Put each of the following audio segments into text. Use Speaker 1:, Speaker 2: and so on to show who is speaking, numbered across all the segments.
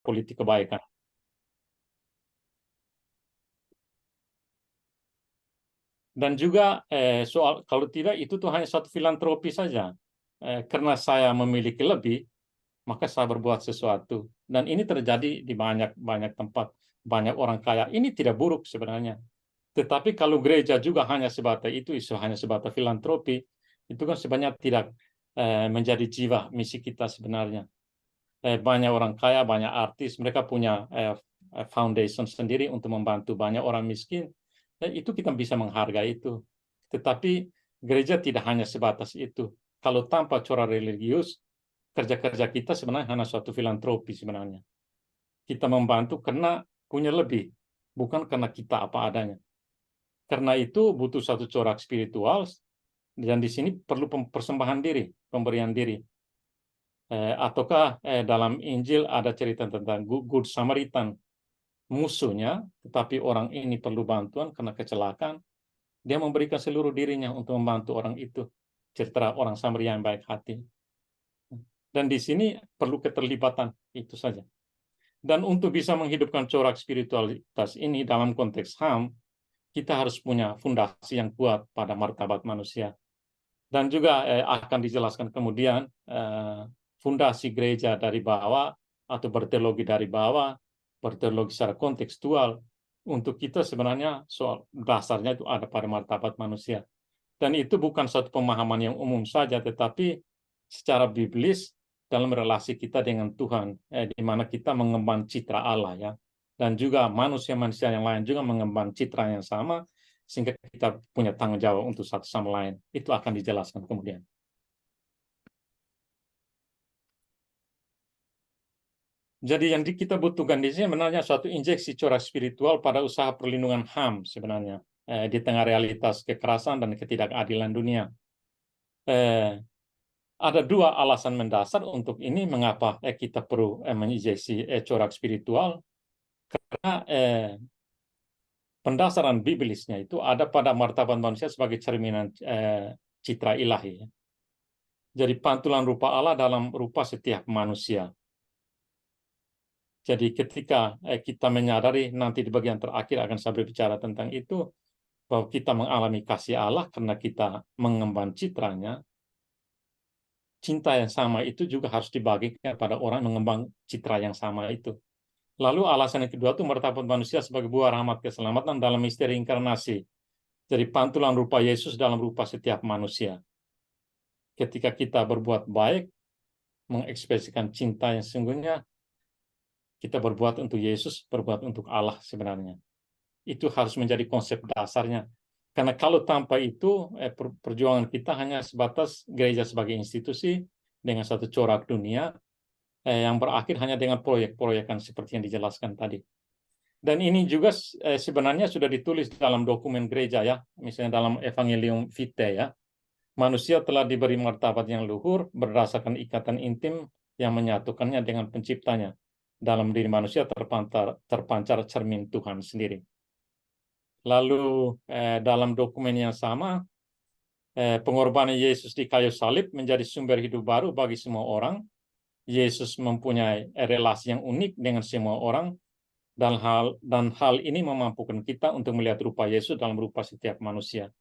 Speaker 1: politik kebaikan. Dan juga soal kalau tidak itu tuh hanya satu filantropi saja. Karena saya memiliki lebih, maka saya berbuat sesuatu. Dan ini terjadi di banyak banyak tempat, banyak orang kaya. Ini tidak buruk sebenarnya. Tetapi kalau gereja juga hanya sebatas itu hanya sebatas filantropi, itu kan sebenarnya tidak menjadi jiwa misi kita sebenarnya. Banyak orang kaya, banyak artis, mereka punya foundation sendiri untuk membantu banyak orang miskin. Itu kita bisa menghargai itu. Tetapi gereja tidak hanya sebatas itu. Kalau tanpa corak religius, kerja-kerja kita sebenarnya hanya suatu filantropi sebenarnya. Kita membantu karena punya lebih, bukan karena kita apa adanya. Karena itu butuh satu corak spiritual, dan di sini perlu persembahan diri, pemberian diri. Ataukah dalam Injil ada cerita tentang Good Samaritan, musuhnya, tetapi orang ini perlu bantuan karena kecelakaan, dia memberikan seluruh dirinya untuk membantu orang itu. Cerita orang Samaria yang baik hati. Dan di sini perlu keterlibatan, itu saja. Dan untuk bisa menghidupkan corak spiritualitas ini dalam konteks HAM, kita harus punya fondasi yang kuat pada martabat manusia. Dan juga akan dijelaskan kemudian fondasi gereja dari bawah atau berteologi dari bawah, berteologi secara kontekstual. Untuk kita sebenarnya soal dasarnya itu ada pada martabat manusia. Dan itu bukan satu pemahaman yang umum saja, tetapi secara biblis dalam relasi kita dengan Tuhan, di mana kita mengemban citra Allah ya, dan juga manusia-manusia yang lain juga mengemban citra yang sama, sehingga kita punya tanggung jawab untuk satu sama lain. Itu akan dijelaskan kemudian. Jadi yang kita butuhkan di sini sebenarnya suatu injeksi corak spiritual pada usaha perlindungan HAM sebenarnya, di tengah realitas kekerasan dan ketidakadilan dunia. Ada dua alasan mendasar untuk ini, mengapa kita perlu menginjeksi corak spiritual. Karena pendasaran biblisnya itu ada pada martabat manusia sebagai cerminan citra ilahi. Jadi pantulan rupa Allah dalam rupa setiap manusia. Jadi ketika kita menyadari, nanti di bagian terakhir akan saya berbicara tentang itu, bahwa kita mengalami kasih Allah karena kita mengemban citranya, cinta yang sama itu juga harus dibagikan pada orang mengembang citra yang sama itu. Lalu alasan yang kedua itu martabat manusia sebagai buah rahmat keselamatan dalam misteri inkarnasi. Jadi pantulan rupa Yesus dalam rupa setiap manusia. Ketika kita berbuat baik, mengekspresikan cinta yang sesungguhnya, kita berbuat untuk Yesus, berbuat untuk Allah sebenarnya. Itu harus menjadi konsep dasarnya. Karena kalau tanpa itu, perjuangan kita hanya sebatas gereja sebagai institusi dengan satu corak dunia, yang berakhir hanya dengan proyek-proyekan seperti yang dijelaskan tadi. Dan ini juga sebenarnya sudah ditulis dalam dokumen gereja ya, misalnya dalam Evangelium Vitae ya. Manusia telah diberi martabat yang luhur berdasarkan ikatan intim yang menyatukannya dengan penciptanya. Dalam diri manusia terpancar cermin Tuhan sendiri. Lalu dalam dokumen yang sama, pengorbanan Yesus di kayu salib menjadi sumber hidup baru bagi semua orang. Yesus mempunyai relasi yang unik dengan semua orang, dan hal ini memampukan kita untuk melihat rupa Yesus dalam rupa setiap manusia.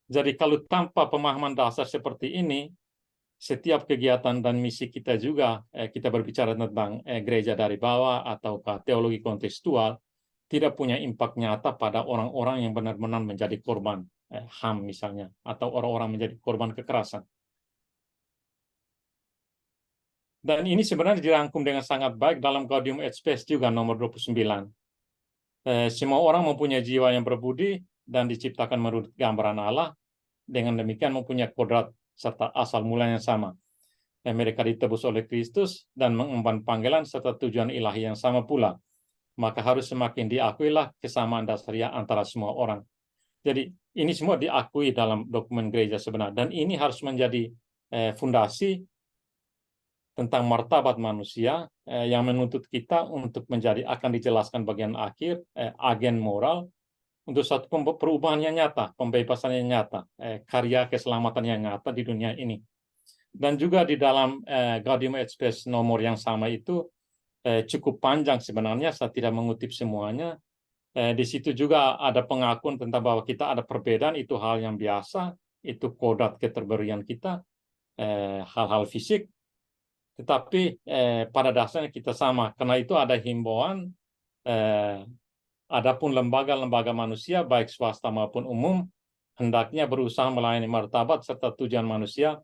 Speaker 1: Jadi kalau tanpa pemahaman dasar seperti ini, setiap kegiatan dan misi kita juga, kita berbicara tentang gereja dari bawah atau teologi kontekstual, tidak punya impak nyata pada orang-orang yang benar-benar menjadi korban HAM misalnya, atau orang-orang menjadi korban kekerasan. Dan ini sebenarnya dirangkum dengan sangat baik dalam Gaudium et Spes juga nomor 29. Semua orang mempunyai jiwa yang berbudi dan diciptakan menurut gambaran Allah, dengan demikian mempunyai kodrat serta asal mula yang sama. Mereka ditebus oleh Kristus dan mengemban panggilan serta tujuan ilahi yang sama pula. Maka harus semakin diakuilah kesamaan dasariah antara semua orang. Jadi ini semua diakui dalam dokumen gereja sebenarnya, dan ini harus menjadi fondasi tentang martabat manusia yang menuntut kita untuk menjadi, akan dijelaskan bagian akhir, agen moral untuk satu perubahan yang nyata, pembebasan yang nyata, karya keselamatan yang nyata di dunia ini. Dan juga di dalam Gaudium et Spes nomor yang sama itu, cukup panjang sebenarnya, saya tidak mengutip semuanya. Di situ juga ada pengakuan tentang bahwa kita ada perbedaan, itu hal yang biasa, itu kodrat keterberian kita, hal-hal fisik, tetapi pada dasarnya kita sama. Karena itu ada himbauan, adapun lembaga-lembaga manusia, baik swasta maupun umum, hendaknya berusaha melayani martabat serta tujuan manusia,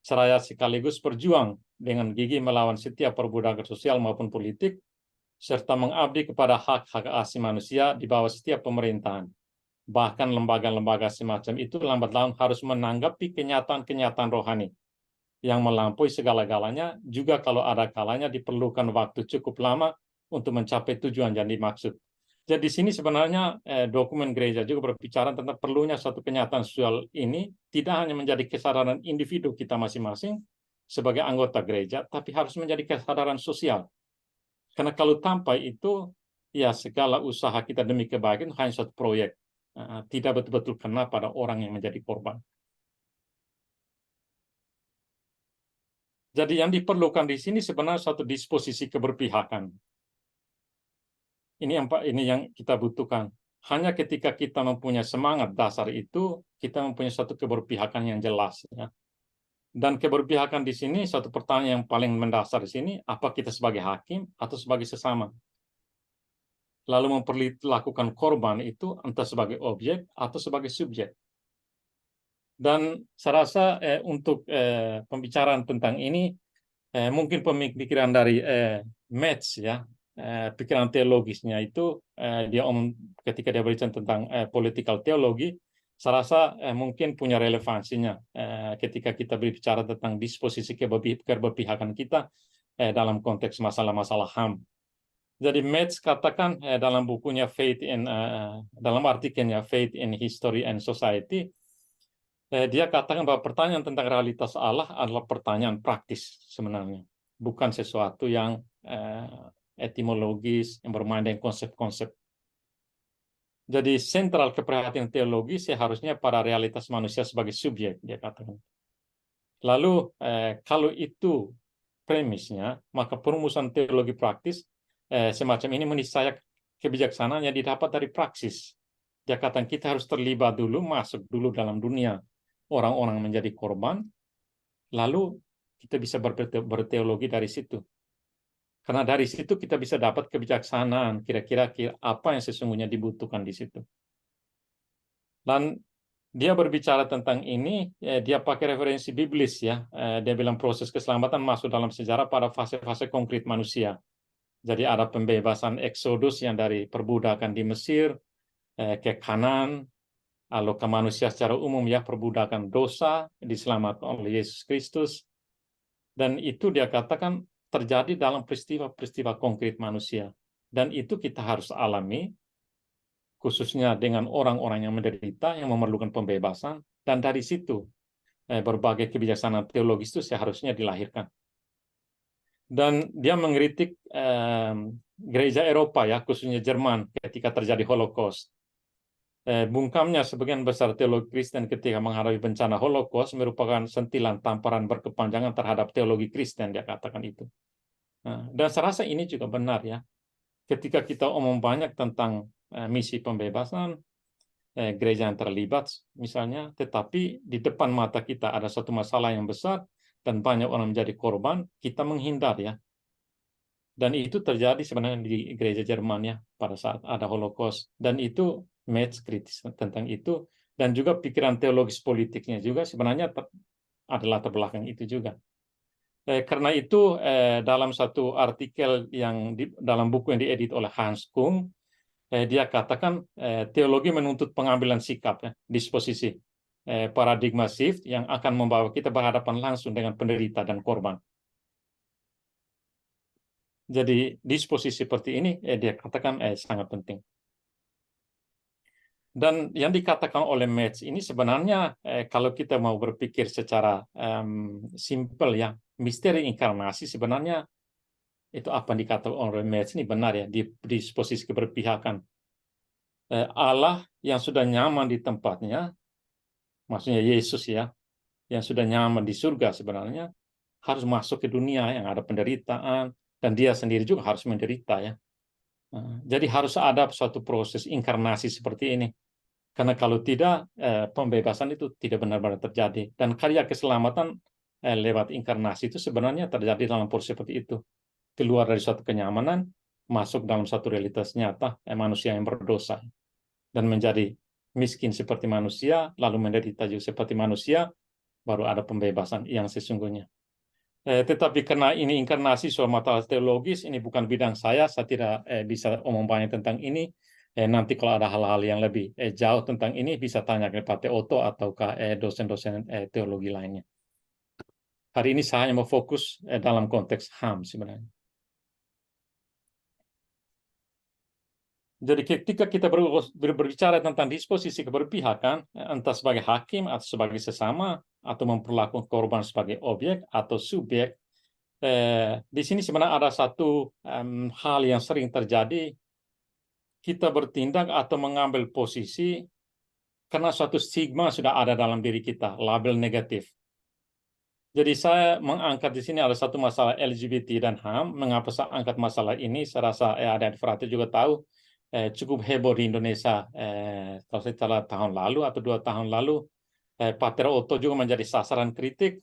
Speaker 1: seraya sekaligus berjuang dengan gigih melawan setiap perbudakan sosial maupun politik, serta mengabdi kepada hak-hak asasi manusia di bawah setiap pemerintahan. Bahkan lembaga-lembaga semacam itu lambat laun harus menanggapi kenyataan-kenyataan rohani yang melampaui segala-galanya, juga kalau ada kalanya diperlukan waktu cukup lama untuk mencapai tujuan yang dimaksud. Jadi di sini sebenarnya dokumen gereja juga berbicara tentang perlunya suatu kenyataan sosial ini tidak hanya menjadi kesadaran individu kita masing-masing sebagai anggota gereja, tapi harus menjadi kesadaran sosial. Karena kalau tanpa itu, ya segala usaha kita demi kebaikan hanya suatu proyek, tidak betul-betul kena pada orang yang menjadi korban. Jadi yang diperlukan di sini sebenarnya suatu disposisi keberpihakan. Ini yang kita butuhkan. Hanya ketika kita mempunyai semangat dasar itu, kita mempunyai suatu keberpihakan yang jelas. Ya. Dan keberpihakan di sini, suatu pertanyaan yang paling mendasar di sini, apa kita sebagai hakim atau sebagai sesama? Lalu memperlakukan korban itu entah sebagai objek atau sebagai subjek. Dan saya rasa untuk pembicaraan tentang ini, mungkin pemikiran dari Metz, ya, pikiran teologisnya itu, ketika dia berbicara tentang political teologi, saya rasa mungkin punya relevansinya ketika kita berbicara tentang disposisi keberpihakan kita dalam konteks masalah-masalah HAM. Jadi Metz katakan dalam bukunya dalam artikelnya Faith in History and Society, dia katakan bahwa pertanyaan tentang realitas Allah adalah pertanyaan praktis sebenarnya, bukan sesuatu yang etimologis yang bermain dengan konsep-konsep. Jadi sentral keprihatinan teologi seharusnya pada realitas manusia sebagai subjek, dia katakan. Lalu kalau itu premisnya, maka perumusan teologi praktis semacam ini meniscaya kebijaksanaan yang didapat dari praksis. Dia katakan kita harus terlibat dulu, masuk dulu dalam dunia orang-orang menjadi korban, lalu kita bisa berteologi dari situ. Karena dari situ kita bisa dapat kebijaksanaan, kira-kira apa yang sesungguhnya dibutuhkan di situ. Dan dia berbicara tentang ini, dia pakai referensi biblis, ya. Dia bilang proses keselamatan masuk dalam sejarah pada fase-fase konkret manusia. Jadi ada pembebasan Eksodus yang dari perbudakan di Mesir ke Kanaan, lalu ke manusia secara umum, ya, perbudakan dosa diselamatkan oleh Yesus Kristus, dan itu dia katakan terjadi dalam peristiwa-peristiwa konkret manusia, dan itu kita harus alami, khususnya dengan orang-orang yang menderita yang memerlukan pembebasan, dan dari situ berbagai kebijaksanaan teologis itu seharusnya dilahirkan. Dan dia mengkritik gereja Eropa, ya, khususnya Jerman ketika terjadi Holocaust. Bungkamnya sebagian besar teologi Kristen ketika menghadapi bencana Holocaust merupakan sentilan tamparan berkepanjangan terhadap teologi Kristen, dia katakan itu. Dan saya rasa ini juga benar, ya. Ketika kita omong banyak tentang misi pembebasan, gereja yang terlibat misalnya, tetapi di depan mata kita ada satu masalah yang besar dan banyak orang menjadi korban, kita menghindar, ya. Dan itu terjadi sebenarnya di gereja Jerman, ya, pada saat ada Holocaust. Dan itu Metz kritis tentang itu, dan juga pikiran teologis politiknya juga sebenarnya adalah terbelakang itu juga. Karena itu dalam satu artikel yang dalam buku yang diedit oleh Hans Kung, dia katakan teologi menuntut pengambilan sikap, ya, disposisi, paradigma shift yang akan membawa kita berhadapan langsung dengan penderita dan korban. Jadi disposisi seperti ini dia katakan sangat penting. Dan yang dikatakan oleh Metz ini sebenarnya kalau kita mau berpikir secara simpel, ya, misteri inkarnasi sebenarnya itu apa yang dikatakan oleh Metz ini benar, ya, di disposisi keberpihakan. Allah yang sudah nyaman di tempatnya, maksudnya Yesus, ya, yang sudah nyaman di surga sebenarnya harus masuk ke dunia yang ada penderitaan, dan dia sendiri juga harus menderita ya. Jadi harus ada suatu proses inkarnasi seperti ini. Karena kalau tidak, pembebasan itu tidak benar-benar terjadi. Dan karya keselamatan lewat inkarnasi itu sebenarnya terjadi dalam proses seperti itu. Keluar dari suatu kenyamanan, masuk dalam satu realitas nyata, manusia yang berdosa. Dan menjadi miskin seperti manusia, lalu menderita juga seperti manusia, baru ada pembebasan yang sesungguhnya. Tetapi karena ini inkarnasi soal masalah teologis, ini bukan bidang saya tidak bisa omong banyak tentang ini. Nanti kalau ada hal-hal yang lebih jauh tentang ini, bisa tanya ke Pak Otto ataukah dosen-dosen teologi lainnya. Hari ini saya hanya mau fokus dalam konteks HAM sebenarnya. Jadi ketika kita berbicara tentang disposisi keberpihakan, entah sebagai hakim atau sebagai sesama, atau memperlakukan korban sebagai objek atau subjek, di sini sebenarnya ada satu hal yang sering terjadi. Kita bertindak atau mengambil posisi karena suatu stigma sudah ada dalam diri kita, label negatif. Jadi saya mengangkat di sini ada satu masalah LGBT dan HAM. Mengapa saya angkat masalah ini? Saya rasa ada Frater juga tahu, cukup heboh di Indonesia kalau saya salah tahun lalu atau 2 tahun lalu. Pater Otto juga menjadi sasaran kritik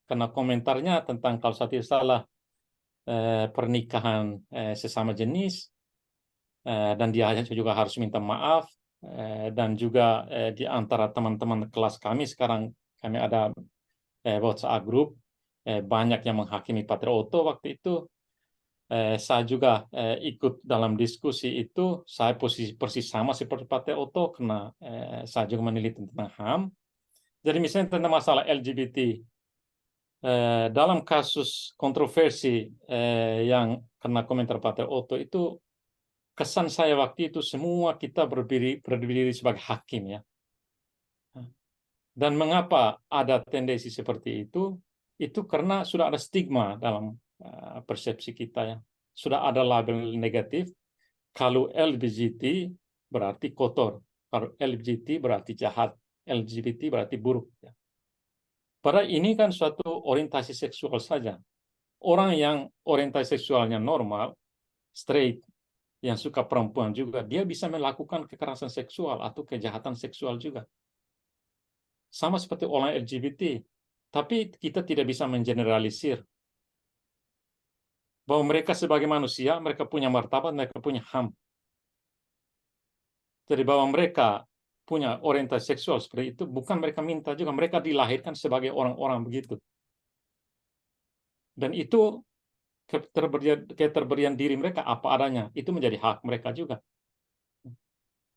Speaker 1: karena komentarnya tentang kalau saya tidak salah pernikahan sesama jenis, dan dia juga harus minta maaf, dan juga di antara teman-teman kelas kami sekarang kami ada WhatsApp group, banyak yang menghakimi Pater Otto waktu itu. Saya juga ikut dalam diskusi itu. Saya posisi persis sama seperti Pater Otto karena saya juga meneliti tentang HAM. Jadi misalnya tentang masalah LGBT, dalam kasus kontroversi yang kena komentar Pater Otto itu, kesan saya waktu itu semua kita berdiri sebagai hakim ya. Dan mengapa ada tendensi seperti itu? Itu karena sudah ada stigma dalam persepsi kita ya. Sudah ada label negatif. Kalau LGBT berarti kotor. Kalau LGBT berarti jahat. LGBT berarti buruk. Ya. Padahal ini kan suatu orientasi seksual saja. Orang yang orientasi seksualnya normal, straight, yang suka perempuan juga, dia bisa melakukan kekerasan seksual atau kejahatan seksual juga. Sama seperti orang LGBT. Tapi kita tidak bisa mengeneralisir bahwa mereka sebagai manusia, mereka punya martabat, mereka punya HAM. Jadi bahwa mereka punya orientasi seksual seperti itu, bukan mereka minta juga, mereka dilahirkan sebagai orang-orang begitu. Dan itu keterberian diri mereka apa adanya, itu menjadi hak mereka juga.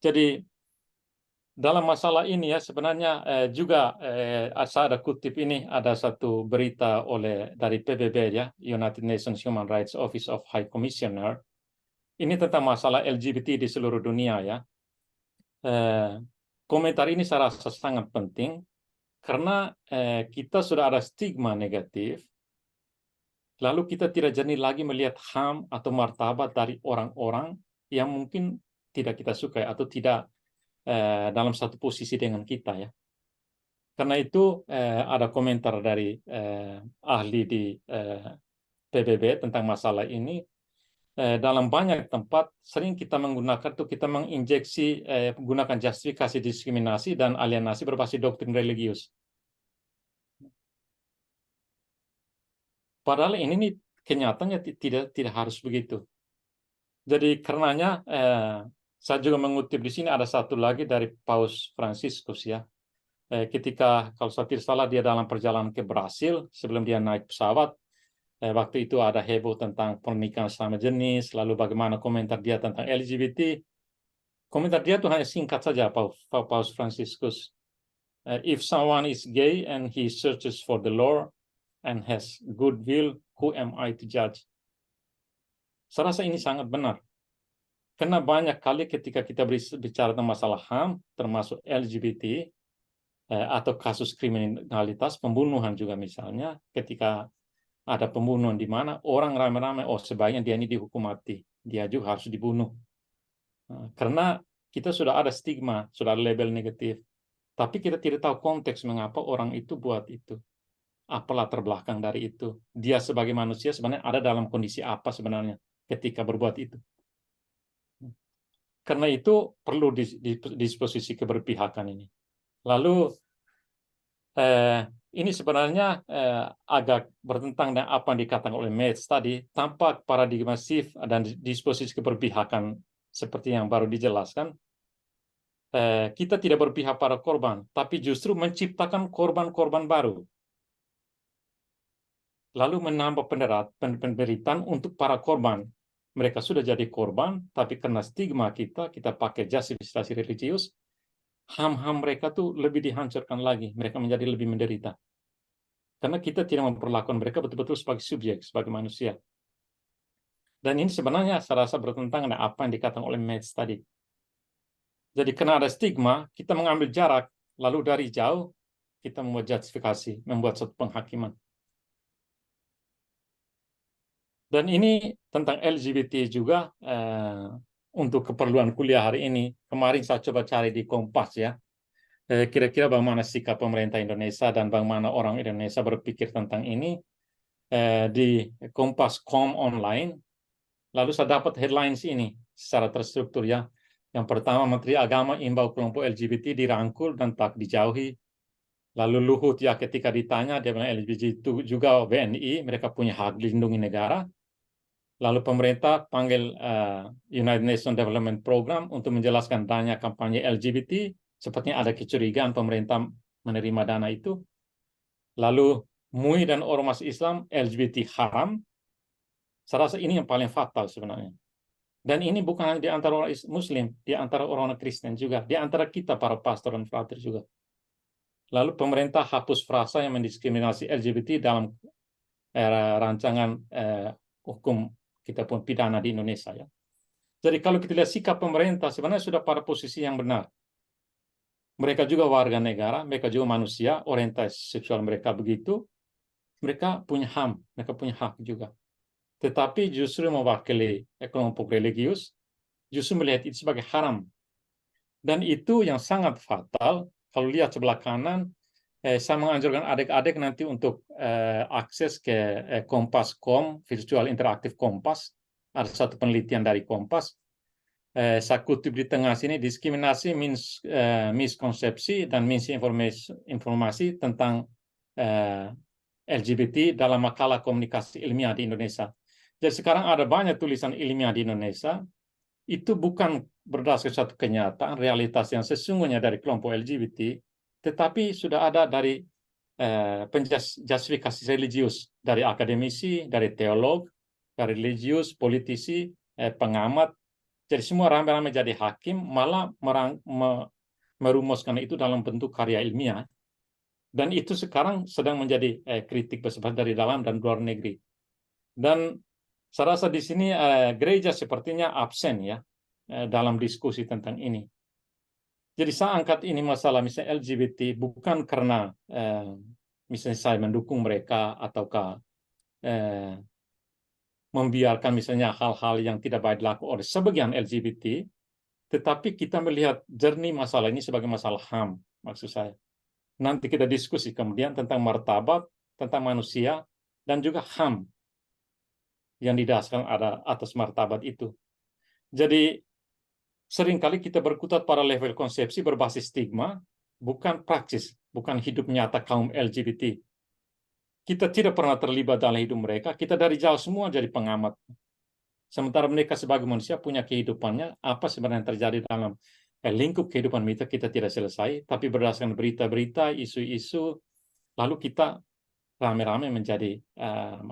Speaker 1: Jadi dalam masalah ini ya sebenarnya juga saya ada kutip ini, ada satu berita dari PBB ya, United Nations Human Rights Office of High Commissioner. Ini tentang masalah LGBT di seluruh dunia ya. Komentar ini saya rasa sangat penting karena kita sudah ada stigma negatif, lalu kita tidak jernih lagi melihat HAM atau martabat dari orang-orang yang mungkin tidak kita sukai atau tidak dalam satu posisi dengan kita ya. Karena itu ada komentar dari ahli di PBB tentang masalah ini. Dalam banyak tempat sering kita menggunakan kita menginjeksi menggunakan justifikasi diskriminasi dan alienasi berbasis doktrin religius. Padahal ini nih kenyataannya tidak harus begitu. Jadi karenanya saya juga mengutip di sini ada satu lagi dari Paus Fransiskus ya. Ketika kalau saya tidak salah dia dalam perjalanan ke Brasil sebelum dia naik pesawat, waktu itu ada heboh tentang pernikahan sama jenis, lalu bagaimana komentar dia tentang LGBT. Komentar dia tuh hanya singkat saja, Paus Fransiskus. If someone is gay and he searches for the Lord and has goodwill, who am I to judge? Saya rasa ini sangat benar. Karena banyak kali ketika kita bicara tentang masalah HAM, termasuk LGBT, atau kasus kriminalitas, pembunuhan juga misalnya, ketika ada pembunuhan di mana orang ramai-ramai, oh sebaiknya dia ini dihukum mati, dia juga harus dibunuh. Karena kita sudah ada stigma, sudah ada label negatif. Tapi kita tidak tahu konteks mengapa orang itu buat itu. apa latar belakang dari itu. Dia sebagai manusia sebenarnya ada dalam kondisi apa sebenarnya ketika berbuat itu. Karena itu perlu disposisi keberpihakan ini. Lalu ini sebenarnya agak bertentangan dengan apa yang dikatakan oleh Metz tadi, tampak paradigma shift dan disposisi keberpihakan seperti yang baru dijelaskan. Kita tidak berpihak pada korban, tapi justru menciptakan korban-korban baru. Lalu menambah penderitaan untuk para korban. Mereka sudah jadi korban, tapi karena stigma kita pakai justifikasi religius, ham-ham mereka tuh lebih dihancurkan lagi. Mereka menjadi lebih menderita. Karena kita tidak memperlakukan mereka betul-betul sebagai subjek, sebagai manusia. Dan ini sebenarnya saya rasa bertentangan dengan apa yang dikatakan oleh Metz tadi. Jadi karena ada stigma, kita mengambil jarak, lalu dari jauh kita membuat justifikasi, membuat suatu penghakiman. Dan ini tentang LGBT juga untuk keperluan kuliah hari ini. Kemarin saya coba cari di Kompas ya. Kira-kira bagaimana sikap pemerintah Indonesia dan bagaimana orang Indonesia berpikir tentang ini di Kompas.com online. Lalu saya dapat headlines ini secara terstruktur ya. Yang pertama, Menteri Agama imbau kelompok LGBT dirangkul dan tak dijauhi. Lalu Luhut ya ketika ditanya, dia bilang LGBT itu juga WNI, mereka punya hak dilindungi negara. Lalu pemerintah panggil United Nations Development Program untuk menjelaskan dana kampanye LGBT. Sepertinya ada kecurigaan pemerintah menerima dana itu. Lalu MUI dan Ormas Islam LGBT haram. Saya rasa ini yang paling fatal sebenarnya. Dan ini bukan hanya di antara orang Muslim, di antara orang Kristen juga, di antara kita para pastor dan frater juga. Lalu pemerintah hapus frasa yang mendiskriminasi LGBT dalam rancangan hukum kita pun pidana di Indonesia ya. Jadi kalau kita lihat sikap pemerintah sebenarnya sudah pada posisi yang benar. Mereka juga warga negara, mereka juga manusia, orientasi seksual mereka begitu, mereka punya HAM, mereka punya hak juga. Tetapi justru mewakili kelompok religius, justru melihat itu sebagai haram. Dan itu yang sangat fatal. Kalau lihat sebelah kanan, saya menganjurkan adik-adik nanti untuk akses ke Kompas.com, Virtual Interaktif Kompas. Ada satu penelitian dari Kompas. Saya kutip di tengah sini, diskriminasi, miskonsepsi, dan misinformasi tentang LGBT dalam makalah komunikasi ilmiah di Indonesia. Jadi sekarang ada banyak tulisan ilmiah di Indonesia, itu bukan berdasarkan satu kenyataan, realitas yang sesungguhnya dari kelompok LGBT, tetapi sudah ada dari penjustifikasi religius, dari akademisi, dari teolog, dari religius, politisi, pengamat. Jadi semua rame-rame jadi hakim, malah merumuskan itu dalam bentuk karya ilmiah. Dan itu sekarang sedang menjadi kritik bersifat dari dalam dan luar negeri. Dan saya rasa di sini gereja sepertinya absen ya dalam diskusi tentang ini. Jadi saya angkat ini masalah misalnya LGBT bukan karena misalnya saya mendukung mereka ataukah membiarkan misalnya hal-hal yang tidak baik dilakukan oleh sebagian LGBT, tetapi kita melihat jernih masalah ini sebagai masalah HAM, maksud saya. Nanti kita diskusi kemudian tentang martabat, tentang manusia, dan juga HAM yang didasarkan ada atas martabat itu. Jadi seringkali kita berkutat pada level konsepsi berbasis stigma, bukan praksis, bukan hidup nyata kaum LGBT. Kita tidak pernah terlibat dalam hidup mereka, kita dari jauh semua jadi pengamat. Sementara mereka sebagai manusia punya kehidupannya, apa sebenarnya yang terjadi dalam lingkup kehidupan kita tidak selesai, tapi berdasarkan berita-berita, isu-isu, lalu kita rame-rame menjadi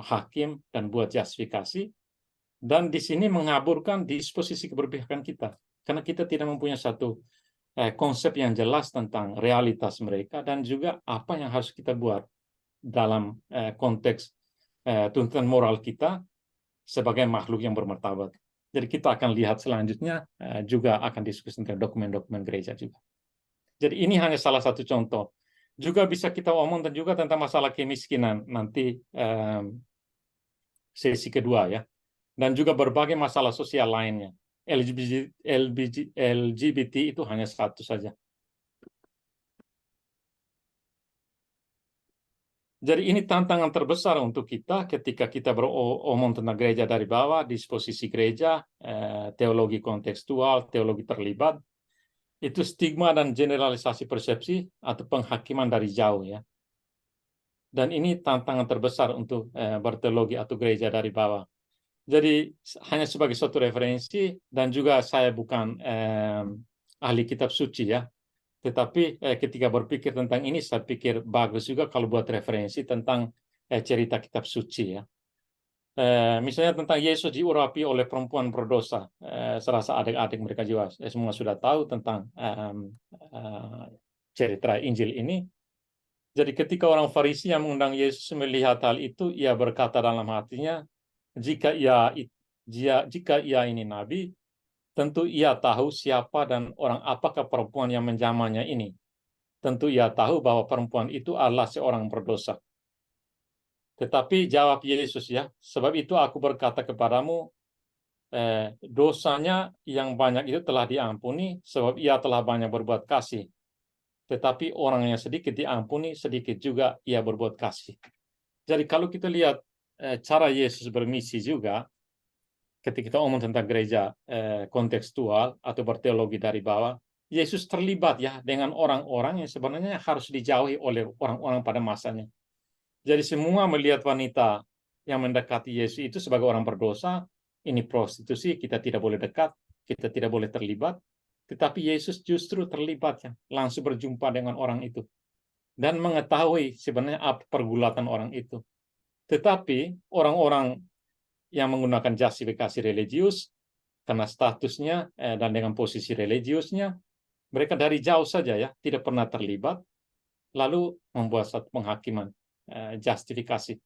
Speaker 1: hakim dan buat justifikasi, dan di sini mengaburkan disposisi keberpihakan kita, karena kita tidak mempunyai satu konsep yang jelas tentang realitas mereka dan juga apa yang harus kita buat dalam konteks tuntutan moral kita sebagai makhluk yang bermartabat. Jadi kita akan lihat selanjutnya juga akan diskusi tentang dokumen-dokumen gereja juga. Jadi ini hanya salah satu contoh. Juga bisa kita omongkan juga tentang masalah kemiskinan nanti sesi kedua ya. Dan juga berbagai masalah sosial lainnya. LGBT itu hanya satu saja. Jadi ini tantangan terbesar untuk kita ketika kita beromong tentang gereja dari bawah, disposisi gereja, teologi kontekstual, teologi terlibat, itu stigma dan generalisasi persepsi atau penghakiman dari jauh ya. Dan ini tantangan terbesar untuk berteologi atau gereja dari bawah. Jadi hanya sebagai suatu referensi, dan juga saya bukan ahli kitab suci ya, tetapi ketika berpikir tentang ini, saya pikir bagus juga kalau buat referensi tentang cerita kitab suci ya. Misalnya tentang Yesus diurapi oleh perempuan berdosa. Serasa adik-adik mereka juga semua sudah tahu tentang cerita Injil ini. Jadi ketika orang Farisi yang mengundang Yesus melihat hal itu, ia berkata dalam hatinya, jika ia ini nabi, tentu ia tahu siapa dan orang apakah perempuan yang menjamahnya ini. Tentu ia tahu bahwa perempuan itu adalah seorang berdosa. Tetapi jawab Yesus ya, sebab itu aku berkata kepadamu, dosanya yang banyak itu telah diampuni, sebab ia telah banyak berbuat kasih. Tetapi orang yang sedikit diampuni, sedikit juga ia berbuat kasih. Jadi kalau kita lihat cara Yesus bermisi juga, ketika kita omong tentang gereja kontekstual atau berteologi dari bawah, Yesus terlibat ya dengan orang-orang yang sebenarnya harus dijauhi oleh orang-orang pada masanya. Jadi semua melihat wanita yang mendekati Yesus itu sebagai orang berdosa, ini prostitusi, kita tidak boleh dekat, kita tidak boleh terlibat. Tetapi Yesus justru terlibat ya, langsung berjumpa dengan orang itu dan mengetahui sebenarnya apa pergulatan orang itu. Tetapi orang-orang yang menggunakan justifikasi religius karena statusnya dan dengan posisi religiusnya, mereka dari jauh saja ya, tidak pernah terlibat, lalu membuat satu penghakiman, justifikasi.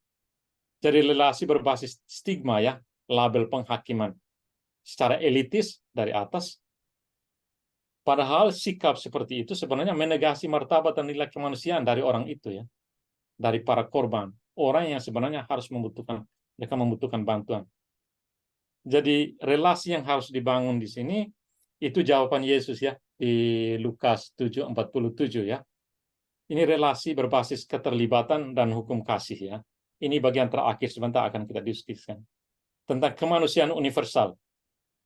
Speaker 1: Jadi relasi berbasis stigma ya, label penghakiman secara elitis dari atas. Padahal sikap seperti itu sebenarnya menegasi martabat dan nilai kemanusiaan dari orang itu ya, dari para korban, orang yang sebenarnya harus mereka membutuhkan bantuan. Jadi relasi yang harus dibangun di sini itu jawaban Yesus ya di Lukas 7:47 ya. Ini relasi berbasis keterlibatan dan hukum kasih ya. Ini bagian terakhir sebentar akan kita diskusikan tentang kemanusiaan universal,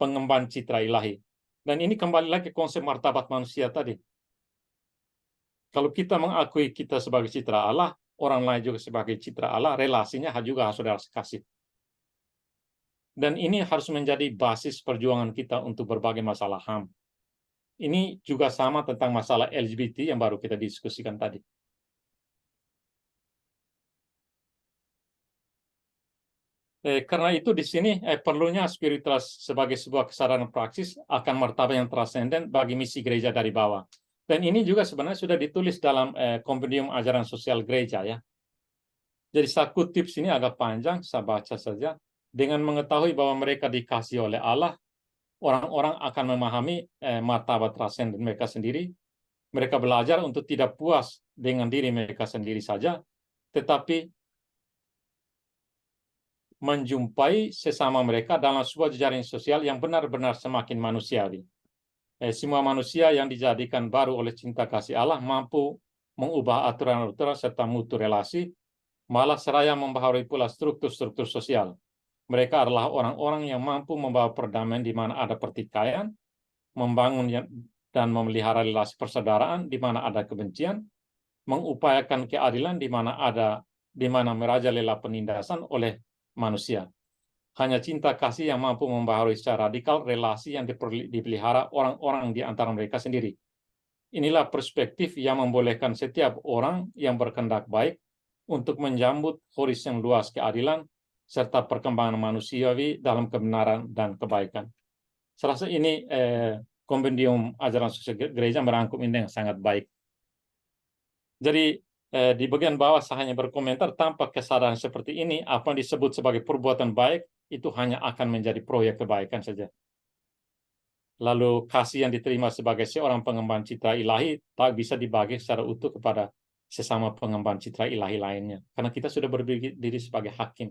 Speaker 1: pengemban citra ilahi. Dan ini kembali lagi ke konsep martabat manusia tadi. Kalau kita mengakui kita sebagai citra Allah, orang lain juga sebagai citra Allah, relasinya juga harus kasih. Dan ini harus menjadi basis perjuangan kita untuk berbagai masalah HAM. Ini juga sama tentang masalah LGBT yang baru kita diskusikan tadi. Karena itu di sini perlunya spiritualitas sebagai sebuah kesadaran praksis akan martabat yang transenden bagi misi gereja dari bawah. Dan ini juga sebenarnya sudah ditulis dalam kompendium ajaran sosial gereja ya. Jadi saya kutip sini agak panjang, saya baca saja. Dengan mengetahui bahwa mereka dikasih oleh Allah, orang-orang akan memahami martabat transenden mereka sendiri. Mereka belajar untuk tidak puas dengan diri mereka sendiri saja, tetapi menjumpai sesama mereka dalam sebuah jejaring sosial yang benar-benar semakin manusiawi. Semua manusia yang dijadikan baru oleh cinta kasih Allah mampu mengubah aturan-aturan serta mutu relasi, malah seraya membaharui pula struktur-struktur sosial. Mereka adalah orang-orang yang mampu membawa perdamaian di mana ada pertikaian, membangun dan memelihara relasi persaudaraan di mana ada kebencian, mengupayakan keadilan di mana merajalela penindasan oleh manusia. Hanya cinta kasih yang mampu membaharui secara radikal relasi yang dipelihara orang-orang di antara mereka sendiri. Inilah perspektif yang membolehkan setiap orang yang berkehendak baik untuk menjambut horizon luas keadilan serta perkembangan manusiawi dalam kebenaran dan kebaikan. Saya rasa ini kompendium ajaran sosial gereja merangkum ini yang sangat baik. Jadi di bagian bawah saya hanya berkomentar, tanpa kesadaran seperti ini, apa yang disebut sebagai perbuatan baik itu hanya akan menjadi proyek kebaikan saja. Lalu kasih yang diterima sebagai seorang pengemban citra ilahi tak bisa dibagi secara utuh kepada sesama pengemban citra ilahi lainnya. Karena kita sudah berdiri sebagai hakim.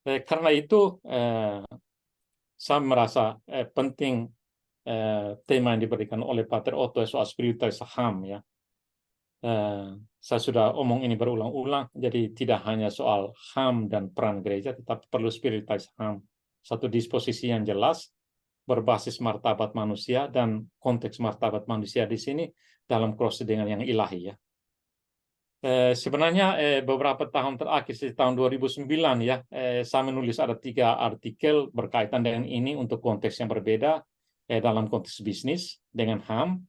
Speaker 1: Karena itu saya merasa penting tema yang diberikan oleh Pater Otto soal spiritualitas HAM ya. Saya sudah omong ini berulang-ulang, jadi tidak hanya soal HAM dan peran gereja, tetapi perlu spiritualitas HAM. Satu disposisi yang jelas, berbasis martabat manusia, dan konteks martabat manusia di sini dalam cross dengan yang ilahi ya. Sebenarnya beberapa tahun terakhir, sejak tahun 2009 ya, saya menulis ada 3 artikel berkaitan dengan ini untuk konteks yang berbeda dalam konteks bisnis dengan HAM.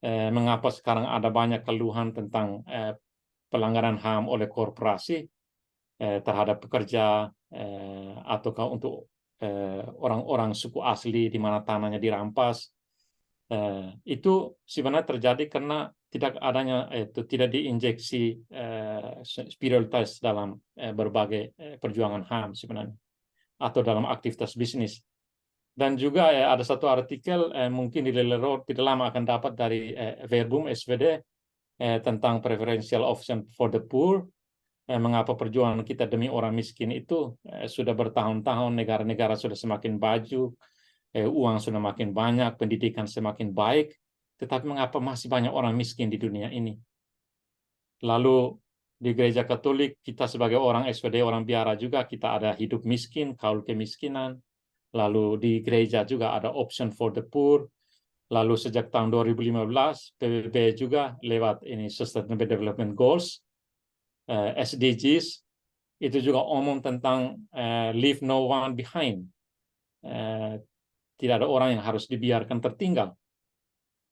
Speaker 1: Mengapa sekarang ada banyak keluhan tentang pelanggaran HAM oleh korporasi terhadap pekerja ataukah untuk orang-orang suku asli di mana tanahnya dirampas. Itu sebenarnya terjadi karena tidak diinjeksi spiritualitas dalam berbagai perjuangan HAM sebenarnya atau dalam aktivitas bisnis. Dan juga ada satu artikel mungkin di Lelero tidak lama akan dapat dari Verbum SVD tentang preferential option for the poor. Mengapa perjuangan kita demi orang miskin itu sudah bertahun-tahun, negara-negara sudah semakin baju, uang sudah makin banyak, pendidikan semakin baik, tetapi mengapa masih banyak orang miskin di dunia ini? Lalu di gereja Katolik, kita sebagai orang SVD, orang biara juga, kita ada hidup miskin, kaul kemiskinan. Lalu di gereja juga ada option for the poor. Lalu sejak tahun 2015, PBB juga lewat ini Sustainable Development Goals, SDGs, itu juga omong tentang leave no one behind. Tidak ada orang yang harus dibiarkan tertinggal.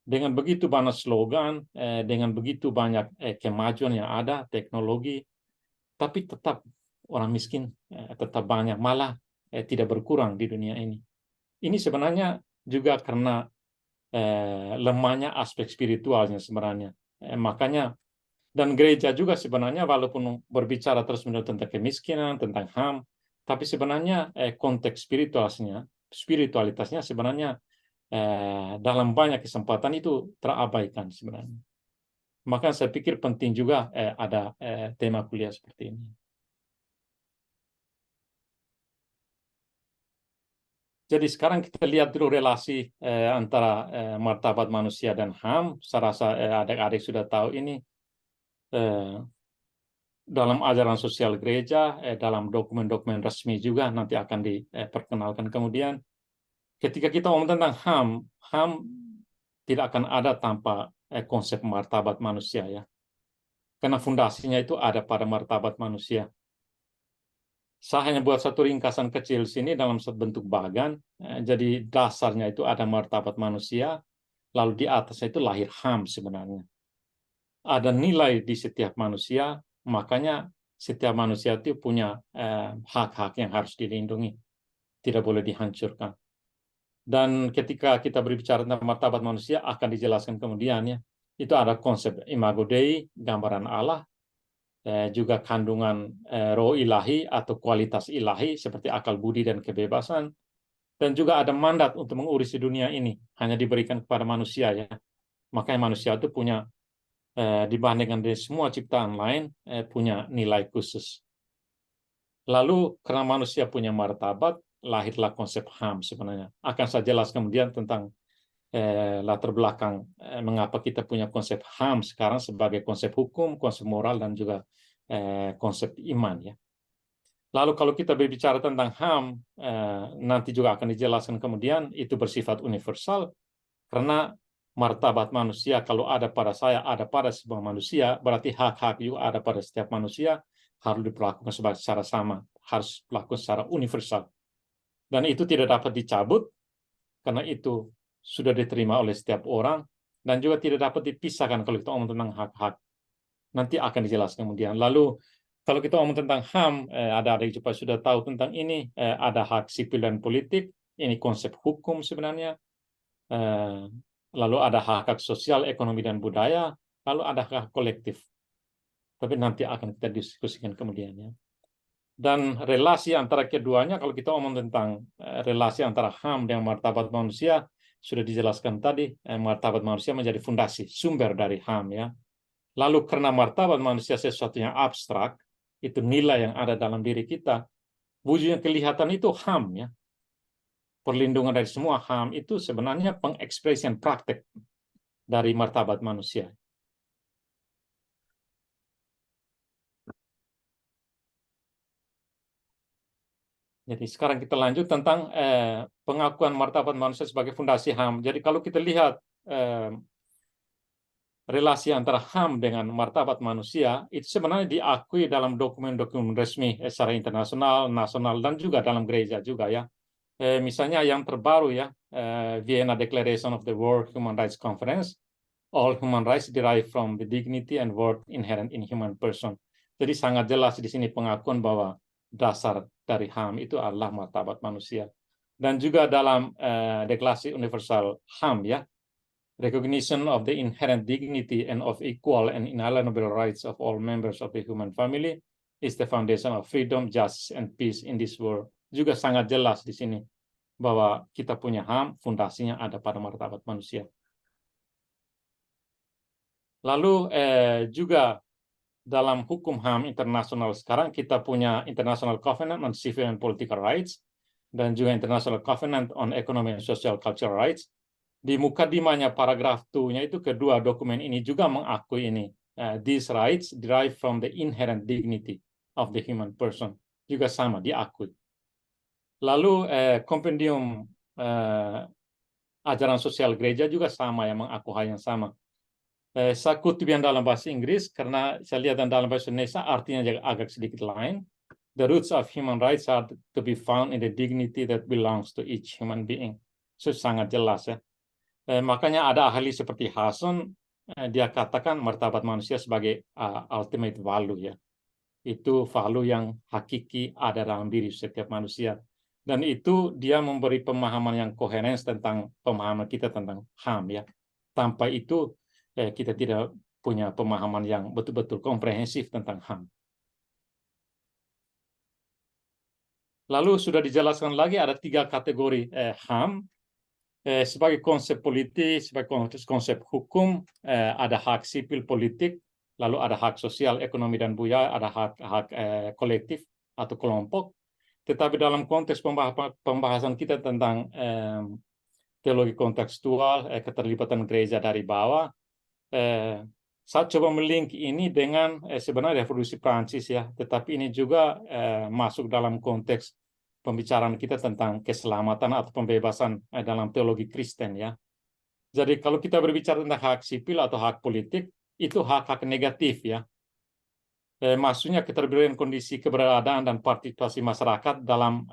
Speaker 1: Dengan begitu banyak slogan, dengan begitu banyak kemajuan yang ada, teknologi, tapi tetap orang miskin tetap banyak, malah tidak berkurang di dunia ini. Ini sebenarnya juga karena lemahnya aspek spiritualnya sebenarnya. Makanya, dan gereja juga sebenarnya walaupun berbicara terus-menerus tentang kemiskinan, tentang HAM, tapi sebenarnya konteks spiritualitasnya sebenarnya dalam banyak kesempatan itu terabaikan sebenarnya. Maka saya pikir penting juga ada tema kuliah seperti ini. Jadi sekarang kita lihat dulu relasi antara martabat manusia dan HAM. Saya rasa adik-adik sudah tahu ini. Dalam ajaran sosial gereja, dalam dokumen-dokumen resmi juga nanti akan diperkenalkan kemudian. Ketika kita ngomong tentang HAM tidak akan ada tanpa konsep martabat manusia ya. Karena fondasinya itu ada pada martabat manusia. Saya hanya buat satu ringkasan kecil sini dalam bentuk bagan. Jadi dasarnya itu ada martabat manusia, lalu di atasnya itu lahir HAM sebenarnya. Ada nilai di setiap manusia, makanya setiap manusia itu punya hak-hak yang harus dilindungi, tidak boleh dihancurkan. Dan ketika kita berbicara tentang martabat manusia, akan dijelaskan kemudian ya, itu ada konsep imago Dei, gambaran Allah, juga kandungan roh ilahi atau kualitas ilahi seperti akal budi dan kebebasan, dan juga ada mandat untuk mengurusi dunia ini, hanya diberikan kepada manusia ya. Makanya manusia itu punya dibandingkan dengan semua ciptaan lain punya nilai khusus. Lalu karena manusia punya martabat, lahirlah konsep HAM sebenarnya. Akan saya jelaskan kemudian tentang latar belakang mengapa kita punya konsep HAM sekarang sebagai konsep hukum, konsep moral, dan juga konsep iman ya. Lalu kalau kita berbicara tentang HAM, nanti juga akan dijelaskan kemudian itu bersifat universal karena martabat manusia kalau ada pada saya, ada pada semua manusia, berarti hak-hak juga ada pada setiap manusia, harus diperlakukan secara sama, harus dilakukan secara universal. Dan itu tidak dapat dicabut, karena itu sudah diterima oleh setiap orang, dan juga tidak dapat dipisahkan kalau kita ngomong tentang hak-hak. Nanti akan dijelaskan kemudian. Lalu, kalau kita ngomong tentang HAM, ada yang sudah tahu tentang ini, ada hak sipil dan politik, ini konsep hukum sebenarnya. Lalu ada hak-hak sosial, ekonomi, dan budaya, lalu ada hak kolektif. Tapi nanti akan kita diskusikan kemudian ya. Dan relasi antara keduanya, kalau kita ngomong tentang relasi antara HAM dan martabat manusia, sudah dijelaskan tadi, martabat manusia menjadi fondasi, sumber dari HAM ya. Lalu karena martabat manusia sesuatu yang abstrak, itu nilai yang ada dalam diri kita, wujud yang kelihatan itu HAM ya. perlindungan dari semua HAM itu sebenarnya pengekspresian praktek dari martabat manusia. Jadi sekarang kita lanjut tentang pengakuan martabat manusia sebagai fondasi HAM. Jadi kalau kita lihat relasi antara HAM dengan martabat manusia, itu sebenarnya diakui dalam dokumen-dokumen resmi secara internasional, nasional, dan juga dalam gereja juga ya. Misalnya yang terbaru ya, Vienna Declaration of the World Human Rights Conference, all human rights derive from the dignity and worth inherent in human person. Jadi sangat jelas di sini pengakuan bahwa dasar dari HAM itu adalah martabat manusia. Dan juga dalam Deklarasi Universal HAM ya, recognition of the inherent dignity and of equal and inalienable rights of all members of the human family is the foundation of freedom, justice, and peace in this world. Juga sangat jelas di sini bahwa kita punya HAM, fondasinya ada pada martabat manusia. Lalu juga dalam hukum HAM internasional sekarang kita punya International Covenant on Civil and Political Rights dan juga International Covenant on Economic and Social Cultural Rights. Di mukadimahnya paragraf 2-nya itu kedua dokumen ini juga mengakui ini. These rights derive from the inherent dignity of the human person. Juga sama, diakui. Lalu kompendium ajaran sosial gereja juga sama, yang mengaku hal yang sama. Saya kutip yang dalam bahasa Inggris, karena saya lihat dalam bahasa Indonesia artinya agak sedikit lain. The roots of human rights are to be found in the dignity that belongs to each human being. So, sangat jelas ya. Makanya ada ahli seperti Hasan, dia katakan martabat manusia sebagai ultimate value ya. Itu value yang hakiki ada dalam diri setiap manusia. Dan itu dia memberi pemahaman yang koherens tentang pemahaman kita tentang HAM ya. Tanpa itu kita tidak punya pemahaman yang betul-betul komprehensif tentang HAM. Lalu sudah dijelaskan lagi ada 3 kategori HAM. Sebagai konsep politik, sebagai konsep hukum, ada hak sipil politik, lalu ada hak sosial, ekonomi, dan budaya, ada hak kolektif atau kelompok. Tetapi dalam konteks pembahasan kita tentang teologi kontekstual, keterlibatan gereja dari bawah, saya coba melink ini dengan sebenarnya revolusi Prancis ya, tetapi ini juga masuk dalam konteks pembicaraan kita tentang keselamatan atau pembebasan dalam teologi Kristen ya. Jadi kalau kita berbicara tentang hak sipil atau hak politik, itu hak-hak negatif ya. Maksudnya keterbelahan kondisi keberadaan dan partisipasi masyarakat dalam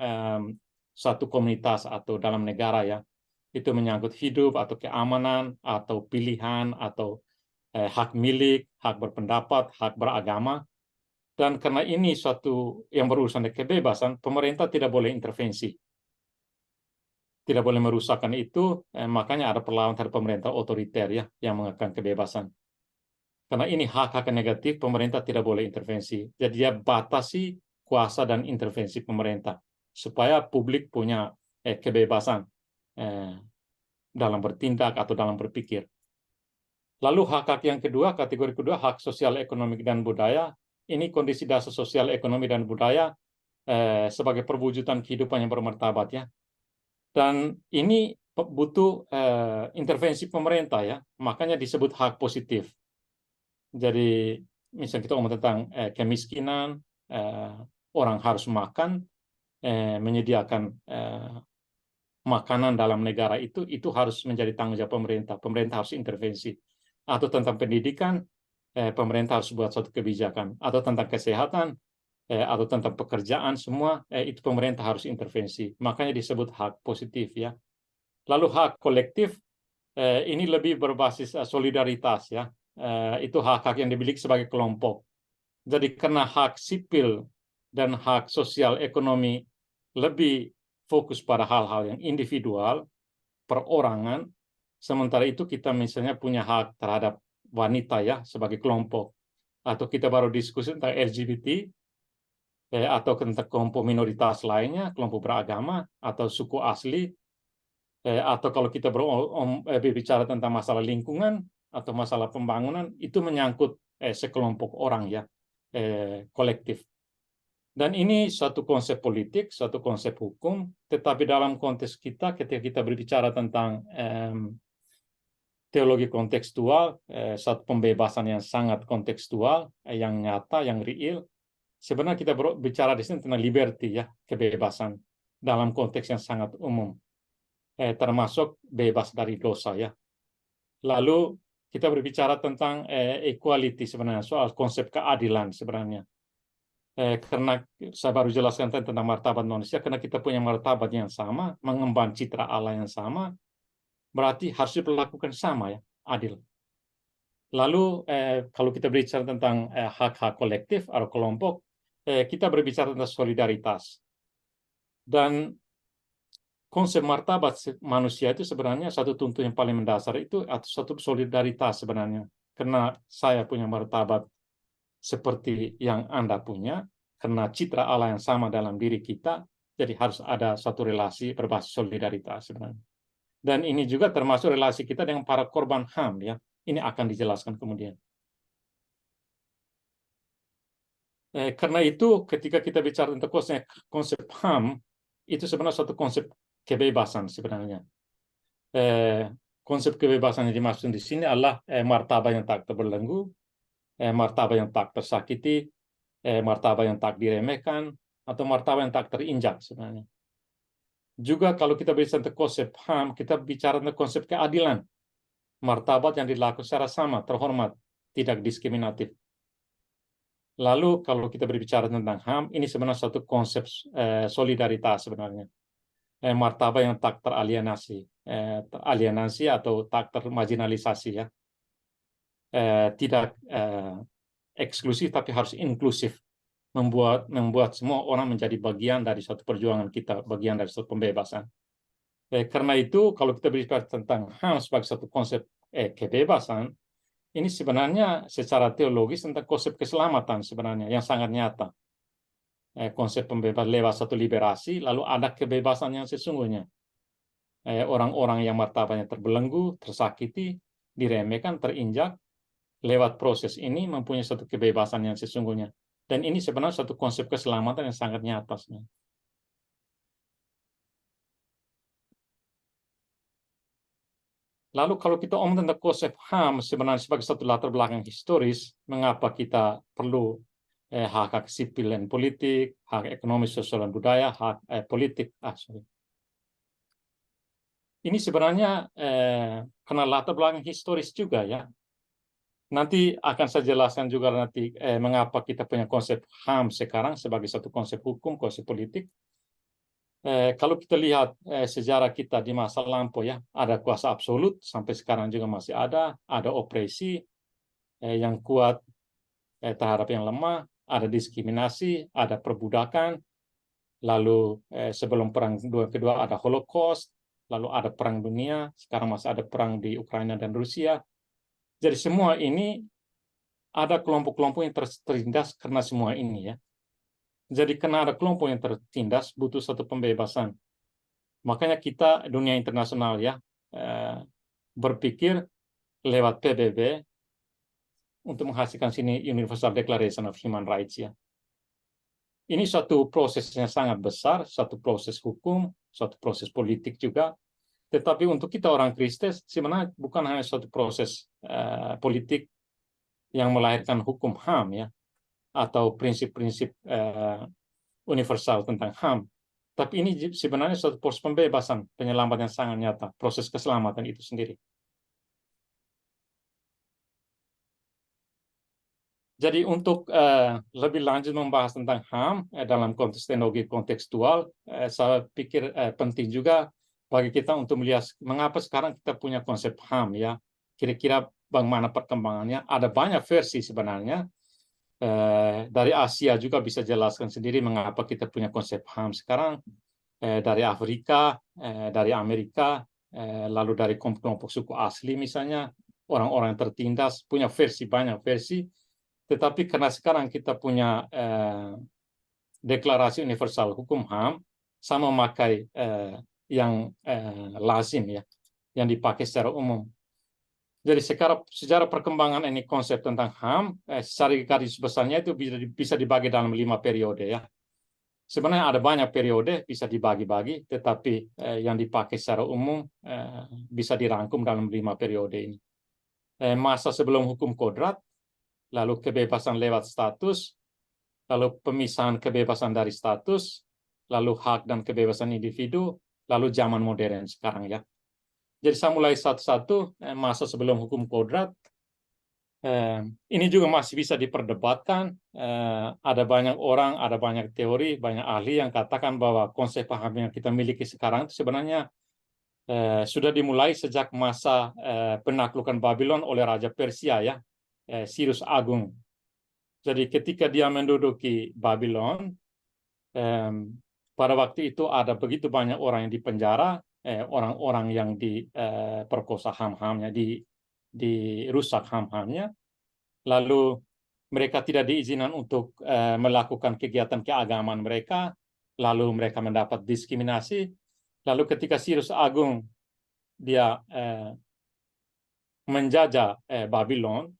Speaker 1: satu komunitas atau dalam negara ya. Itu menyangkut hidup atau keamanan atau pilihan atau hak milik, hak berpendapat, hak beragama. Dan karena ini suatu yang berurusan dengan kebebasan, pemerintah tidak boleh intervensi. Tidak boleh merusakkan itu, makanya ada perlawanan terhadap pemerintah otoriter ya, yang mengekang kebebasan. Karena ini hak-hak negatif, pemerintah tidak boleh intervensi. Jadi dia batasi kuasa dan intervensi pemerintah, supaya publik punya kebebasan dalam bertindak atau dalam berpikir. Lalu hak-hak yang kedua, kategori kedua, hak sosial, ekonomi, dan budaya. Ini kondisi dasar sosial, ekonomi, dan budaya sebagai perwujudan kehidupan yang bermartabat ya. Dan ini butuh intervensi pemerintah ya, makanya disebut hak positif. Jadi misalnya kita ngomong tentang kemiskinan, orang harus makan, menyediakan makanan dalam negara itu harus menjadi tanggung jawab pemerintah. Pemerintah harus intervensi. Atau tentang pendidikan, pemerintah harus buat suatu kebijakan. Atau tentang kesehatan, atau tentang pekerjaan, semua itu pemerintah harus intervensi. Makanya disebut hak positif ya. Lalu hak kolektif, ini lebih berbasis solidaritas ya. Itu hak-hak yang dimiliki sebagai kelompok. Jadi karena hak sipil dan hak sosial ekonomi lebih fokus pada hal-hal yang individual, perorangan, sementara itu kita misalnya punya hak terhadap wanita ya sebagai kelompok. Atau kita baru diskusi tentang LGBT, atau tentang kelompok minoritas lainnya, kelompok beragama, atau suku asli, atau kalau kita berbicara tentang masalah lingkungan atau masalah pembangunan, itu menyangkut sekelompok orang ya, kolektif. Dan ini suatu konsep politik, suatu konsep hukum, tetapi dalam konteks kita, ketika kita berbicara tentang teologi kontekstual, satu pembebasan yang sangat kontekstual, yang nyata, yang real, sebenarnya kita bicara di sini tentang liberty, ya, kebebasan dalam konteks yang sangat umum, termasuk bebas dari dosa, ya. Lalu kita berbicara tentang equality sebenarnya, soal konsep keadilan sebenarnya. Karena saya baru jelaskan tentang martabat manusia, karena kita punya martabat yang sama, mengemban citra Allah yang sama, berarti harus diperlakukan sama, ya, adil. Lalu kalau kita berbicara tentang hak-hak kolektif atau kelompok, kita berbicara tentang solidaritas. Dan konsep martabat manusia itu sebenarnya satu tuntut yang paling mendasar itu atau satu solidaritas sebenarnya. Karena saya punya martabat seperti yang Anda punya, karena citra Allah yang sama dalam diri kita, jadi harus ada satu relasi berbasis solidaritas sebenarnya. Dan ini juga termasuk relasi kita dengan para korban HAM, ya. Ini akan dijelaskan kemudian. Karena itu, ketika kita bicara tentang konsep HAM, itu sebenarnya satu konsep kebebasan sebenarnya. Konsep kebebasan yang dimaksud di sini adalah martabat yang tak terbelenggu, martabat yang tak tersakiti, martabat yang tak diremehkan, atau martabat yang tak terinjak sebenarnya. Juga kalau kita bicara tentang konsep HAM, kita bicara tentang konsep keadilan. Martabat yang dilakukan secara sama, terhormat, tidak diskriminatif. Lalu kalau kita berbicara tentang HAM, ini sebenarnya satu konsep solidaritas sebenarnya. Martabat yang tak teralienasi atau tak termarginalisasi, ya. Tidak eksklusif tapi harus inklusif, membuat semua orang menjadi bagian dari suatu perjuangan kita, bagian dari suatu pembebasan. Karena itu kalau kita berbicara tentang HAM sebagai satu konsep kebebasan, ini sebenarnya secara teologis tentang konsep keselamatan sebenarnya yang sangat nyata. Konsep pembebasan lewat satu liberasi, lalu ada kebebasan yang sesungguhnya. Orang-orang yang martabatnya terbelenggu, tersakiti, diremehkan, terinjak, lewat proses ini mempunyai satu kebebasan yang sesungguhnya. Dan ini sebenarnya satu konsep keselamatan yang sangat nyata. Lalu kalau kita omong tentang konsep HAM sebenarnya sebagai satu latar belakang historis, mengapa kita perlu hak-hak sipil dan politik, hak ekonomi, sosial dan budaya, hak politik. Ini sebenarnya karena latar belakang historis juga, ya. Nanti akan saya jelaskan juga nanti mengapa kita punya konsep HAM sekarang sebagai satu konsep hukum, konsep politik. Kalau kita lihat sejarah kita di masa lampau, ya, ada kuasa absolut sampai sekarang juga masih ada opresi yang kuat terhadap yang lemah, ada diskriminasi, ada perbudakan, lalu sebelum perang dunia kedua ada Holocaust, lalu ada perang dunia, sekarang masih ada perang di Ukraina dan Rusia. Jadi semua ini ada kelompok-kelompok yang tertindas karena semua ini, ya. Jadi karena ada kelompok yang tertindas, butuh satu pembebasan. Makanya kita dunia internasional, ya, berpikir lewat PBB untuk menghasilkan sini Universal Declaration of Human Rights, ya. Ini suatu proses yang sangat besar, satu proses hukum, suatu proses politik juga. Tetapi untuk kita orang Kristen sebenarnya bukan hanya suatu proses politik yang melahirkan hukum HAM, ya, atau prinsip-prinsip universal tentang HAM. Tapi ini sebenarnya suatu proses pembebasan, penyelamatan yang sangat nyata, proses keselamatan itu sendiri. Jadi untuk lebih lanjut membahas tentang HAM dalam konteks teknologi kontekstual, saya pikir penting juga bagi kita untuk melihat mengapa sekarang kita punya konsep HAM, ya. Kira-kira bagaimana perkembangannya. Ada banyak versi sebenarnya. Dari Asia juga bisa jelaskan sendiri mengapa kita punya konsep HAM sekarang. Dari Afrika, dari Amerika, lalu dari kelompok suku asli misalnya, orang-orang yang tertindas, punya banyak versi. Tetapi karena sekarang kita punya deklarasi universal hukum HAM, sama memakai yang lazim, ya, yang dipakai secara umum. Jadi secara perkembangan ini konsep tentang HAM, secara garis besarnya itu bisa dibagi dalam 5 periode, ya. Sebenarnya ada banyak periode bisa dibagi-bagi, tetapi yang dipakai secara umum bisa dirangkum dalam 5 periode ini. Masa sebelum hukum kodrat, lalu kebebasan lewat status, lalu pemisahan kebebasan dari status, lalu hak dan kebebasan individu, lalu zaman modern sekarang ya. Jadi saya mulai satu-satu, masa sebelum hukum kodrat. Ini juga masih bisa diperdebatkan. Ada banyak orang, ada banyak teori, banyak ahli yang katakan bahwa konsep paham yang kita miliki sekarang itu sebenarnya sudah dimulai sejak masa penaklukan Babylon oleh Raja Persia ya, Cyrus Agung. Jadi ketika dia menduduki Babylon, pada waktu itu ada begitu banyak orang yang dipenjara, orang-orang yang diperkosa ham-hamnya, dirusak ham-hamnya, lalu mereka tidak diizinkan untuk melakukan kegiatan keagamaan mereka, lalu mereka mendapat diskriminasi. Lalu ketika Cyrus Agung dia menjajah Babylon,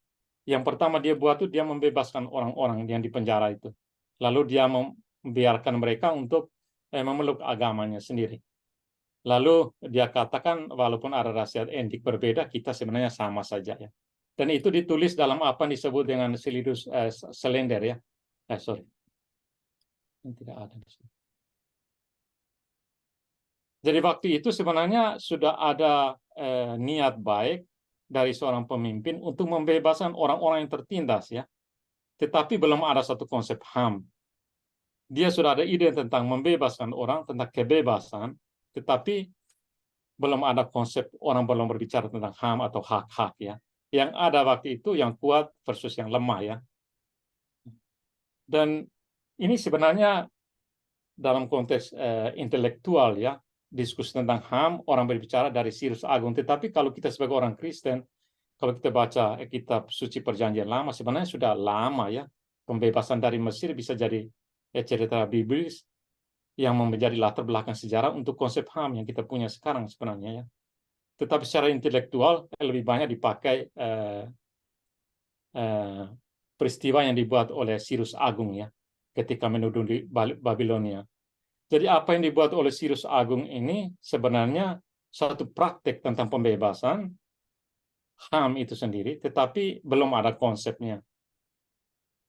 Speaker 1: yang pertama dia buat itu dia membebaskan orang-orang yang di penjara itu. Lalu dia membiarkan mereka untuk memeluk agamanya sendiri. Lalu dia katakan walaupun ada rasiat etnik berbeda, kita sebenarnya sama saja ya. Dan itu ditulis dalam apa yang disebut dengan Silidus Selender ya. Sorry. Ini tidak ada di sini. Jadi waktu itu sebenarnya sudah ada niat baik dari seorang pemimpin untuk membebaskan orang-orang yang tertindas ya. Tetapi belum ada satu konsep HAM. Dia sudah ada ide tentang membebaskan orang, tentang kebebasan, tetapi belum ada konsep, orang belum berbicara tentang HAM atau hak-hak ya. Yang ada waktu itu yang kuat versus yang lemah ya. Dan ini sebenarnya dalam konteks intelektual ya, diskusi tentang HAM, orang berbicara dari Cyrus Agung. Tetapi kalau kita sebagai orang Kristen, kalau kita baca kitab suci Perjanjian Lama, sebenarnya sudah lama ya. Pembebasan dari Mesir bisa jadi cerita biblis yang menjadi latar belakang sejarah untuk konsep HAM yang kita punya sekarang sebenarnya ya. Tetapi secara intelektual lebih banyak dipakai peristiwa yang dibuat oleh Cyrus Agung ya ketika menduduki Babilonia. Jadi apa yang dibuat oleh Cyrus Agung ini sebenarnya satu praktek tentang pembebasan HAM itu sendiri, tetapi belum ada konsepnya.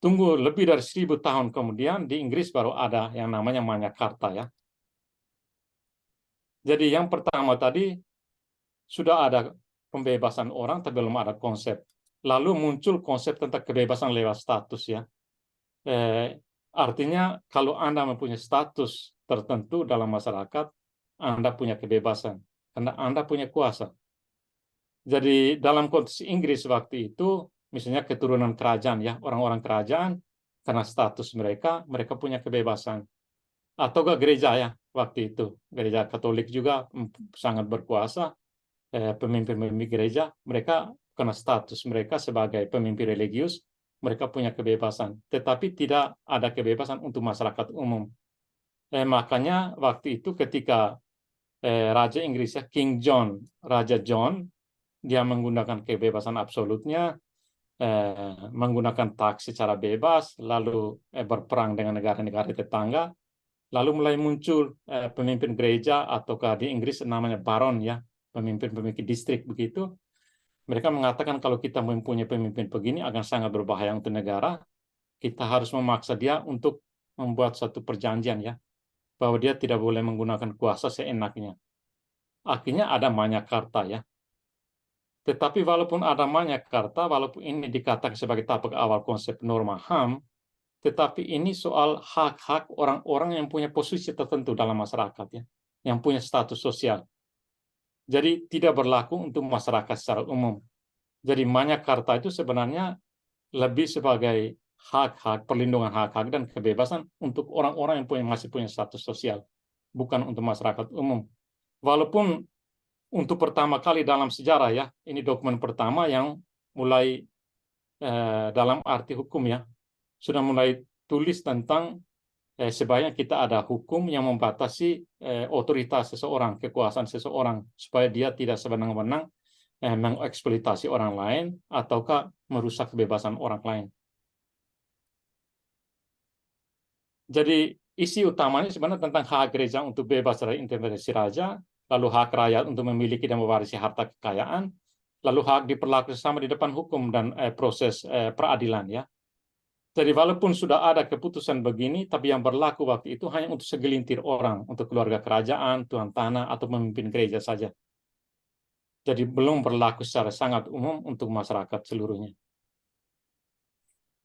Speaker 1: Tunggu lebih dari 1000 tahun kemudian di Inggris baru ada yang namanya Magna Carta ya. Jadi yang pertama tadi sudah ada pembebasan orang, tapi belum ada konsep. Lalu muncul konsep tentang kebebasan lewat status ya. Artinya kalau Anda mempunyai status tertentu dalam masyarakat, Anda punya kebebasan karena Anda punya kuasa. Jadi dalam konteks Inggris waktu itu, misalnya keturunan kerajaan ya, orang-orang kerajaan karena status mereka punya kebebasan. Atau ke gereja ya waktu itu, gereja Katolik juga sangat berkuasa. Pemimpin-pemimpin gereja mereka karena status mereka sebagai pemimpin religius, mereka punya kebebasan. Tetapi tidak ada kebebasan untuk masyarakat umum. Makanya waktu itu ketika Raja Inggris ya, King John, Raja John, dia menggunakan kebebasan absolutnya, menggunakan taks secara bebas, lalu berperang dengan negara-negara tetangga, lalu mulai muncul pemimpin gereja ataukah di Inggris namanya baron ya, pemimpin-pemimpin distrik begitu. Mereka mengatakan kalau kita mempunyai pemimpin begini akan sangat berbahaya untuk negara, kita harus memaksa dia untuk membuat satu perjanjian ya, bahwa dia tidak boleh menggunakan kuasa seenaknya. Akhirnya ada Magna Carta ya. Tetapi walaupun ada Magna Carta, walaupun ini dikatakan sebagai tapak awal konsep norma HAM, tetapi ini soal hak-hak orang-orang yang punya posisi tertentu dalam masyarakat ya, yang punya status sosial. Jadi tidak berlaku untuk masyarakat secara umum. Jadi Magna Carta itu sebenarnya lebih sebagai hak-hak, perlindungan hak-hak dan kebebasan untuk orang-orang yang masih punya status sosial, bukan untuk masyarakat umum. Walaupun untuk pertama kali dalam sejarah ya, ini dokumen pertama yang mulai dalam arti hukum ya, sudah mulai tulis tentang sebaiknya kita ada hukum yang membatasi otoritas seseorang, kekuasaan seseorang, supaya dia tidak sewenang-wenang mengeksploitasi orang lain ataukah merusak kebebasan orang lain. Jadi isi utamanya sebenarnya tentang hak gereja untuk bebas dari intervensi raja, lalu hak rakyat untuk memiliki dan mewarisi harta kekayaan, lalu hak diperlakukan sama di depan hukum dan proses peradilan ya. Jadi walaupun sudah ada keputusan begini, tapi yang berlaku waktu itu hanya untuk segelintir orang, untuk keluarga kerajaan, tuan tanah, atau pemimpin gereja saja. Jadi belum berlaku secara sangat umum untuk masyarakat seluruhnya.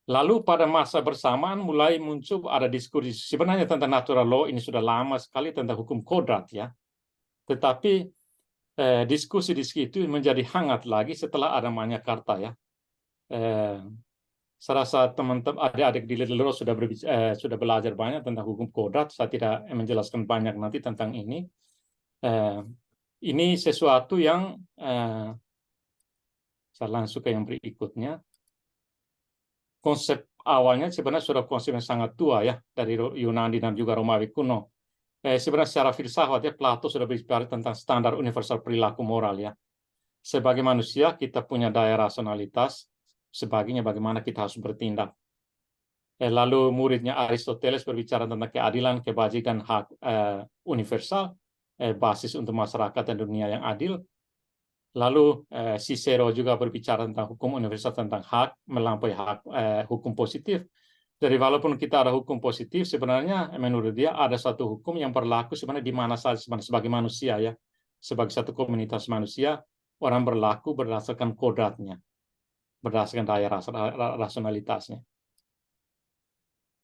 Speaker 1: Lalu pada masa bersamaan mulai muncul ada diskusi sebenarnya tentang natural law ini sudah lama sekali tentang hukum kodrat ya. Tetapi diskusi-diskusi itu menjadi hangat lagi setelah ada Magna Carta ya. Saya rasa teman-teman adik-adik di Little Rose sudah belajar banyak tentang hukum kodrat. Saya tidak menjelaskan banyak nanti tentang ini. Ini sesuatu yang saya langsung ke yang berikutnya. Konsep awalnya sebenarnya sudah konsep yang sangat tua ya dari Yunani dan juga Romawi kuno. Sebenarnya secara filsafat ya Plato sudah berbicara tentang standar universal perilaku moral ya. Sebagai manusia kita punya daya rasionalitas, sebagainya bagaimana kita harus bertindak. Lalu muridnya Aristoteles berbicara tentang keadilan, kebajikan, hak universal, basis untuk masyarakat dan dunia yang adil. Lalu Cicero juga berbicara tentang hukum universal tentang hak melampaui hak hukum positif. Jadi walaupun kita ada hukum positif, sebenarnya menurut dia ada satu hukum yang berlaku sebenarnya di mana saja sebagai manusia ya, sebagai satu komunitas manusia orang berlaku berdasarkan kodratnya, berdasarkan daya rasionalitasnya.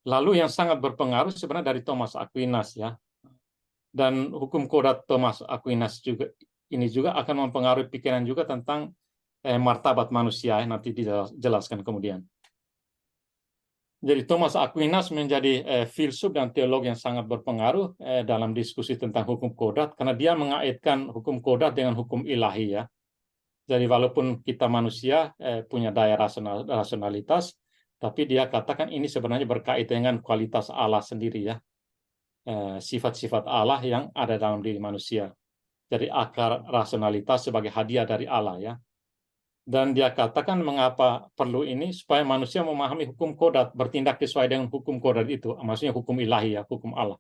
Speaker 1: Lalu yang sangat berpengaruh sebenarnya dari Thomas Aquinas ya, dan hukum kodrat Thomas Aquinas juga ini juga akan mempengaruhi pikiran juga tentang martabat manusia nanti dijelaskan kemudian. Jadi Thomas Aquinas menjadi filsuf dan teolog yang sangat berpengaruh dalam diskusi tentang hukum kodrat karena dia mengaitkan hukum kodrat dengan hukum ilahi ya. Jadi walaupun kita manusia punya daya rasionalitas, tapi dia katakan ini sebenarnya berkaitan dengan kualitas Allah sendiri ya. Sifat-sifat Allah yang ada dalam diri manusia. Jadi akar rasionalitas sebagai hadiah dari Allah ya. Dan dia katakan mengapa perlu ini supaya manusia memahami hukum kodrat, bertindak sesuai dengan hukum kodrat itu, maksudnya hukum ilahi ya, hukum Allah.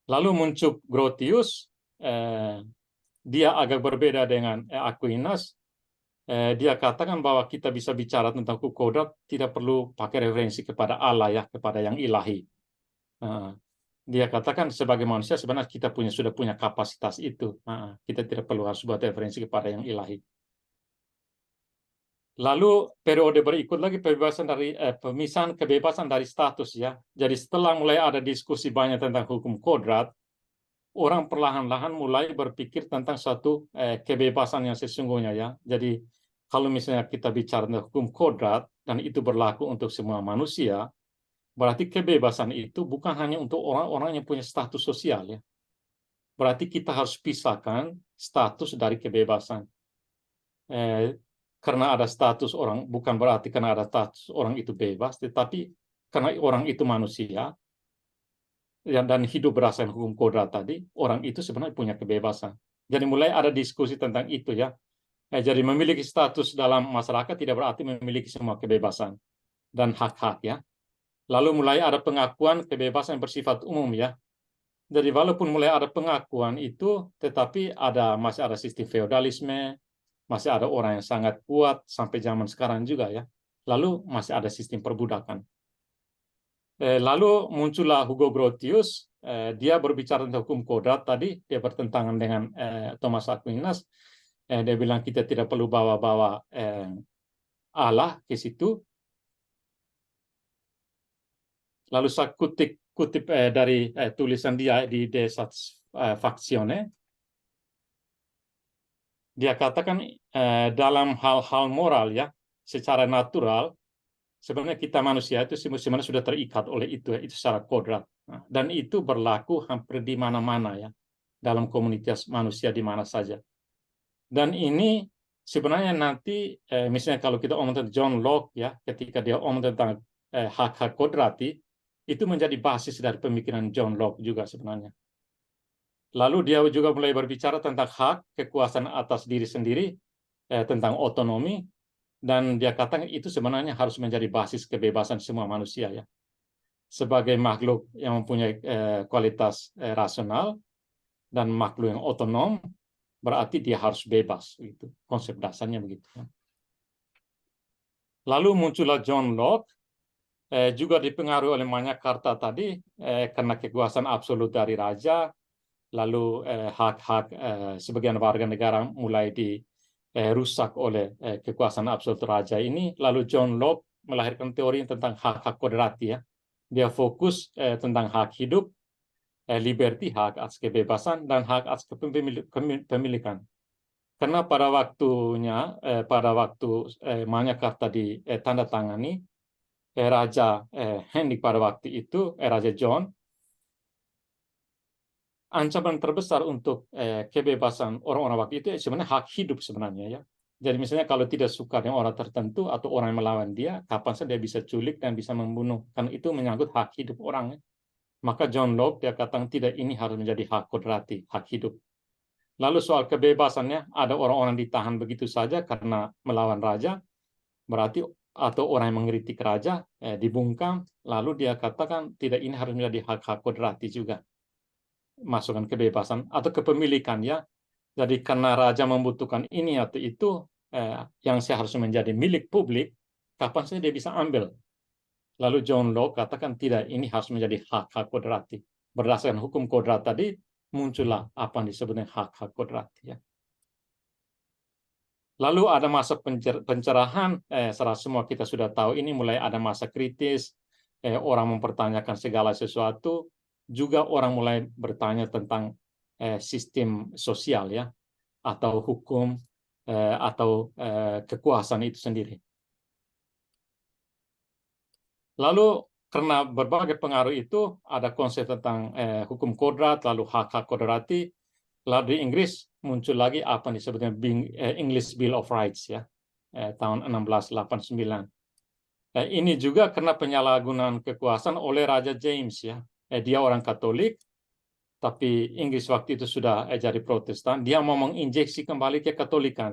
Speaker 1: Lalu muncul Grotius, dia agak berbeda dengan Aquinas. Dia katakan bahwa kita bisa bicara tentang hukum kodrat tidak perlu pakai referensi kepada Allah ya, kepada yang ilahi. Dia katakan sebagai manusia sebenarnya kita sudah punya kapasitas itu. Kita tidak perlu harus buat referensi kepada yang ilahi. Lalu periode berikut lagi pemisahan kebebasan dari status ya. Jadi setelah mulai ada diskusi banyak tentang hukum kodrat, orang perlahan-lahan mulai berpikir tentang suatu kebebasan yang sesungguhnya ya. Jadi kalau misalnya kita bicara tentang hukum kodrat dan itu berlaku untuk semua manusia, berarti kebebasan itu bukan hanya untuk orang-orang yang punya status sosial ya. Berarti kita harus pisahkan status dari kebebasan. Karena ada status orang, bukan berarti karena ada status orang itu bebas, tetapi karena orang itu manusia dan hidup berdasarkan hukum kodrat tadi, orang itu sebenarnya punya kebebasan. Jadi mulai ada diskusi tentang itu ya. Jadi memiliki status dalam masyarakat tidak berarti memiliki semua kebebasan dan hak-hak ya. Lalu mulai ada pengakuan kebebasan yang bersifat umum ya. Jadi walaupun mulai ada pengakuan itu, tetapi masih ada sistem feodalisme, masih ada orang yang sangat kuat sampai zaman sekarang juga ya. Lalu masih ada sistem perbudakan. Lalu muncullah Hugo Grotius, dia berbicara tentang hukum kodrat tadi, dia bertentangan dengan Thomas Aquinas. Dia bilang kita tidak perlu bawa-bawa Allah ke situ. Lalu saya kutip dari tulisan dia di De Satisfactione. Dia katakan dalam hal-hal moral ya, secara natural, sebenarnya kita manusia itu sebenarnya sudah terikat oleh itu secara kodrat. Dan itu berlaku hampir di mana-mana ya, dalam komunitas manusia di mana saja. Dan ini sebenarnya nanti, misalnya kalau kita omong tentang John Locke ya, ketika dia omong tentang hak-hak kodrati, itu menjadi basis dari pemikiran John Locke juga sebenarnya. Lalu dia juga mulai berbicara tentang hak, kekuasaan atas diri sendiri, tentang otonomi, dan dia katakan itu sebenarnya harus menjadi basis kebebasan semua manusia ya. sebagai makhluk yang mempunyai kualitas rasional dan makhluk yang otonom, berarti dia harus bebas. Gitu. Konsep dasarnya begitu. Lalu muncullah John Locke, juga dipengaruhi oleh Magna Carta tadi, karena kekuasaan absolut dari raja, lalu hak-hak sebagian warga negara mulai dirusak oleh kekuasaan absolut raja ini. Lalu John Locke melahirkan teori tentang hak-hak kodrati, ya. Dia fokus tentang hak hidup, liberty, hak atas kebebasan, dan hak atas kepemilikan. Karena pada waktu Magna Carta ditandatangani, Raja Henrik pada waktu itu, Raja John, ancaman terbesar untuk kebebasan orang-orang waktu itu sebenarnya hak hidup sebenarnya, ya. Jadi misalnya kalau tidak suka dengan orang tertentu atau orang yang melawan dia, kapan saja dia bisa culik dan bisa membunuh. Karena itu menyangkut hak hidup orang. Ya. Maka John Locke dia katakan tidak, ini harus menjadi hak kodrati, hak hidup. Lalu soal kebebasannya, ada orang-orang ditahan begitu saja karena melawan raja, berarti atau orang yang mengkritik raja dibungkam, lalu dia katakan tidak, ini harus menjadi hak-hak kodrati juga. Masukkan kebebasan atau kepemilikan, ya. Jadi karena raja membutuhkan ini atau itu yang seharusnya menjadi milik publik, kapan saja dia bisa ambil. Lalu John Locke katakan tidak, ini harus menjadi hak-hak kodrati. Berdasarkan hukum kodrat tadi, muncullah apa yang disebut dengan hak-hak kodrati. Ya. Lalu ada masa pencerahan, setelah semua kita sudah tahu ini, mulai ada masa kritis, orang mempertanyakan segala sesuatu, juga orang mulai bertanya tentang sistem sosial, ya, atau hukum, atau kekuasaan itu sendiri. Lalu karena berbagai pengaruh itu, ada konsep tentang hukum kodrat, lalu hak-hak kodrati. Lalu di Inggris muncul lagi apa yang disebutnya English Bill of Rights, ya, tahun 1689. Ini juga karena penyalahgunaan kekuasaan oleh Raja James, ya. Dia orang Katolik, tapi Inggris waktu itu sudah jadi Protestan. Dia mau menginjeksi kembali ke Katolikan,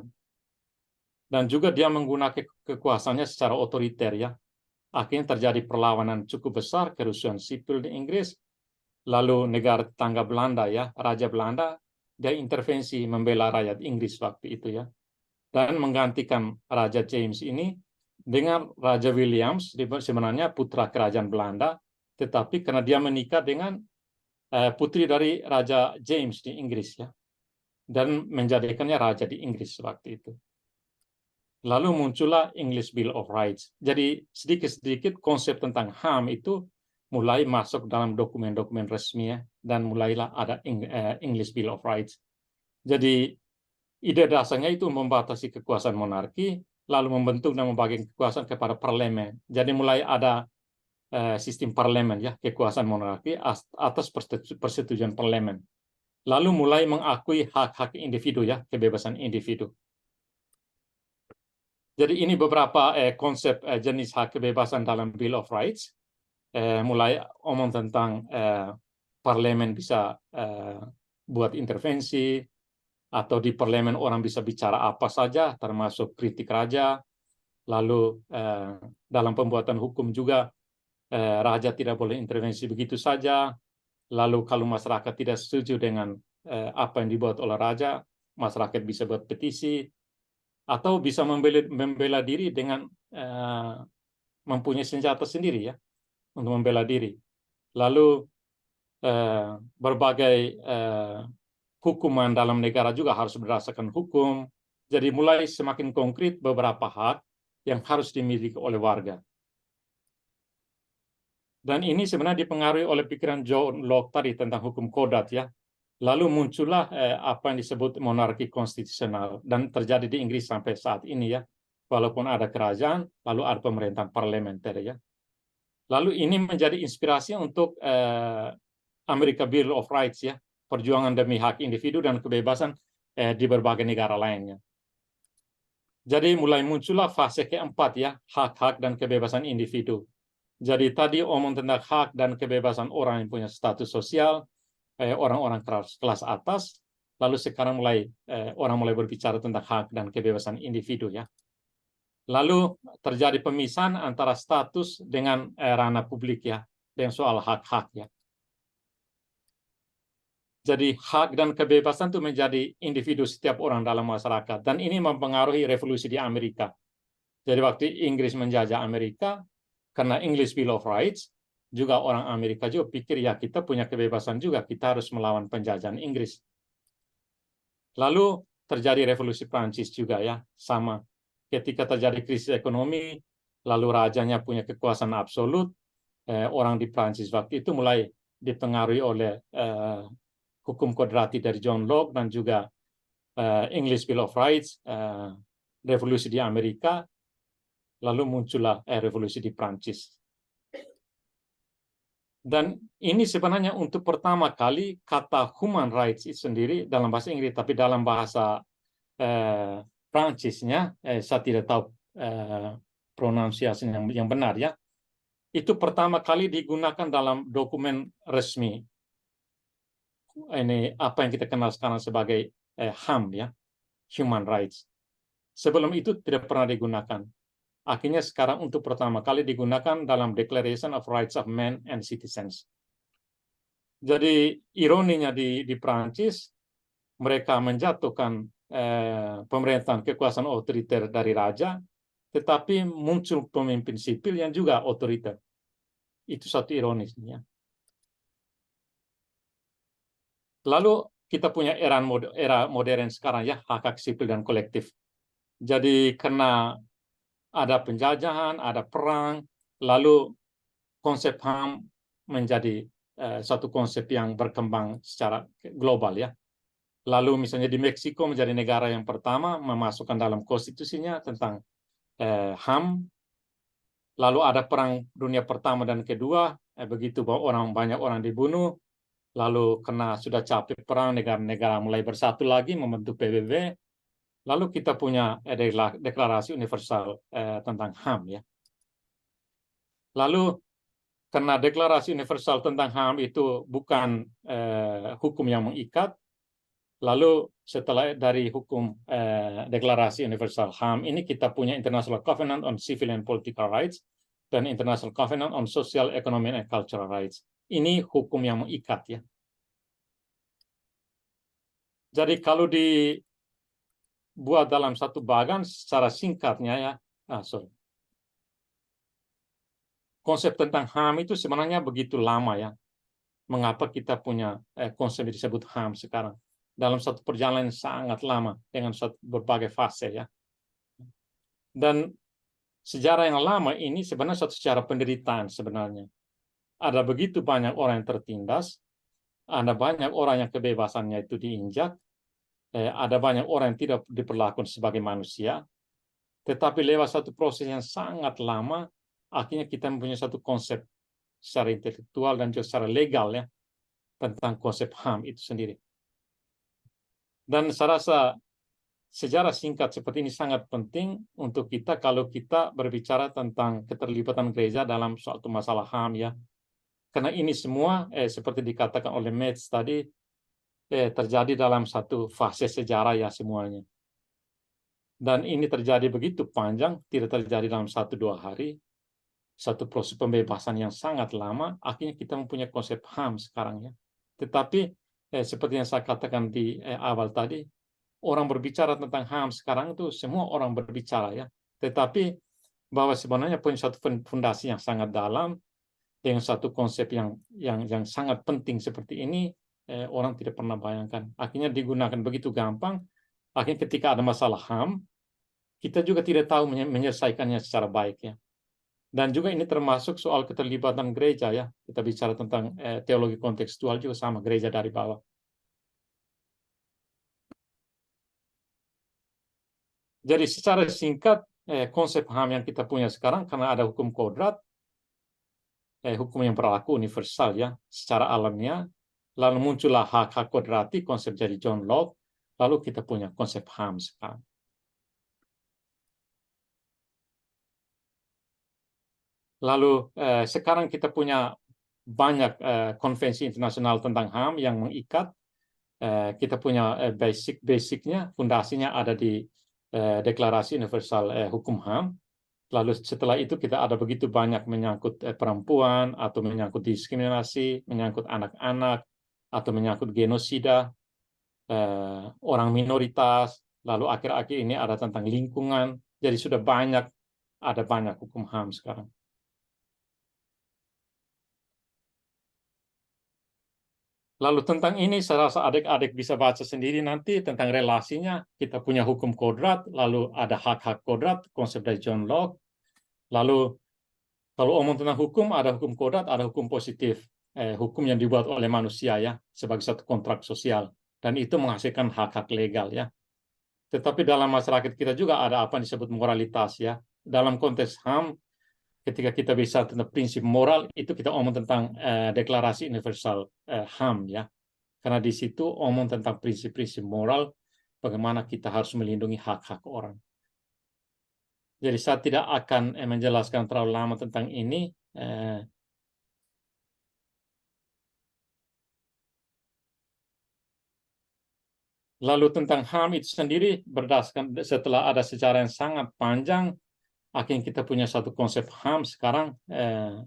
Speaker 1: dan juga dia menggunakan kekuasaannya secara otoriter, ya. Akhirnya terjadi perlawanan cukup besar, kerusuhan sipil di Inggris. Lalu negara tetangga Belanda, ya, Raja Belanda, dia intervensi membela rakyat Inggris waktu itu, ya, dan menggantikan Raja James ini dengan Raja Williams, sebenarnya putra kerajaan Belanda, tetapi karena dia menikah dengan putri dari Raja James di Inggris, ya, dan menjadikannya raja di Inggris waktu itu. Lalu muncullah English Bill of Rights. Jadi sedikit-sedikit konsep tentang HAM itu mulai masuk dalam dokumen-dokumen resmi, ya, dan mulailah ada English Bill of Rights. Jadi ide dasarnya itu membatasi kekuasaan monarki, lalu membentuk dan membagi kekuasaan kepada parlemen. Jadi mulai ada sistem parlemen, ya, kekuasaan monarki atas persetujuan parlemen. Lalu mulai mengakui hak-hak individu, ya, kebebasan individu. Jadi ini beberapa konsep jenis hak kebebasan dalam Bill of Rights. Mulai omong tentang parlemen bisa buat intervensi, atau di parlemen orang bisa bicara apa saja, termasuk kritik raja. Lalu dalam pembuatan hukum juga raja tidak boleh intervensi begitu saja. Lalu kalau masyarakat tidak setuju dengan apa yang dibuat oleh raja, masyarakat bisa buat petisi, atau bisa membela diri dengan mempunyai senjata sendiri, ya, untuk membela diri. Lalu berbagai hukuman dalam negara juga harus berdasarkan hukum. Jadi mulai semakin konkret beberapa hak yang harus dimiliki oleh warga. Dan ini sebenarnya dipengaruhi oleh pikiran John Locke tadi tentang hukum kodrat, ya. Lalu muncullah apa yang disebut monarki konstitusional, dan terjadi di Inggris sampai saat ini, ya. Walaupun ada kerajaan, lalu ada pemerintahan parlementer, ya. Lalu ini menjadi inspirasi untuk America Bill of Rights, ya, perjuangan demi hak individu dan kebebasan di berbagai negara lainnya. Jadi mulai muncullah fase keempat, ya, hak-hak dan kebebasan individu. Jadi tadi omong tentang hak dan kebebasan orang yang punya status sosial, orang-orang kelas atas, lalu sekarang orang mulai berbicara tentang hak dan kebebasan individu, ya. Lalu terjadi pemisahan antara status dengan ranah publik, ya. dengan soal hak-hak ya. Jadi hak dan kebebasan itu menjadi individu setiap orang dalam masyarakat, dan ini mempengaruhi revolusi di Amerika. Jadi waktu Inggris menjajah Amerika, karena English Bill of Rights, juga orang Amerika juga pikir ya kita punya kebebasan juga, kita harus melawan penjajahan Inggris. Lalu terjadi revolusi Prancis juga ya, sama. Ketika terjadi krisis ekonomi, lalu rajanya punya kekuasaan absolut, orang di Prancis waktu itu mulai dipengaruhi oleh hukum kodrati dari John Locke dan juga English Bill of Rights, revolusi di Amerika, lalu muncullah revolusi di Prancis. Dan ini sebenarnya untuk pertama kali kata human rights itu sendiri dalam bahasa Inggris, tapi dalam bahasa Prancisnya, saya tidak tahu pronunciation yang benar ya, itu pertama kali digunakan dalam dokumen resmi. Ini apa yang kita kenal sekarang sebagai HAM ya, human rights. Sebelum itu tidak pernah digunakan. Akhirnya sekarang untuk pertama kali digunakan dalam Declaration of Rights of Men and Citizens. Jadi ironinya di Prancis, mereka menjatuhkan pemerintahan kekuasaan otoriter dari raja, tetapi muncul pemimpin sipil yang juga otoriter. Itu satu ironisnya. Lalu kita punya era modern sekarang ya, hak-hak sipil dan kolektif. Jadi karena ada penjajahan, ada perang, lalu konsep HAM menjadi satu konsep yang berkembang secara global ya. Lalu misalnya di Meksiko menjadi negara yang pertama memasukkan dalam konstitusinya tentang HAM. Lalu ada perang dunia pertama dan kedua, begitu banyak orang dibunuh. Lalu karena sudah capek perang, negara-negara mulai bersatu lagi membentuk PBB. Lalu kita punya deklarasi universal tentang HAM ya. Lalu karena deklarasi universal tentang HAM itu bukan hukum yang mengikat, lalu setelah dari hukum deklarasi universal HAM ini kita punya International Covenant on Civil and Political Rights dan International Covenant on Social, Economic, and Cultural Rights. Ini hukum yang mengikat ya. Jadi kalau dibuat dalam satu bagan secara singkatnya ya, konsep tentang HAM itu sebenarnya begitu lama ya. Mengapa kita punya konsep yang disebut HAM sekarang? Dalam satu perjalanan sangat lama dengan berbagai fase ya. Dan sejarah yang lama ini sebenarnya satu sejarah penderitaan sebenarnya. Ada begitu banyak orang yang tertindas, ada banyak orang yang kebebasannya itu diinjak, ada banyak orang yang tidak diperlakukan sebagai manusia, tetapi lewat satu proses yang sangat lama, akhirnya kita mempunyai satu konsep secara intelektual dan juga secara legal ya, tentang konsep HAM itu sendiri. Dan saya rasa sejarah singkat seperti ini sangat penting untuk kita kalau kita berbicara tentang keterlibatan gereja dalam suatu masalah HAM ya. Karena ini semua seperti dikatakan oleh Metz tadi terjadi dalam satu fase sejarah ya semuanya. Dan ini terjadi begitu panjang, tidak terjadi dalam 1-2 hari. Satu proses pembebasan yang sangat lama, akhirnya kita mempunyai konsep HAM sekarang ya. Tetapi seperti yang saya katakan di awal tadi, orang berbicara tentang HAM sekarang itu semua orang berbicara ya. Tetapi bahwa sebenarnya punya satu fondasi yang sangat dalam dengan satu konsep yang sangat penting seperti ini, orang tidak pernah bayangkan. Akhirnya digunakan begitu gampang. Akhirnya ketika ada masalah HAM, kita juga tidak tahu menyelesaikannya secara baik ya. Dan juga ini termasuk soal keterlibatan gereja ya. Kita bicara tentang teologi kontekstual juga sama, gereja dari bawah. Jadi secara singkat, konsep HAM yang kita punya sekarang karena ada hukum kodrat, hukum yang berlaku universal ya, secara alamiah, lalu muncullah hak-hak kodrati, konsep dari John Locke, lalu kita punya konsep HAM sekarang. Lalu sekarang kita punya banyak konvensi internasional tentang HAM yang mengikat. Kita punya basicnya, fondasinya ada di Deklarasi Universal Hukum HAM. Lalu setelah itu kita ada begitu banyak menyangkut perempuan, atau menyangkut diskriminasi, menyangkut anak-anak, atau menyangkut genosida, orang minoritas, lalu akhir-akhir ini ada tentang lingkungan. Jadi sudah ada banyak hukum HAM sekarang. Lalu tentang ini saya rasa adik-adik bisa baca sendiri nanti tentang relasinya. Kita punya hukum kodrat, lalu ada hak-hak kodrat, konsep dari John Locke. Lalu kalau omong tentang hukum, ada hukum kodrat, ada hukum positif. Hukum yang dibuat oleh manusia ya, sebagai satu kontrak sosial. Dan itu menghasilkan hak-hak legal ya. Tetapi dalam masyarakat kita juga ada apa yang disebut moralitas ya. Dalam konteks HAM, ketika kita bisa tentang prinsip moral, itu kita omong tentang Deklarasi Universal HAM ya. Karena di situ omong tentang prinsip-prinsip moral, bagaimana kita harus melindungi hak-hak orang. Jadi saya tidak akan menjelaskan terlalu lama tentang ini. Lalu tentang HAM itu sendiri, berdasarkan setelah ada sejarah yang sangat panjang, akhirnya kita punya satu konsep HAM sekarang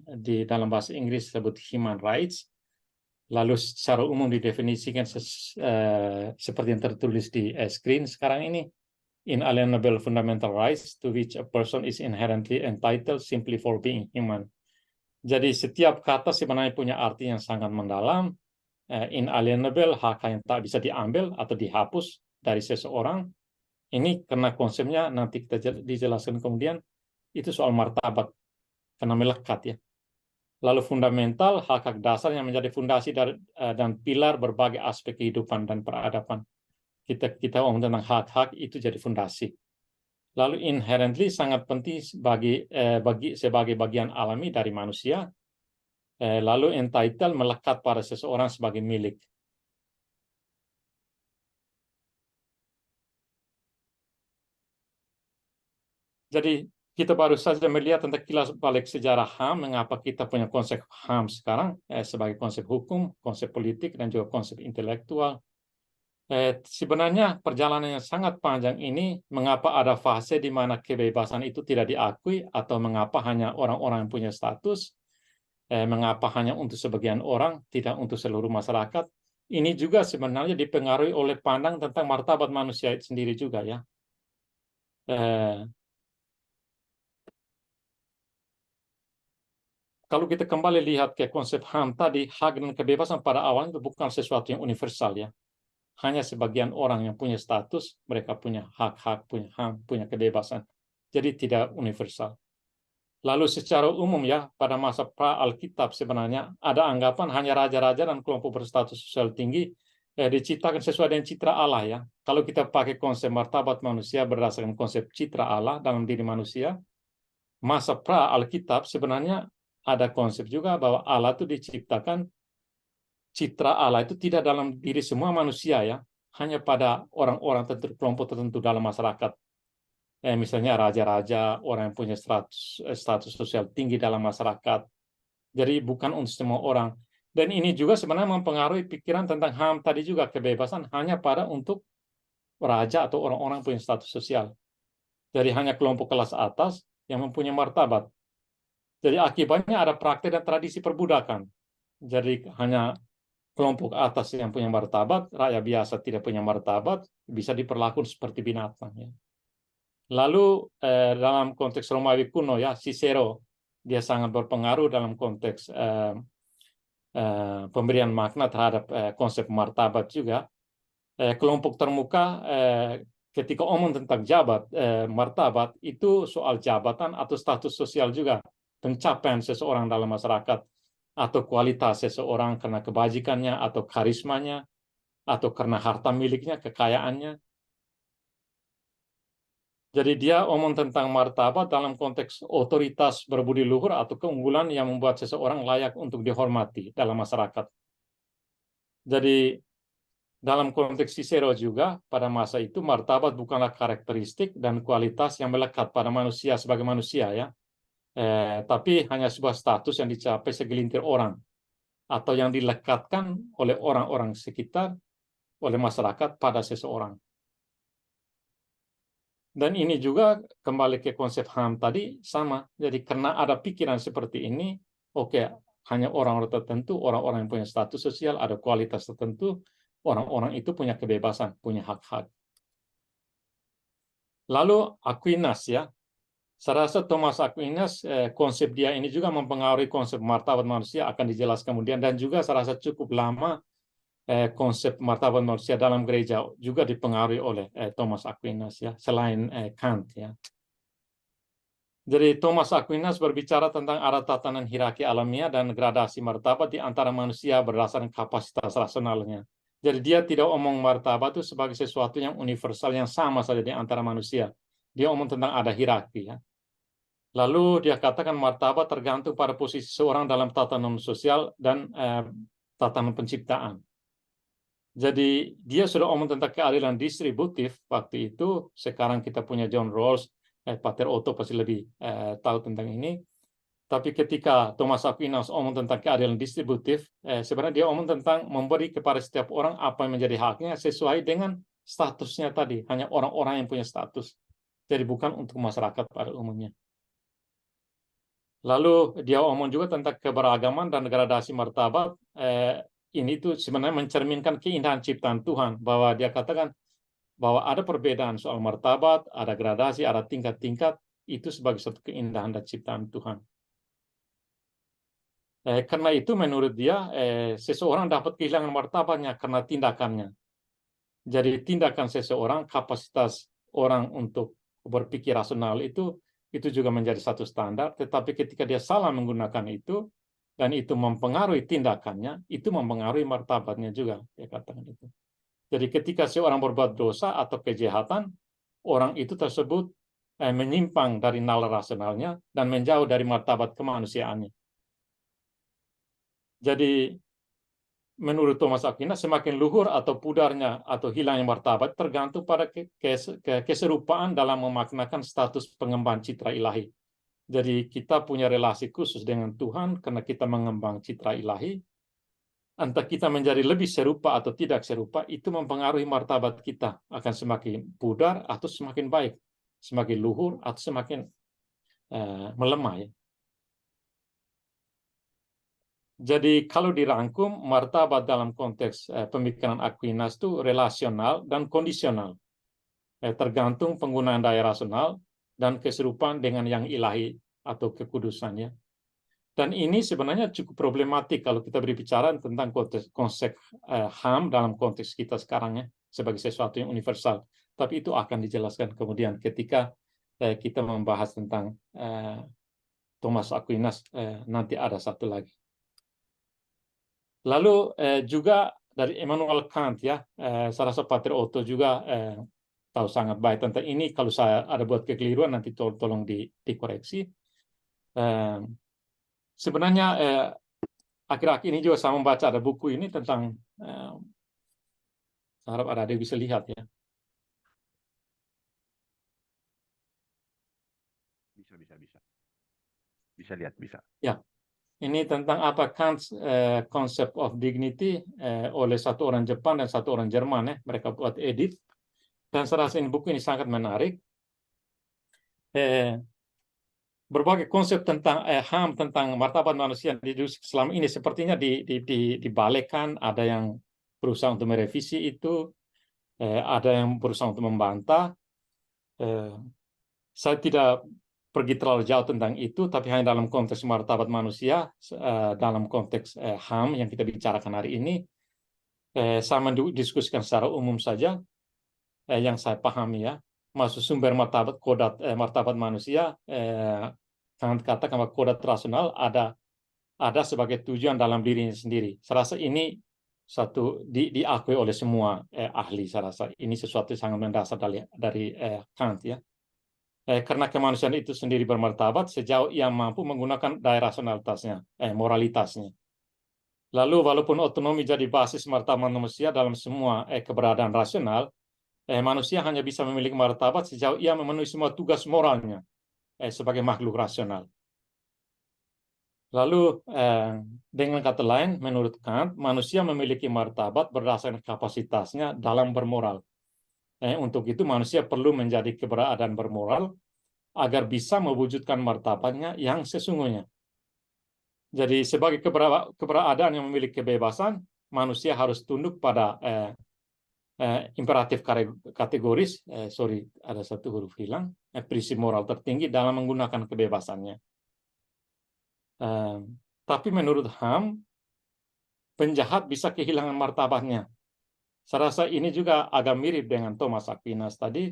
Speaker 1: di dalam bahasa Inggris disebut human rights. Lalu secara umum didefinisikan seperti yang tertulis di screen sekarang ini, inalienable fundamental rights to which a person is inherently entitled simply for being human. Jadi setiap kata sebenarnya punya arti yang sangat mendalam. Inalienable, hak yang tak bisa diambil atau dihapus dari seseorang. Ini karena konsepnya nanti kita dijelaskan kemudian, itu soal martabat, karena melekat ya. Lalu fundamental, hak-hak dasar yang menjadi fondasi dan pilar berbagai aspek kehidupan dan peradaban. Kita ngomong tentang hak-hak itu jadi fondasi. Lalu inherently sangat penting sebagai bagian alami dari manusia. Lalu entitled melekat pada seseorang sebagai milik. Jadi kita baru saja melihat tentang kilas balik sejarah HAM, mengapa kita punya konsep HAM sekarang sebagai konsep hukum, konsep politik, dan juga konsep intelektual. Sebenarnya perjalanan yang sangat panjang ini, mengapa ada fase di mana kebebasan itu tidak diakui, atau mengapa hanya orang-orang yang punya status, mengapa hanya untuk sebagian orang, tidak untuk seluruh masyarakat. Ini juga sebenarnya dipengaruhi oleh pandang tentang martabat manusia itu sendiri juga ya. Kalau kita kembali lihat ke konsep HAM tadi, hak dan kebebasan pada awalnya itu bukan sesuatu yang universal ya. Hanya sebagian orang yang punya status, mereka punya hak-hak, punya HAM, punya kebebasan. Jadi tidak universal. Lalu secara umum ya, pada masa pra-Alkitab sebenarnya ada anggapan hanya raja-raja dan kelompok berstatus sosial tinggi diciptakan sesuai dengan citra Allah ya. Kalau kita pakai konsep martabat manusia berdasarkan konsep citra Allah dalam diri manusia, masa pra-Alkitab sebenarnya ada konsep juga bahwa Allah itu diciptakan, citra Allah itu tidak dalam diri semua manusia ya, hanya pada orang-orang tertentu, kelompok tertentu dalam masyarakat. Misalnya raja-raja, orang yang punya status sosial tinggi dalam masyarakat. Jadi bukan untuk semua orang. Dan ini juga sebenarnya mempengaruhi pikiran tentang HAM tadi juga, kebebasan hanya pada untuk raja atau orang-orang punya status sosial. Jadi hanya kelompok kelas atas yang mempunyai martabat. Jadi akibatnya ada praktek dan tradisi perbudakan. Jadi hanya kelompok atas yang punya martabat, rakyat biasa tidak punya martabat, bisa diperlakukan seperti binatang. Ya. Lalu dalam konteks Romawi kuno ya, Cicero dia sangat berpengaruh dalam konteks pemberian makna terhadap konsep martabat juga. Kelompok termuka ketika omong tentang martabat itu soal jabatan atau status sosial juga, pencapaian seseorang dalam masyarakat atau kualitas seseorang karena kebajikannya atau karismanya atau karena harta miliknya, kekayaannya. Jadi dia omong tentang martabat dalam konteks otoritas berbudi luhur atau keunggulan yang membuat seseorang layak untuk dihormati dalam masyarakat. Jadi dalam konteks Cicero juga, pada masa itu martabat bukanlah karakteristik dan kualitas yang melekat pada manusia sebagai manusia ya, tapi hanya sebuah status yang dicapai segelintir orang atau yang dilekatkan oleh orang-orang sekitar, oleh masyarakat pada seseorang. Dan ini juga kembali ke konsep HAM tadi sama. Jadi karena ada pikiran seperti ini, oke, hanya orang-orang tertentu, orang-orang yang punya status sosial, ada kualitas tertentu, orang-orang itu punya kebebasan, punya hak-hak. Lalu Aquinas ya, saya rasa Thomas Aquinas konsep dia ini juga mempengaruhi konsep martabat manusia, akan dijelaskan kemudian, dan juga saya rasa cukup lama konsep martabat manusia dalam gereja juga dipengaruhi oleh Thomas Aquinas ya, selain Kant ya. Jadi Thomas Aquinas berbicara tentang ada tatanan hierarki alamiah dan gradasi martabat di antara manusia berdasarkan kapasitas rasionalnya. Jadi dia tidak omong martabat itu sebagai sesuatu yang universal yang sama saja di antara manusia. Dia omong tentang ada hierarki ya. Lalu dia katakan martabat tergantung pada posisi seorang dalam tatanan sosial dan tatanan penciptaan. Jadi dia sudah omong tentang keadilan distributif waktu itu. Sekarang kita punya John Rawls, Pater Otto pasti lebih tahu tentang ini. Tapi ketika Thomas Aquinas omong tentang keadilan distributif, sebenarnya dia omong tentang memberi kepada setiap orang apa yang menjadi haknya sesuai dengan statusnya tadi. Hanya orang-orang yang punya status. Jadi bukan untuk masyarakat pada umumnya. Lalu dia omong juga tentang keberagaman dan gradasi martabat. Ini tuh sebenarnya mencerminkan keindahan ciptaan Tuhan, bahwa dia katakan bahwa ada perbedaan soal martabat, ada gradasi, ada tingkat-tingkat, itu sebagai satu keindahan dan ciptaan Tuhan. Karena itu menurut dia seseorang dapat kehilangan martabatnya karena tindakannya. Jadi tindakan seseorang, kapasitas orang untuk berpikir rasional itu juga menjadi satu standar, tetapi ketika dia salah menggunakan itu, dan itu mempengaruhi tindakannya, itu mempengaruhi martabatnya juga, dia katakan itu. Jadi ketika seorang berbuat dosa atau kejahatan, orang itu tersebut menyimpang dari nalar rasionalnya dan menjauh dari martabat kemanusiaannya. Jadi menurut Thomas Aquinas, semakin luhur atau pudarnya atau hilangnya martabat tergantung pada keserupaan dalam memaknakan status pengemban citra ilahi. Jadi kita punya relasi khusus dengan Tuhan karena kita mengembang citra ilahi. Entah kita menjadi lebih serupa atau tidak serupa, itu mempengaruhi martabat kita. Akan semakin pudar atau semakin baik. Semakin luhur atau semakin melemah. Ya. Jadi kalau dirangkum, martabat dalam konteks pemikiran Aquinas itu relasional dan kondisional. Tergantung penggunaan daya rasional dan keserupaan dengan yang ilahi atau kekudusannya. Dan ini sebenarnya cukup problematik kalau kita berbicara tentang konsep HAM dalam konteks kita sekarang ya, sebagai sesuatu yang universal. Tapi itu akan dijelaskan kemudian ketika kita membahas tentang Thomas Aquinas, nanti ada satu lagi. Lalu juga dari Immanuel Kant ya, saya rasa Pater Otto juga tahu sangat baik tentang ini. Kalau saya ada buat kekeliruan nanti tolong dikoreksi. Sebenarnya akhir-akhir ini juga saya membaca ada buku ini tentang, saya harap ada yang bisa lihat ya.
Speaker 2: Bisa lihat, bisa.
Speaker 1: Ya, ini tentang apa Kant's Concept of Dignity oleh satu orang Jepang dan satu orang Jerman ya. Mereka buat edit. Dan saya rasa ini buku ini sangat menarik. Berbagai konsep tentang HAM, tentang martabat manusia selama ini sepertinya dibalikan. Ada yang berusaha untuk merevisi itu, ada yang berusaha untuk membantah. Saya tidak pergi terlalu jauh tentang itu, tapi hanya dalam konteks martabat manusia, dalam konteks HAM yang kita bicarakan hari ini, saya mendiskusikan secara umum saja yang saya pahami ya. Maksud sumber martabat, kodrat martabat manusia, Kant katakan bahwa kodrat rasional ada sebagai tujuan dalam dirinya sendiri. Saya rasa ini satu diakui oleh semua ahli. Saya rasa ini sesuatu yang sangat mendasar dari Kant ya. Karena kemanusiaan itu sendiri bermartabat sejauh ia mampu menggunakan daya rasionalitasnya, moralitasnya. Lalu walaupun otonomi jadi basis martabat manusia dalam semua keberadaan rasional, manusia hanya bisa memiliki martabat sejauh ia memenuhi semua tugas moralnya sebagai makhluk rasional. Lalu dengan kata lain, menurut Kant, manusia memiliki martabat berdasarkan kapasitasnya dalam bermoral. Untuk itu manusia perlu menjadi keberadaan bermoral agar bisa mewujudkan martabatnya yang sesungguhnya. Jadi sebagai keberadaan yang memiliki kebebasan, manusia harus tunduk pada imperatif kategoris, sorry ada satu huruf hilang, prinsip moral tertinggi dalam menggunakan kebebasannya. Tapi menurut Ham, penjahat bisa kehilangan martabatnya. Saya rasa ini juga agak mirip dengan Thomas Aquinas tadi.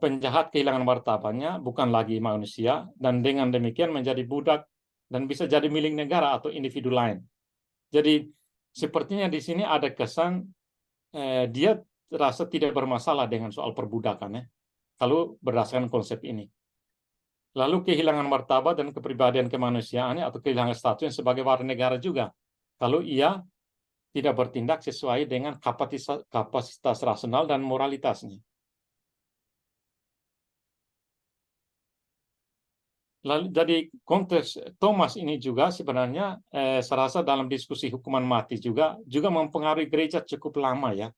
Speaker 1: Penjahat kehilangan martabatnya, bukan lagi manusia, dan dengan demikian menjadi budak dan bisa jadi milik negara atau individu lain. Jadi sepertinya di sini ada kesan dia rasa tidak bermasalah dengan soal perbudakannya kalau berdasarkan konsep ini. Lalu kehilangan martabat dan kepribadian kemanusiaannya atau kehilangan statusnya sebagai warga negara juga kalau ia tidak bertindak sesuai dengan kapasitas rasional dan moralitasnya. Lalu jadi konteks Thomas ini juga sebenarnya saya rasa dalam diskusi hukuman mati juga mempengaruhi gereja cukup lama ya.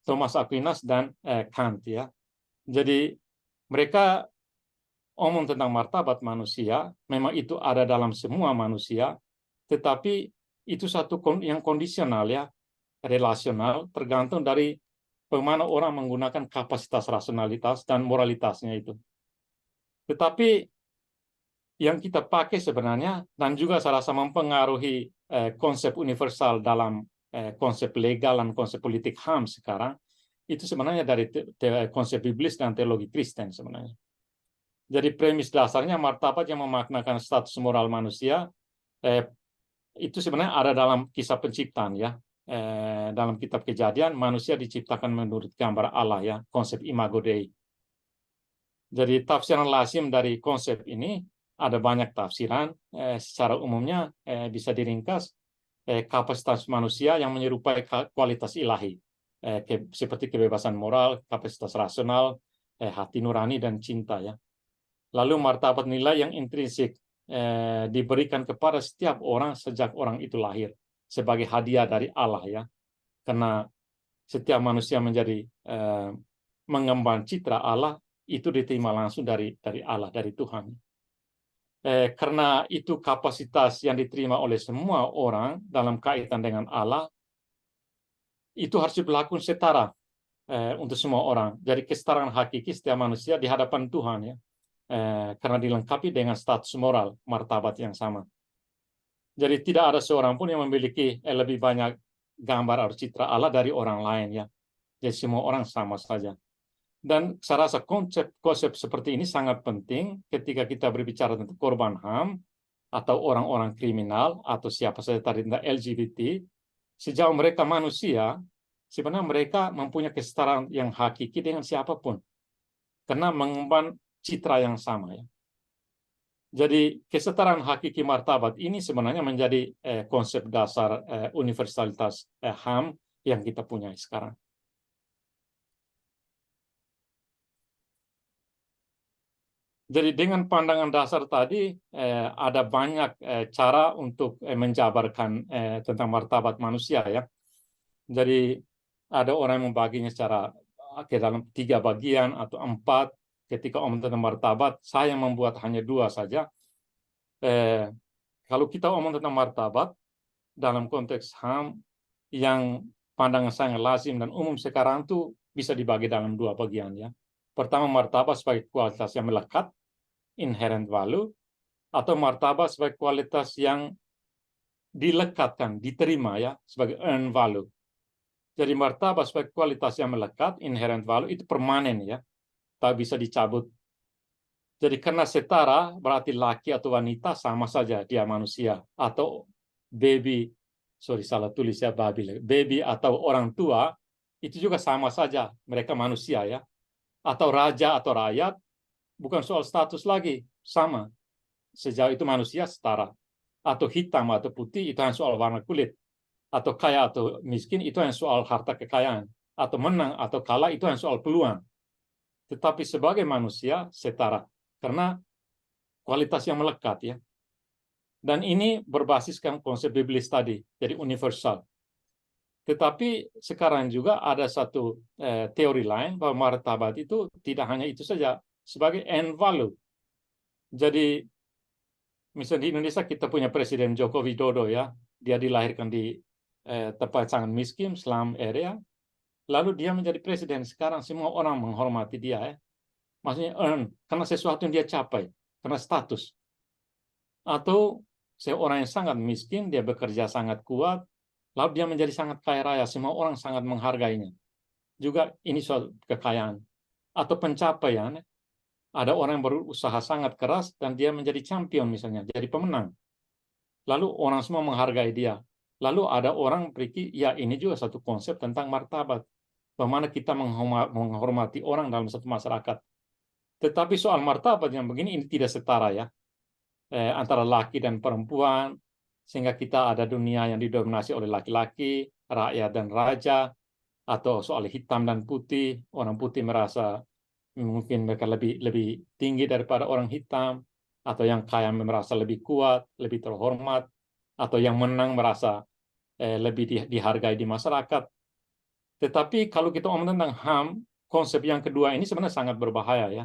Speaker 1: Thomas Aquinas dan Kant ya. Jadi mereka omong tentang martabat manusia, memang itu ada dalam semua manusia, tetapi itu satu yang kondisional ya, relasional, tergantung dari bagaimana orang menggunakan kapasitas rasionalitas dan moralitasnya itu. Tetapi yang kita pakai sebenarnya, dan juga saya rasa mempengaruhi konsep universal dalam konsep legal dan konsep politik HAM sekarang, itu sebenarnya dari konsep biblis dan teologi Kristen sebenarnya. Jadi premis dasarnya martabat yang memaknakan status moral manusia, itu sebenarnya ada dalam kisah penciptaan ya. Dalam kitab Kejadian, manusia diciptakan menurut gambar Allah ya, konsep imago Dei. Jadi tafsiran lazim dari konsep ini ada banyak tafsiran. Secara umumnya bisa diringkas kapasitas manusia yang menyerupai kualitas ilahi, seperti kebebasan moral, kapasitas rasional, hati nurani dan cinta ya. Lalu martabat nilai yang intrinsik diberikan kepada setiap orang sejak orang itu lahir sebagai hadiah dari Allah ya. Karena setiap manusia menjadi mengemban citra Allah, itu diterima langsung dari Allah, dari Tuhan. Karena itu kapasitas yang diterima oleh semua orang dalam kaitan dengan Allah, itu harus berlaku setara untuk semua orang. Jadi kesetaraan hakiki setiap manusia di hadapan Tuhan ya, karena dilengkapi dengan status moral, martabat yang sama. Jadi tidak ada seorang pun yang memiliki lebih banyak gambar atau citra Allah dari orang lain ya. Jadi semua orang sama saja. Dan saya rasa konsep seperti ini sangat penting ketika kita berbicara tentang korban HAM atau orang-orang kriminal atau siapa saja tadi tentang LGBT. Sejauh mereka manusia, sebenarnya mereka mempunyai kesetaraan yang hakiki dengan siapapun. Karena mengemban citra yang sama ya. Jadi kesetaraan hakiki martabat ini sebenarnya menjadi konsep dasar universalitas HAM yang kita punya sekarang. Jadi dengan pandangan dasar tadi ada banyak cara untuk menjabarkan tentang martabat manusia ya. Jadi ada orang yang membaginya secara ke dalam 3 bagian atau 4. Ketika omong tentang martabat, saya membuat hanya 2 saja. Kalau kita omong tentang martabat dalam konteks HAM yang pandangan sangat lazim dan umum sekarang itu bisa dibagi dalam 2 bagian ya. Pertama, martabat sebagai kualitas yang melekat, inherent value, atau martabat sebagai kualitas yang dilekatkan, diterima ya, sebagai earned value. Jadi martabat sebagai kualitas yang melekat, inherent value, itu permanen ya, tak bisa dicabut. Jadi karena setara, berarti laki atau wanita sama saja dia manusia. Atau baby, salah tulis ya, baby atau orang tua, itu juga sama saja, mereka manusia ya. Atau raja atau rakyat, bukan soal status lagi, sama. Sejauh itu manusia setara. Atau hitam atau putih, itu hanya soal warna kulit. Atau kaya atau miskin, itu hanya soal harta kekayaan. Atau menang atau kalah, itu hanya soal peluang. Tetapi sebagai manusia, setara. Karena kualitas yang melekat ya. Dan ini berbasiskan konsep biblis tadi, jadi universal. Tetapi sekarang juga ada satu teori lain bahwa martabat itu tidak hanya itu saja sebagai end value. Jadi misalnya di Indonesia kita punya Presiden Joko Widodo ya, dia dilahirkan di tempat sangat miskin, slum area, lalu dia menjadi presiden. Sekarang semua orang menghormati dia ya. Maksudnya karena sesuatu yang dia capai, karena status. Atau seorang yang sangat miskin, dia bekerja sangat kuat, lalu dia menjadi sangat kaya raya, semua orang sangat menghargainya. Juga ini suatu kekayaan. Atau pencapaian, ada orang yang berusaha sangat keras dan dia menjadi champion misalnya, jadi pemenang. Lalu orang semua menghargai dia. Lalu ada orang berpikir, ya ini juga satu konsep tentang martabat. Bagaimana kita menghormati orang dalam satu masyarakat. Tetapi soal martabat yang begini ini tidak setara ya. Antara laki dan perempuan, sehingga kita ada dunia yang didominasi oleh laki-laki, rakyat dan raja, atau soal hitam dan putih, orang putih merasa mungkin mereka lebih tinggi daripada orang hitam, atau yang kaya merasa lebih kuat, lebih terhormat, atau yang menang merasa lebih dihargai di masyarakat. Tetapi kalau kita omong tentang HAM, konsep yang kedua ini sebenarnya sangat berbahaya ya.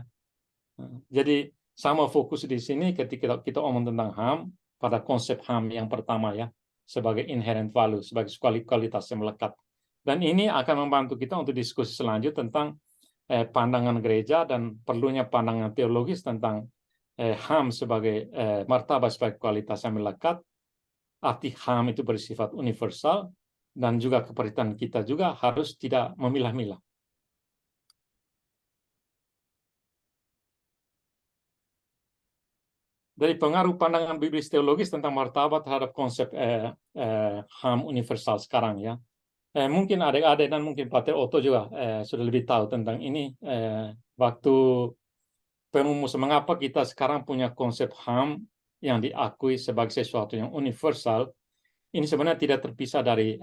Speaker 1: Jadi sama fokus di sini ketika kita omong tentang HAM, pada konsep HAM yang pertama ya, sebagai inherent value, sebagai kualitas yang melekat. Dan ini akan membantu kita untuk diskusi selanjutnya tentang pandangan gereja dan perlunya pandangan teologis tentang HAM sebagai martabat sebagai kualitas yang melekat. Arti HAM itu bersifat universal dan juga keperhatian kita juga harus tidak memilah-milah. Dari pengaruh pandangan biblis teologis tentang martabat terhadap konsep HAM universal sekarang ya. Mungkin adik-adik dan mungkin Pater Otto juga sudah lebih tahu tentang ini. Waktu perumusan mengapa kita sekarang punya konsep HAM yang diakui sebagai sesuatu yang universal, ini sebenarnya tidak terpisah dari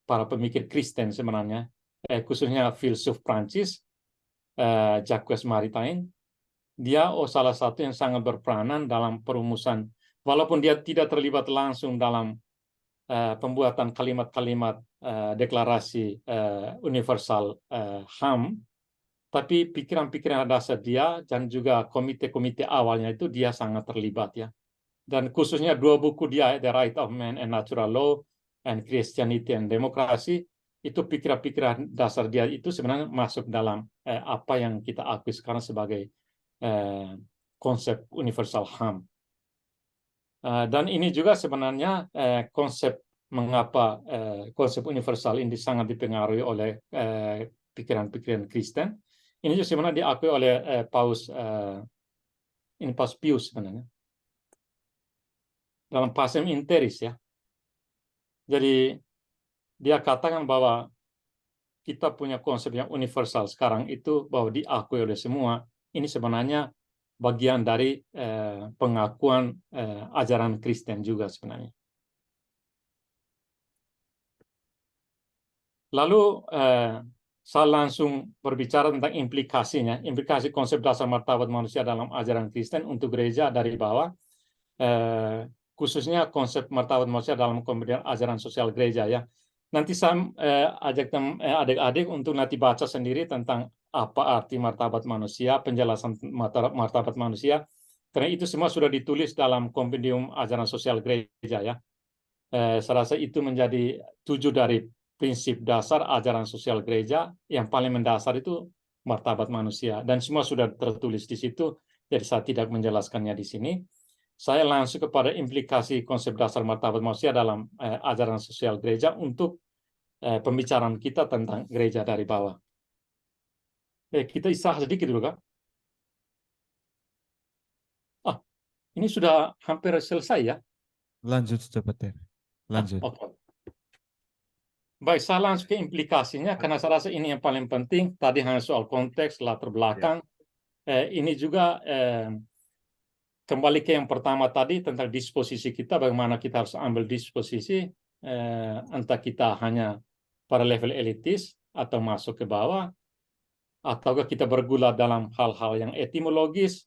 Speaker 1: para pemikir Kristen sebenarnya, khususnya filsuf Prancis, Jacques Maritain. Dia salah satu yang sangat berperanan dalam perumusan, walaupun dia tidak terlibat langsung dalam pembuatan kalimat-kalimat deklarasi universal HAM, tapi pikiran-pikiran dasar dia dan juga komite-komite awalnya itu dia sangat terlibat ya. Dan khususnya dua buku dia, The Right of Man and Natural Law and Christianity and Democracy, itu pikiran-pikiran dasar dia itu sebenarnya masuk dalam apa yang kita akui sekarang sebagai konsep universal HAM. Dan ini juga sebenarnya konsep mengapa konsep universal ini sangat dipengaruhi oleh pikiran-pikiran Kristen. Ini juga sebenarnya diakui oleh Paus Pius sebenarnya dalam Pacem in Terris ya. Jadi dia katakan bahwa kita punya konsep yang universal sekarang itu bahwa diakui oleh semua. Ini sebenarnya bagian dari pengakuan ajaran Kristen juga sebenarnya. Lalu saya langsung berbicara tentang implikasinya, implikasi konsep dasar martabat manusia dalam ajaran Kristen untuk gereja dari bawah, khususnya konsep martabat manusia dalam kemudian ajaran sosial gereja ya. Nanti saya ajak adik-adik untuk nanti baca sendiri tentang apa arti martabat manusia, penjelasan martabat manusia, karena itu semua sudah ditulis dalam kompendium ajaran sosial gereja ya. Saya rasa itu menjadi 7 dari prinsip dasar ajaran sosial gereja. Yang paling mendasar itu martabat manusia, dan semua sudah tertulis di situ, jadi saya tidak menjelaskannya di sini. Saya langsung kepada implikasi konsep dasar martabat manusia dalam ajaran sosial gereja untuk pembicaraan kita tentang gereja dari bawah. Kita istirahat sedikit dulu, Kak. Ini sudah hampir selesai ya.
Speaker 2: Lanjut cepat ya. Lanjut.
Speaker 1: Oke. Baik, saya langsung ke implikasinya karena saya rasa ini yang paling penting. Tadi hanya soal konteks, latar belakang. Ini juga kembali ke yang pertama tadi tentang disposisi kita, bagaimana kita harus ambil disposisi, entah kita hanya pada level elitis atau masuk ke bawah, ataukah kita bergulat dalam hal-hal yang etimologis,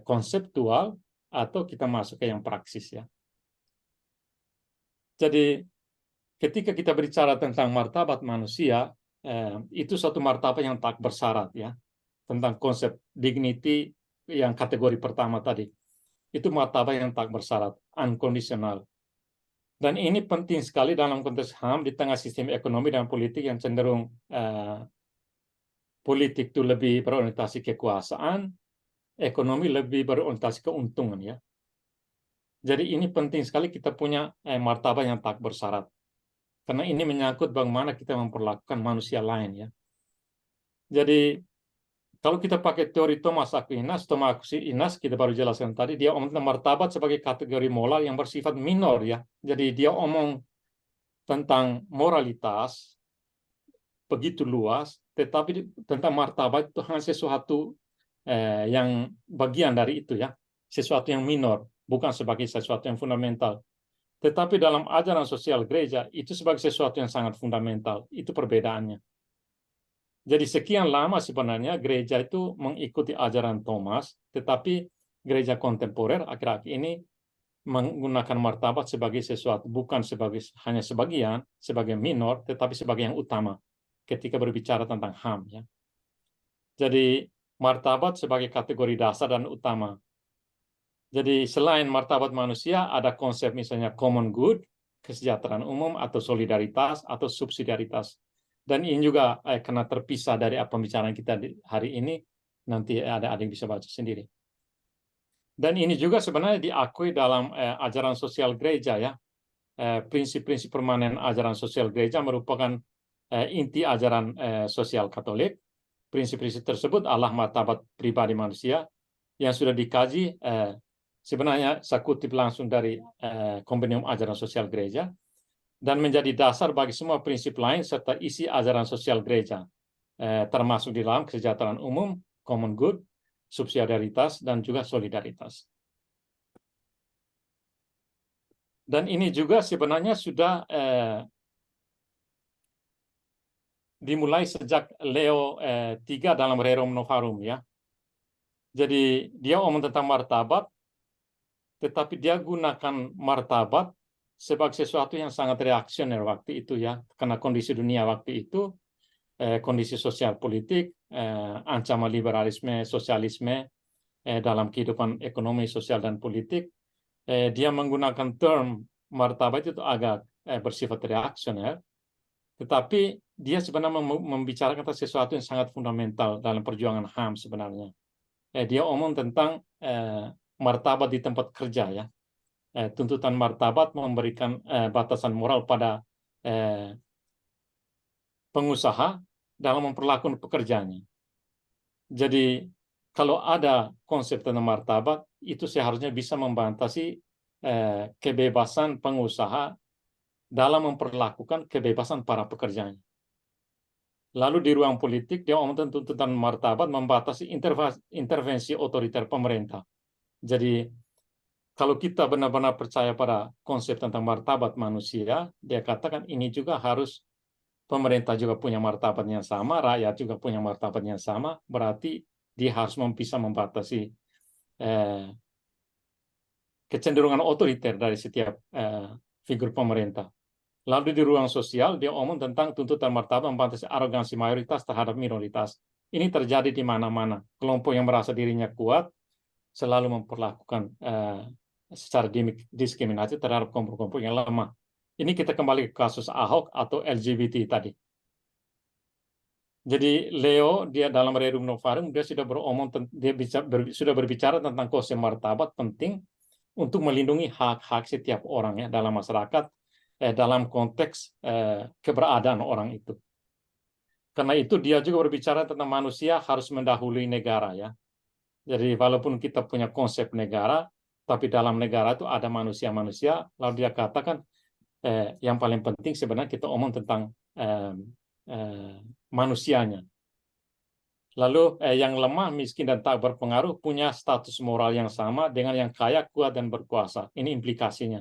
Speaker 1: konseptual, atau kita masuk ke yang praksis ya. Jadi ketika kita berbicara tentang martabat manusia, itu suatu martabat yang tak bersyarat ya, tentang konsep dignity yang kategori pertama tadi. Itu martabat yang tak bersyarat, unconditional. Dan ini penting sekali dalam konteks HAM di tengah sistem ekonomi dan politik yang cenderung politik itu lebih berorientasi kekuasaan, ekonomi lebih berorientasi keuntungan ya. Jadi ini penting sekali kita punya martabat yang tak bersyarat. Karena ini menyangkut bagaimana kita memperlakukan manusia lain ya. Jadi kalau kita pakai teori Thomas Aquinas kita baru jelaskan tadi, dia omong tentang martabat sebagai kategori moral yang bersifat minor ya. Jadi dia omong tentang moralitas begitu luas, tetapi tentang martabat itu hanya sesuatu yang bagian dari itu ya, sesuatu yang minor, bukan sebagai sesuatu yang fundamental. Tetapi dalam ajaran sosial gereja itu sebagai sesuatu yang sangat fundamental. Itu perbedaannya. Jadi sekian lama sebenarnya gereja itu mengikuti ajaran Thomas, tetapi gereja kontemporer akhir-akhir ini menggunakan martabat sebagai sesuatu, bukan sebagai hanya sebagian, sebagai minor, tetapi sebagai yang utama ketika berbicara tentang HAM. Ya. Jadi martabat sebagai kategori dasar dan utama. Jadi selain martabat manusia, ada konsep misalnya common good, kesejahteraan umum, atau solidaritas, atau subsidiaritas. Dan ini juga karena terpisah dari pembicaraan kita hari ini, nanti ada yang bisa baca sendiri. Dan ini juga sebenarnya diakui dalam ajaran sosial gereja ya. Prinsip-prinsip permanen ajaran sosial gereja merupakan inti ajaran sosial Katolik. Prinsip-prinsip tersebut adalah martabat pribadi manusia yang sudah dikaji sebenarnya saya kutip langsung dari Kompendium Ajaran Sosial Gereja dan menjadi dasar bagi semua prinsip lain serta isi ajaran sosial gereja, termasuk di dalam kesejahteraan umum, common good, subsidiaritas, dan juga solidaritas. Dan ini juga sebenarnya sudah dimulai sejak Leo III dalam Rerum Novarum ya. Jadi dia omong tentang martabat, tetapi dia gunakan martabat sebagai sesuatu yang sangat reaksioner waktu itu ya, karena kondisi dunia waktu itu, kondisi sosial politik, ancaman liberalisme, sosialisme dalam kehidupan ekonomi, sosial, dan politik, dia menggunakan term martabat itu agak bersifat reaksioner, tetapi dia sebenarnya membicarakan tentang sesuatu yang sangat fundamental dalam perjuangan HAM sebenarnya. Dia omong tentang martabat di tempat kerja ya. Tuntutan martabat memberikan batasan moral pada pengusaha dalam memperlakukan pekerjaannya. Jadi kalau ada konsep tentang martabat, itu seharusnya bisa membatasi kebebasan pengusaha dalam memperlakukan kebebasan para pekerjanya. Lalu di ruang politik, dia omong tentang tuntutan martabat membatasi intervensi otoriter pemerintah. Jadi kalau kita benar-benar percaya pada konsep tentang martabat manusia, dia katakan ini juga harus pemerintah juga punya martabat yang sama, rakyat juga punya martabat yang sama, berarti dia harus bisa membatasi kecenderungan otoriter dari setiap figur pemerintah. Lalu di ruang sosial, dia omong tentang tuntutan martabat membatasi arogansi mayoritas terhadap minoritas. Ini terjadi di mana-mana. Kelompok yang merasa dirinya kuat selalu memperlakukan secara diskriminatif terhadap kelompok-kelompok yang lemah. Ini kita kembali ke kasus Ahok atau LGBT tadi. Jadi Leo, dia dalam Rerum Novarum, dia sudah sudah berbicara tentang konsep martabat penting untuk melindungi hak-hak setiap orang ya dalam masyarakat, dalam konteks keberadaan orang itu. Karena itu dia juga berbicara tentang manusia harus mendahului negara ya. Jadi walaupun kita punya konsep negara, tapi dalam negara itu ada manusia-manusia, lalu dia katakan yang paling penting sebenarnya kita omong tentang manusianya. Lalu yang lemah, miskin, dan tak berpengaruh punya status moral yang sama dengan yang kaya, kuat, dan berkuasa. Ini implikasinya.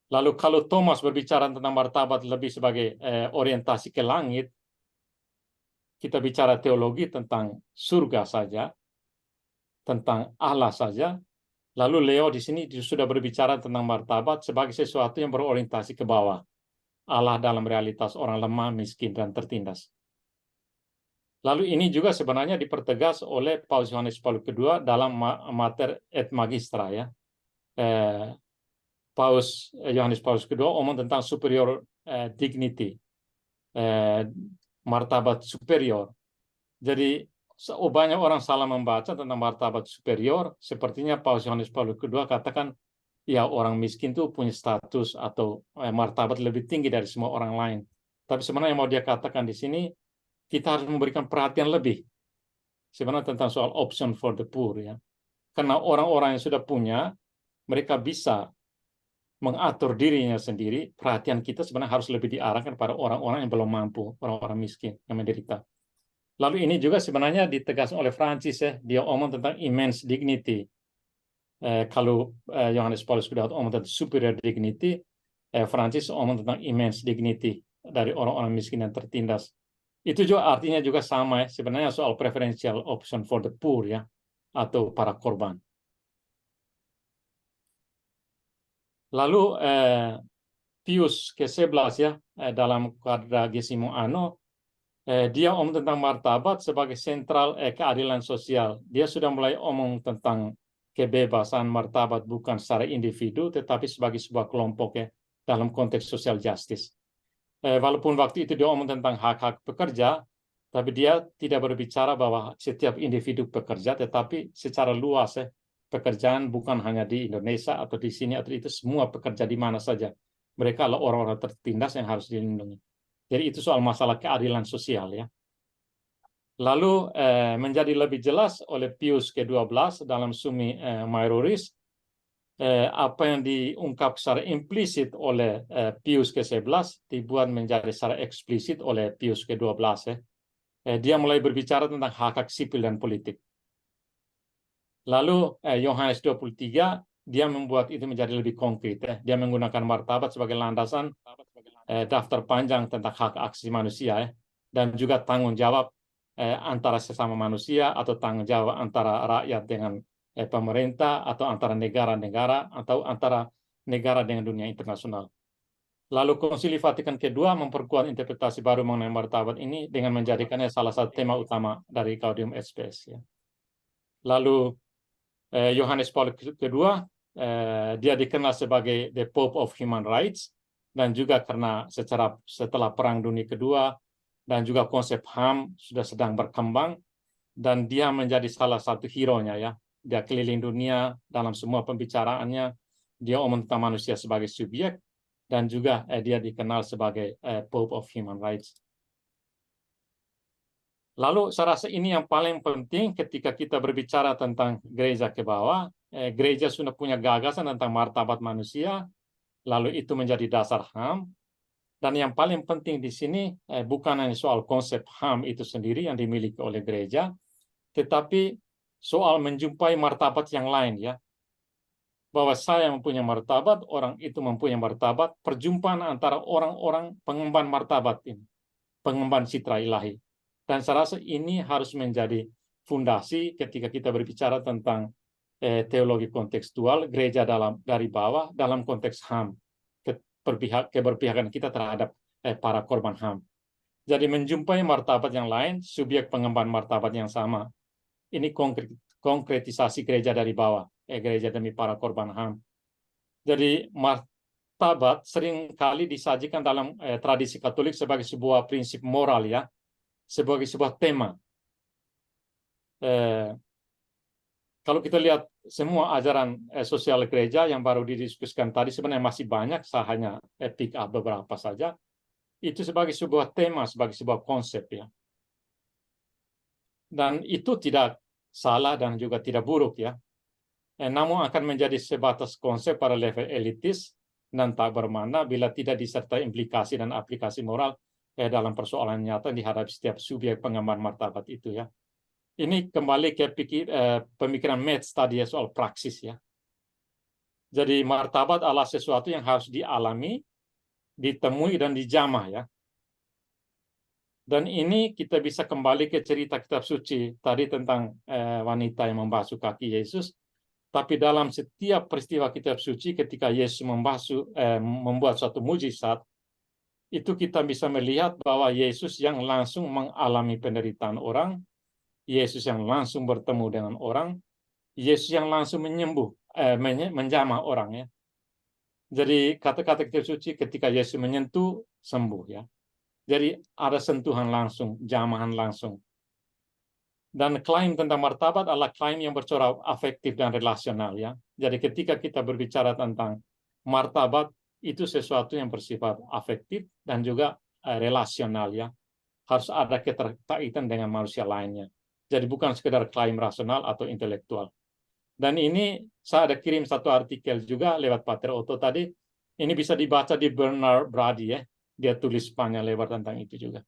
Speaker 1: Lalu kalau Thomas berbicara tentang martabat lebih sebagai orientasi ke langit, kita bicara teologi tentang surga saja, tentang Allah saja. Lalu Leo di sini sudah berbicara tentang martabat sebagai sesuatu yang berorientasi ke bawah. Allah dalam realitas orang lemah, miskin, dan tertindas. Lalu ini juga sebenarnya dipertegas oleh Paus Yohanes Paulus II dalam Mater et Magistra ya. Paus Yohanes Paulus II omong tentang superior dignity, martabat superior. Jadi banyak orang salah membaca tentang martabat superior, sepertinya Paus Yohanes Paulus II katakan ya orang miskin itu punya status atau martabat lebih tinggi dari semua orang lain. Tapi sebenarnya yang mau dia katakan di sini, kita harus memberikan perhatian lebih sebenarnya tentang soal option for the poor ya. Karena orang-orang yang sudah punya, mereka bisa mengatur dirinya sendiri. Perhatian kita sebenarnya harus lebih diarahkan pada orang-orang yang belum mampu, orang-orang miskin yang menderita. Lalu ini juga sebenarnya ditegaskan oleh Francis ya, dia omong tentang immense dignity. Kalau Yohanes Paulus II omong tentang superior dignity, Francis omong tentang immense dignity dari orang-orang miskin yang tertindas. Itu juga artinya juga sama ya, sebenarnya soal preferential option for the poor ya, atau para korban. Lalu Pius ke-11 ya, dalam Quadragesimo Anno, dia omong tentang martabat sebagai sentral keadilan sosial. Dia sudah mulai omong tentang kebebasan martabat bukan secara individu, tetapi sebagai sebuah kelompok ya, dalam konteks social justice. Walaupun waktu itu dia omong tentang hak-hak pekerja, tapi dia tidak berbicara bahwa setiap individu pekerja, tetapi secara luas ya, pekerjaan bukan hanya di Indonesia atau di sini atau itu, semua pekerja di mana saja. Mereka adalah orang-orang tertindas yang harus dilindungi. Jadi itu soal masalah keadilan sosial ya. Lalu menjadi lebih jelas oleh Pius ke-12 dalam Summi Maioris, apa yang diungkap secara implisit oleh Pius ke-11 dibuat menjadi secara eksplisit oleh Pius ke-12 ya. Dia mulai berbicara tentang hak-hak sipil dan politik. Lalu Yohanes 23 dia membuat itu menjadi lebih konkret ya. Dia menggunakan martabat sebagai landasan daftar panjang tentang hak asasi manusia ya. Dan juga tanggung jawab antara sesama manusia atau tanggung jawab antara rakyat dengan pemerintah atau antara negara-negara atau antara negara dengan dunia internasional. Lalu Konsili Vatikan kedua memperkuat interpretasi baru mengenai martabat ini dengan menjadikannya salah satu tema utama dari Gaudium et Spes. Ya. Lalu Yohanes Paulus kedua dia dikenal sebagai the Pope of Human Rights dan juga karena setelah Perang Dunia Kedua dan juga konsep HAM sudah sedang berkembang dan dia menjadi salah satu hero-nya ya. Dia keliling dunia dalam semua pembicaraannya. Dia omong tentang manusia sebagai subjek dan juga dia dikenal sebagai Pope of Human Rights. Lalu saya rasa ini yang paling penting ketika kita berbicara tentang gereja ke bawah. Gereja sudah punya gagasan tentang martabat manusia, lalu itu menjadi dasar HAM. Dan yang paling penting di sini bukan hanya soal konsep HAM itu sendiri yang dimiliki oleh gereja, tetapi soal menjumpai martabat yang lain ya. Bahwa saya mempunyai martabat, orang itu mempunyai martabat, perjumpaan antara orang-orang pengemban martabat ini, pengemban citra ilahi. Dan saya rasa ini harus menjadi fondasi ketika kita berbicara tentang teologi kontekstual, gereja dari bawah dalam konteks HAM, keberpihakan kita terhadap para korban HAM. Jadi menjumpai martabat yang lain, subjek pengemban martabat yang sama. Ini konkretisasi gereja dari bawah, gereja demi para korban HAM. Jadi martabat seringkali disajikan dalam tradisi Katolik sebagai sebuah prinsip moral ya, sebagai sebuah tema. Kalau kita lihat semua ajaran sosial gereja yang baru didiskusikan tadi sebenarnya masih banyak, saya hanya pick up beberapa saja. Itu sebagai sebuah tema, sebagai sebuah konsep ya. Dan itu tidak salah dan juga tidak buruk ya. Namun akan menjadi sebatas konsep pada level elitis dan tak bermakna bila tidak disertai implikasi dan aplikasi moral dalam persoalan nyata yang dihadapi setiap subjek pengemban martabat itu ya. Ini kembali ke pemikiran Metz tadi ya soal praksis ya. Jadi martabat adalah sesuatu yang harus dialami, ditemui dan dijamah ya. Dan ini kita bisa kembali ke cerita kitab suci tadi tentang wanita yang membasuh kaki Yesus. Tapi dalam setiap peristiwa kitab suci ketika Yesus membuat suatu mujizat, itu kita bisa melihat bahwa Yesus yang langsung mengalami penderitaan orang, Yesus yang langsung bertemu dengan orang, Yesus yang langsung menjamah orang ya. Jadi kata-kata kitab suci ketika Yesus menyentuh sembuh ya. Jadi ada sentuhan langsung, jamahan langsung. Dan klaim tentang martabat adalah klaim yang bercorak afektif dan relasional ya. Jadi ketika kita berbicara tentang martabat itu sesuatu yang bersifat afektif dan juga relasional ya. Harus ada keterkaitan dengan manusia lainnya. Jadi bukan sekedar klaim rasional atau intelektual. Dan ini saya ada kirim satu artikel juga lewat Pater Otto tadi. Ini bisa dibaca di Bernard Brady ya. Dia tulis panjang lebar tentang itu juga.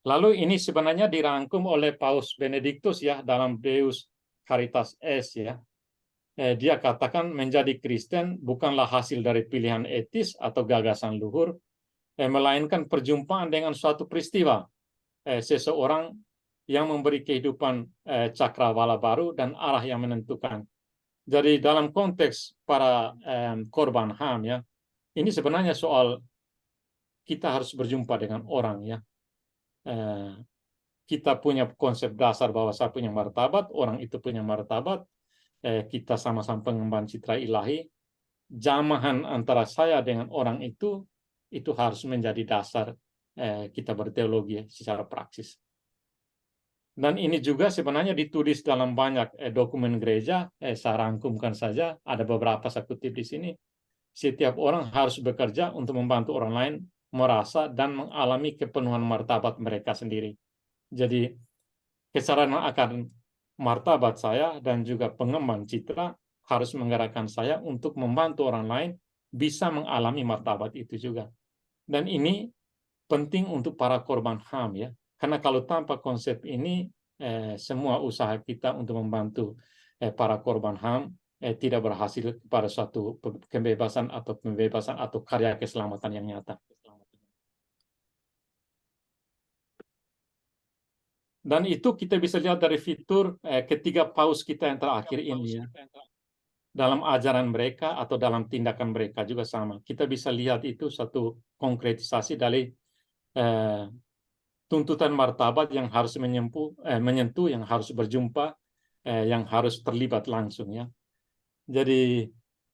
Speaker 1: Lalu ini sebenarnya dirangkum oleh Paus Benediktus ya dalam Deus Caritas Est ya. Dia katakan menjadi Kristen bukanlah hasil dari pilihan etis atau gagasan luhur, melainkan perjumpaan dengan suatu peristiwa. Seseorang yang memberi kehidupan cakrawala baru dan arah yang menentukan. Jadi dalam konteks para korban HAM ya, ini sebenarnya soal kita harus berjumpa dengan orang ya. Kita punya konsep dasar bahwa saya punya martabat, orang itu punya martabat, kita sama-sama pengemban citra ilahi, jamahan antara saya dengan orang itu harus menjadi dasar kita berteologi secara praksis. Dan ini juga sebenarnya ditulis dalam banyak dokumen gereja, saya rangkumkan saja, ada beberapa saya kutip di sini. Setiap orang harus bekerja untuk membantu orang lain merasa dan mengalami kepenuhan martabat mereka sendiri. Jadi kesadaran akan martabat saya dan juga pengemban citra harus menggerakkan saya untuk membantu orang lain bisa mengalami martabat itu juga. Dan ini penting untuk para korban HAM ya. Karena kalau tanpa konsep ini semua usaha kita untuk membantu para korban HAM tidak berhasil pada suatu kebebasan atau karya keselamatan yang nyata. Dan itu kita bisa lihat dari fitur ketiga paus kita yang terakhir ini ya. Dalam ajaran mereka atau dalam tindakan mereka juga sama. Kita bisa lihat itu satu konkretisasi dari tuntutan martabat yang harus menyentuh, yang harus berjumpa, yang harus terlibat langsung ya. Jadi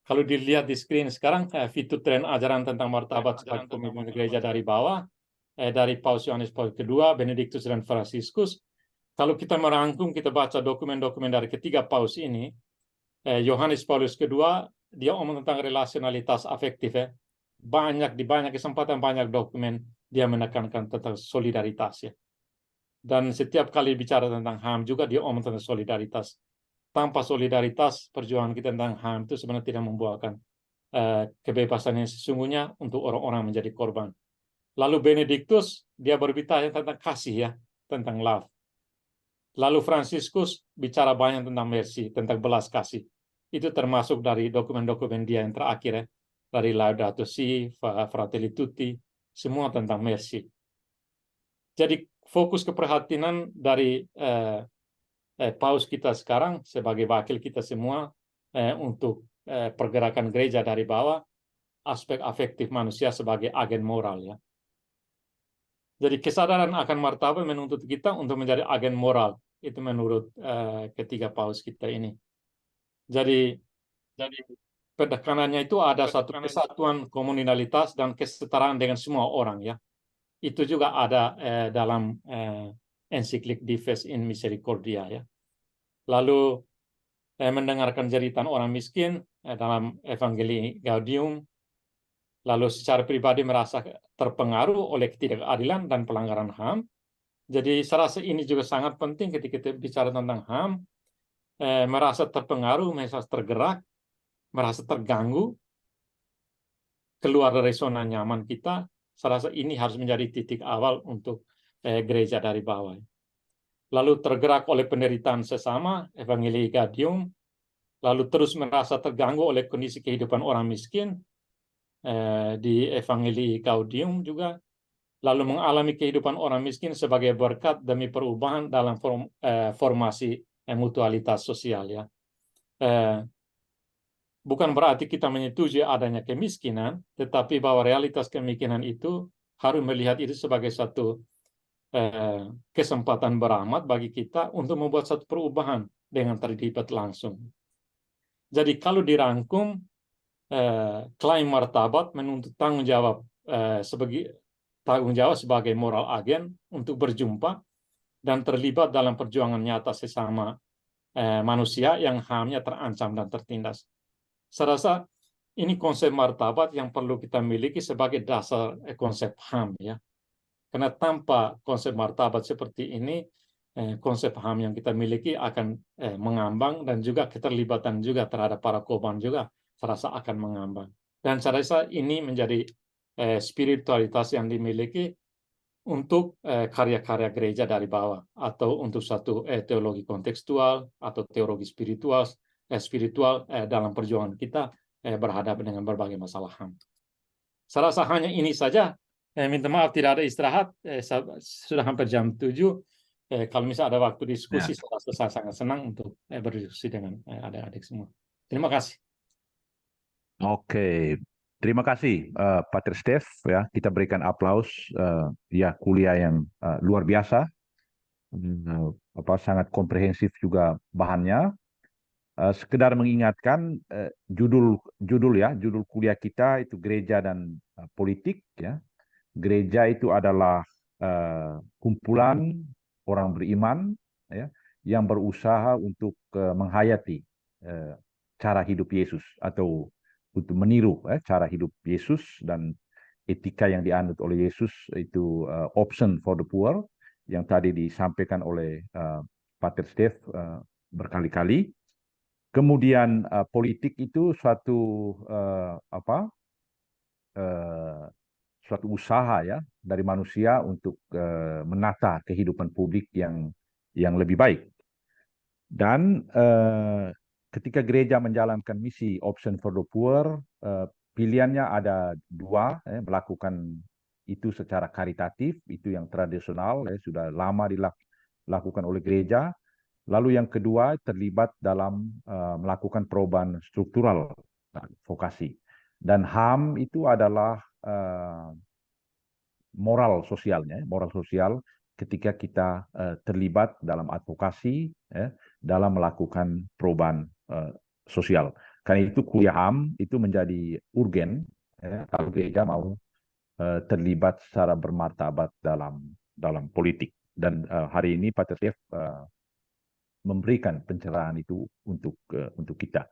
Speaker 1: kalau dilihat di screen sekarang fitur tren ajaran tentang martabat sebagai pemimpin gereja dari bawah, dari Paus Yohanes Paul II, Benediktus dan Fransiskus. Kalau kita merangkum, kita baca dokumen-dokumen dari ketiga paus ini, Yohanes Paulus II, dia omong tentang relasionalitas afektif ya. Di banyak kesempatan, banyak dokumen dia menekankan tentang solidaritas ya. Dan setiap kali bicara tentang HAM juga dia omong tentang solidaritas. Tanpa solidaritas, perjuangan kita tentang HAM itu sebenarnya tidak membuahkan kebebasan yang sesungguhnya untuk orang-orang menjadi korban. Lalu Benediktus, dia berbicara tentang kasih ya, tentang love. Lalu Fransiskus bicara banyak tentang mercy, tentang belas kasih. Itu termasuk dari dokumen-dokumen dia yang terakhir ya, dari Laudato Si, Fratelli Tutti, semua tentang mercy. Jadi fokus keprihatinan dari paus kita sekarang sebagai wakil kita semua untuk pergerakan gereja dari bawah, aspek afektif manusia sebagai agen moral ya. Jadi kesadaran akan martabat menuntut kita untuk menjadi agen moral. Itu menurut ketiga paus kita ini. Jadi penekanannya itu ada satu kesatuan komunalitas dan kesetaraan dengan semua orang ya. Itu juga ada dalam ensiklik Dives in Misericordia ya. Lalu mendengarkan jeritan orang miskin dalam Evangelii Gaudium. Lalu secara pribadi merasa terpengaruh oleh ketidakadilan dan pelanggaran HAM. Jadi saya rasa ini juga sangat penting ketika kita bicara tentang HAM. Merasa terpengaruh, merasa tergerak, merasa terganggu, keluar dari zona nyaman kita. Saya rasa ini harus menjadi titik awal untuk gereja dari bawah. Lalu tergerak oleh penderitaan sesama, Evangelii Gaudium. Lalu terus merasa terganggu oleh kondisi kehidupan orang miskin, di Evangelii Gaudium juga, lalu mengalami kehidupan orang miskin sebagai berkat demi perubahan dalam formasi mutualitas sosial ya. bukan berarti kita menyetujui adanya kemiskinan, tetapi bahwa realitas kemiskinan itu harus melihat itu sebagai satu kesempatan berahmat bagi kita untuk membuat satu perubahan dengan terlibat langsung. Jadi kalau dirangkum, klaim martabat menuntut tanggung jawab sebagai moral agen untuk berjumpa dan terlibat dalam perjuangan nyata sesama manusia yang HAM-nya terancam dan tertindas. Saya rasa ini konsep martabat yang perlu kita miliki sebagai dasar konsep HAM, ya. Karena tanpa konsep martabat seperti ini, konsep HAM yang kita miliki akan mengambang, dan juga keterlibatan juga terhadap para korban juga saya rasa akan mengambang. Dan saya rasa ini menjadi spiritualitas yang dimiliki untuk karya-karya gereja dari bawah, atau untuk satu teologi kontekstual atau teologi spiritual dalam perjuangan kita berhadapan dengan berbagai masalah HAM. Saya rasa hanya ini saja. Minta maaf tidak ada istirahat. Sudah hampir jam 7. Kalau misalnya ada waktu diskusi, saya sangat senang untuk berdiskusi dengan adik-adik semua. Terima kasih.
Speaker 3: Oke, terima kasih Pater Stef, ya. Kita berikan aplaus, ya, kuliah yang luar biasa, sangat komprehensif juga bahannya. Sekedar mengingatkan judul kuliah kita itu gereja dan politik, ya. Gereja itu adalah kumpulan orang beriman, ya, yang berusaha untuk menghayati cara hidup Yesus, atau untuk meniru cara hidup Yesus dan etika yang dianut oleh Yesus, itu option for the poor yang tadi disampaikan oleh Pater Stef berkali-kali. Kemudian politik itu suatu suatu usaha, ya, dari manusia untuk menata kehidupan publik yang lebih baik. Dan ketika gereja menjalankan misi Option for the Poor, pilihannya ada dua, melakukan itu secara karitatif, itu yang tradisional, sudah lama dilakukan oleh gereja. Lalu yang kedua, terlibat dalam melakukan perubahan struktural vokasi. Dan HAM itu adalah moral sosialnya, moral sosial ketika kita terlibat dalam advokasi, dalam melakukan perubahan sosial. Karena itu kuliah HAM itu menjadi urgen, kalau gereja mau terlibat secara bermartabat dalam politik. Dan hari ini Pater Stef memberikan pencerahan itu untuk kita.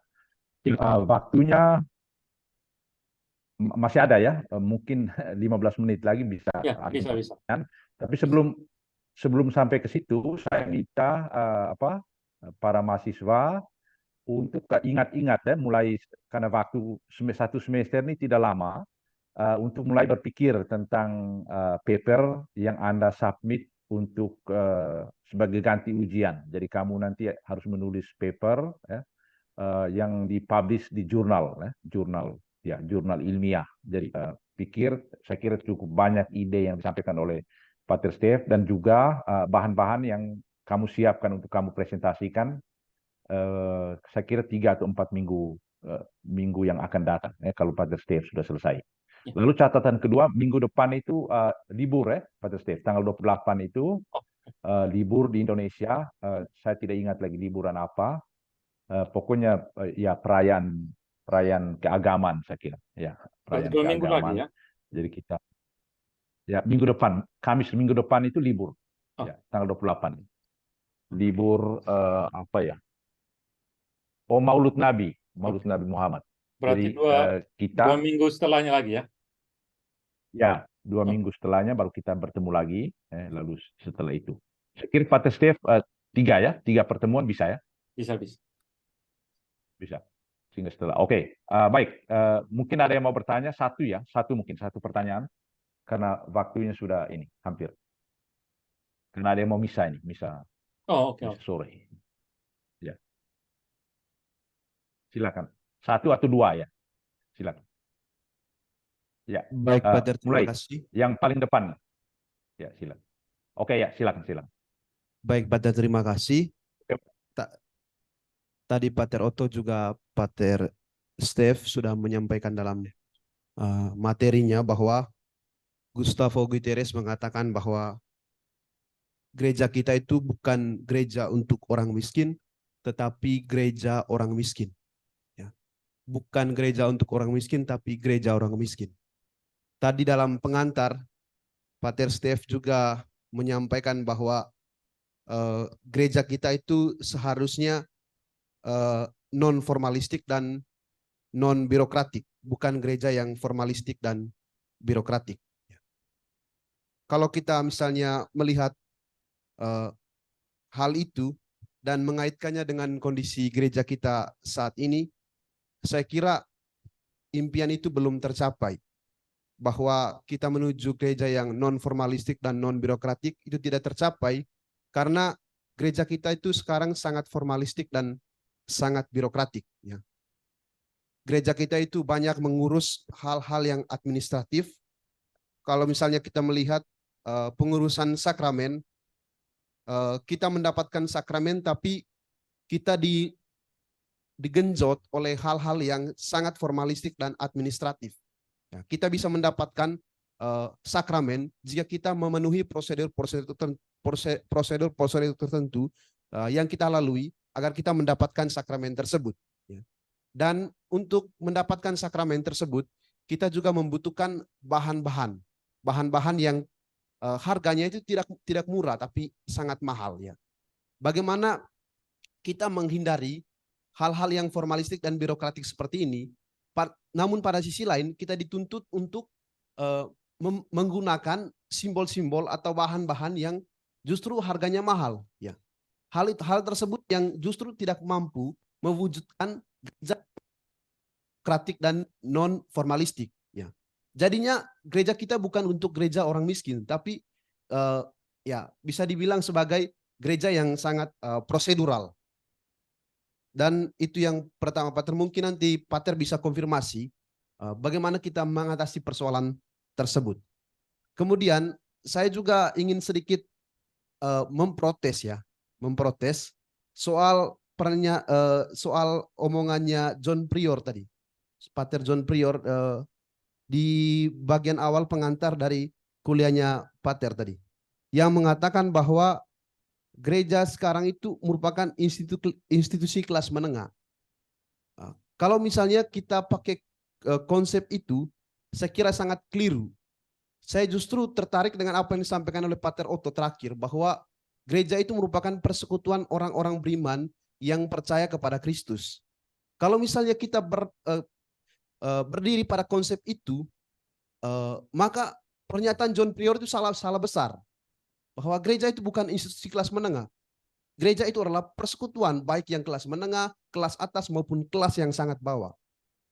Speaker 3: Waktunya masih ada, ya, mungkin 15 menit lagi bisa.
Speaker 1: Ya, bisa.
Speaker 3: Tapi sebelum sampai ke situ, saya minta para mahasiswa untuk ingat-ingat, mulai, karena waktu satu semester ini tidak lama, untuk mulai berpikir tentang paper yang Anda submit untuk sebagai ganti ujian. Jadi kamu nanti harus menulis paper, yang dipublish di jurnal ilmiah. Jadi saya kira cukup banyak ide yang disampaikan oleh Pater Stef, dan juga bahan-bahan yang kamu siapkan untuk kamu presentasikan. Saya kira 3 atau 4 minggu yang akan datang, kalau Pater Stef sudah selesai. Lalu catatan kedua, minggu depan itu libur, Pater Stef. Tanggal 28 itu libur di Indonesia. Saya tidak ingat lagi liburan apa. Pokoknya ya perayaan keagamaan, saya kira. Ya, perayaan
Speaker 1: 2 minggu lagi,
Speaker 3: keagamaan.
Speaker 1: ya.
Speaker 3: Jadi kita, ya, minggu depan, Kamis minggu depan itu libur. Ya, tanggal 28. Libur Maulud Nabi Muhammad.
Speaker 1: Berarti
Speaker 3: jadi kita
Speaker 1: 2 minggu setelahnya lagi, ya.
Speaker 3: Ya, 2 minggu setelahnya baru kita bertemu lagi. Lalu setelah itu, saya kira Pater Stef 3 pertemuan bisa, ya? Bisa. Sehingga setelah. Oke, baik. Mungkin ada yang mau bertanya, satu pertanyaan, karena waktunya sudah ini hampir. Karena ada yang mau misa sore. Ya. Silakan. 1 atau 2, ya. Silakan. Ya.
Speaker 4: Baik, Pater, terima
Speaker 3: mulai.
Speaker 4: kasih.
Speaker 3: Yang paling depan. Ya, silakan. Oke, ya, silakan.
Speaker 4: Baik, Pater, terima kasih.
Speaker 3: Oke.
Speaker 4: Tadi Pater Otto juga Pater Steph sudah menyampaikan dalam materinya bahwa Gustavo Guterres mengatakan bahwa gereja kita itu bukan gereja untuk orang miskin, tetapi gereja orang miskin. Ya. Bukan gereja untuk orang miskin, tapi gereja orang miskin. Tadi dalam pengantar, Pater Steph juga menyampaikan bahwa gereja kita itu seharusnya non formalistik dan non birokratik, bukan gereja yang formalistik dan birokratik. Kalau kita misalnya melihat hal itu dan mengaitkannya dengan kondisi gereja kita saat ini, saya kira impian itu belum tercapai. Bahwa kita menuju gereja yang non formalistik dan non birokratik itu tidak tercapai karena gereja kita itu sekarang sangat formalistik dan sangat birokratik. Ya. Gereja kita itu banyak mengurus hal-hal yang administratif. Kalau misalnya kita melihat pengurusan sakramen, kita mendapatkan sakramen tapi kita digenjot oleh hal-hal yang sangat formalistik dan administratif. Ya, kita bisa mendapatkan sakramen jika kita memenuhi prosedur-prosedur tertentu yang kita lalui agar kita mendapatkan sakramen tersebut. Ya. Dan untuk mendapatkan sakramen tersebut, kita juga membutuhkan bahan-bahan yang harganya itu tidak murah tapi sangat mahal. Ya. Bagaimana kita menghindari hal-hal yang formalistik dan birokratik seperti ini? Namun pada sisi lain kita dituntut untuk menggunakan simbol-simbol atau bahan-bahan yang justru harganya mahal. Ya. Hal tersebut yang justru tidak mampu mewujudkan gereja demokratik dan non formalistik. Ya. Jadinya gereja kita bukan untuk gereja orang miskin, tapi ya bisa dibilang sebagai gereja yang sangat prosedural. Dan itu yang pertama, Pater. Mungkin nanti Pater bisa konfirmasi bagaimana kita mengatasi persoalan tersebut. Kemudian saya juga ingin sedikit memprotes soal omongannya John Prior tadi, Pater John Prior di bagian awal pengantar dari kuliahnya Pater tadi, yang mengatakan bahwa gereja sekarang itu merupakan institusi kelas menengah. Kalau misalnya kita pakai konsep itu, saya kira sangat keliru. Saya justru tertarik dengan apa yang disampaikan oleh Pater Otto terakhir, bahwa gereja itu merupakan persekutuan orang-orang beriman yang percaya kepada Kristus. Kalau misalnya kita berdiri pada konsep itu, maka pernyataan John Prior itu salah besar. Bahwa gereja itu bukan institusi kelas menengah. Gereja itu adalah persekutuan baik yang kelas menengah, kelas atas maupun kelas yang sangat bawah.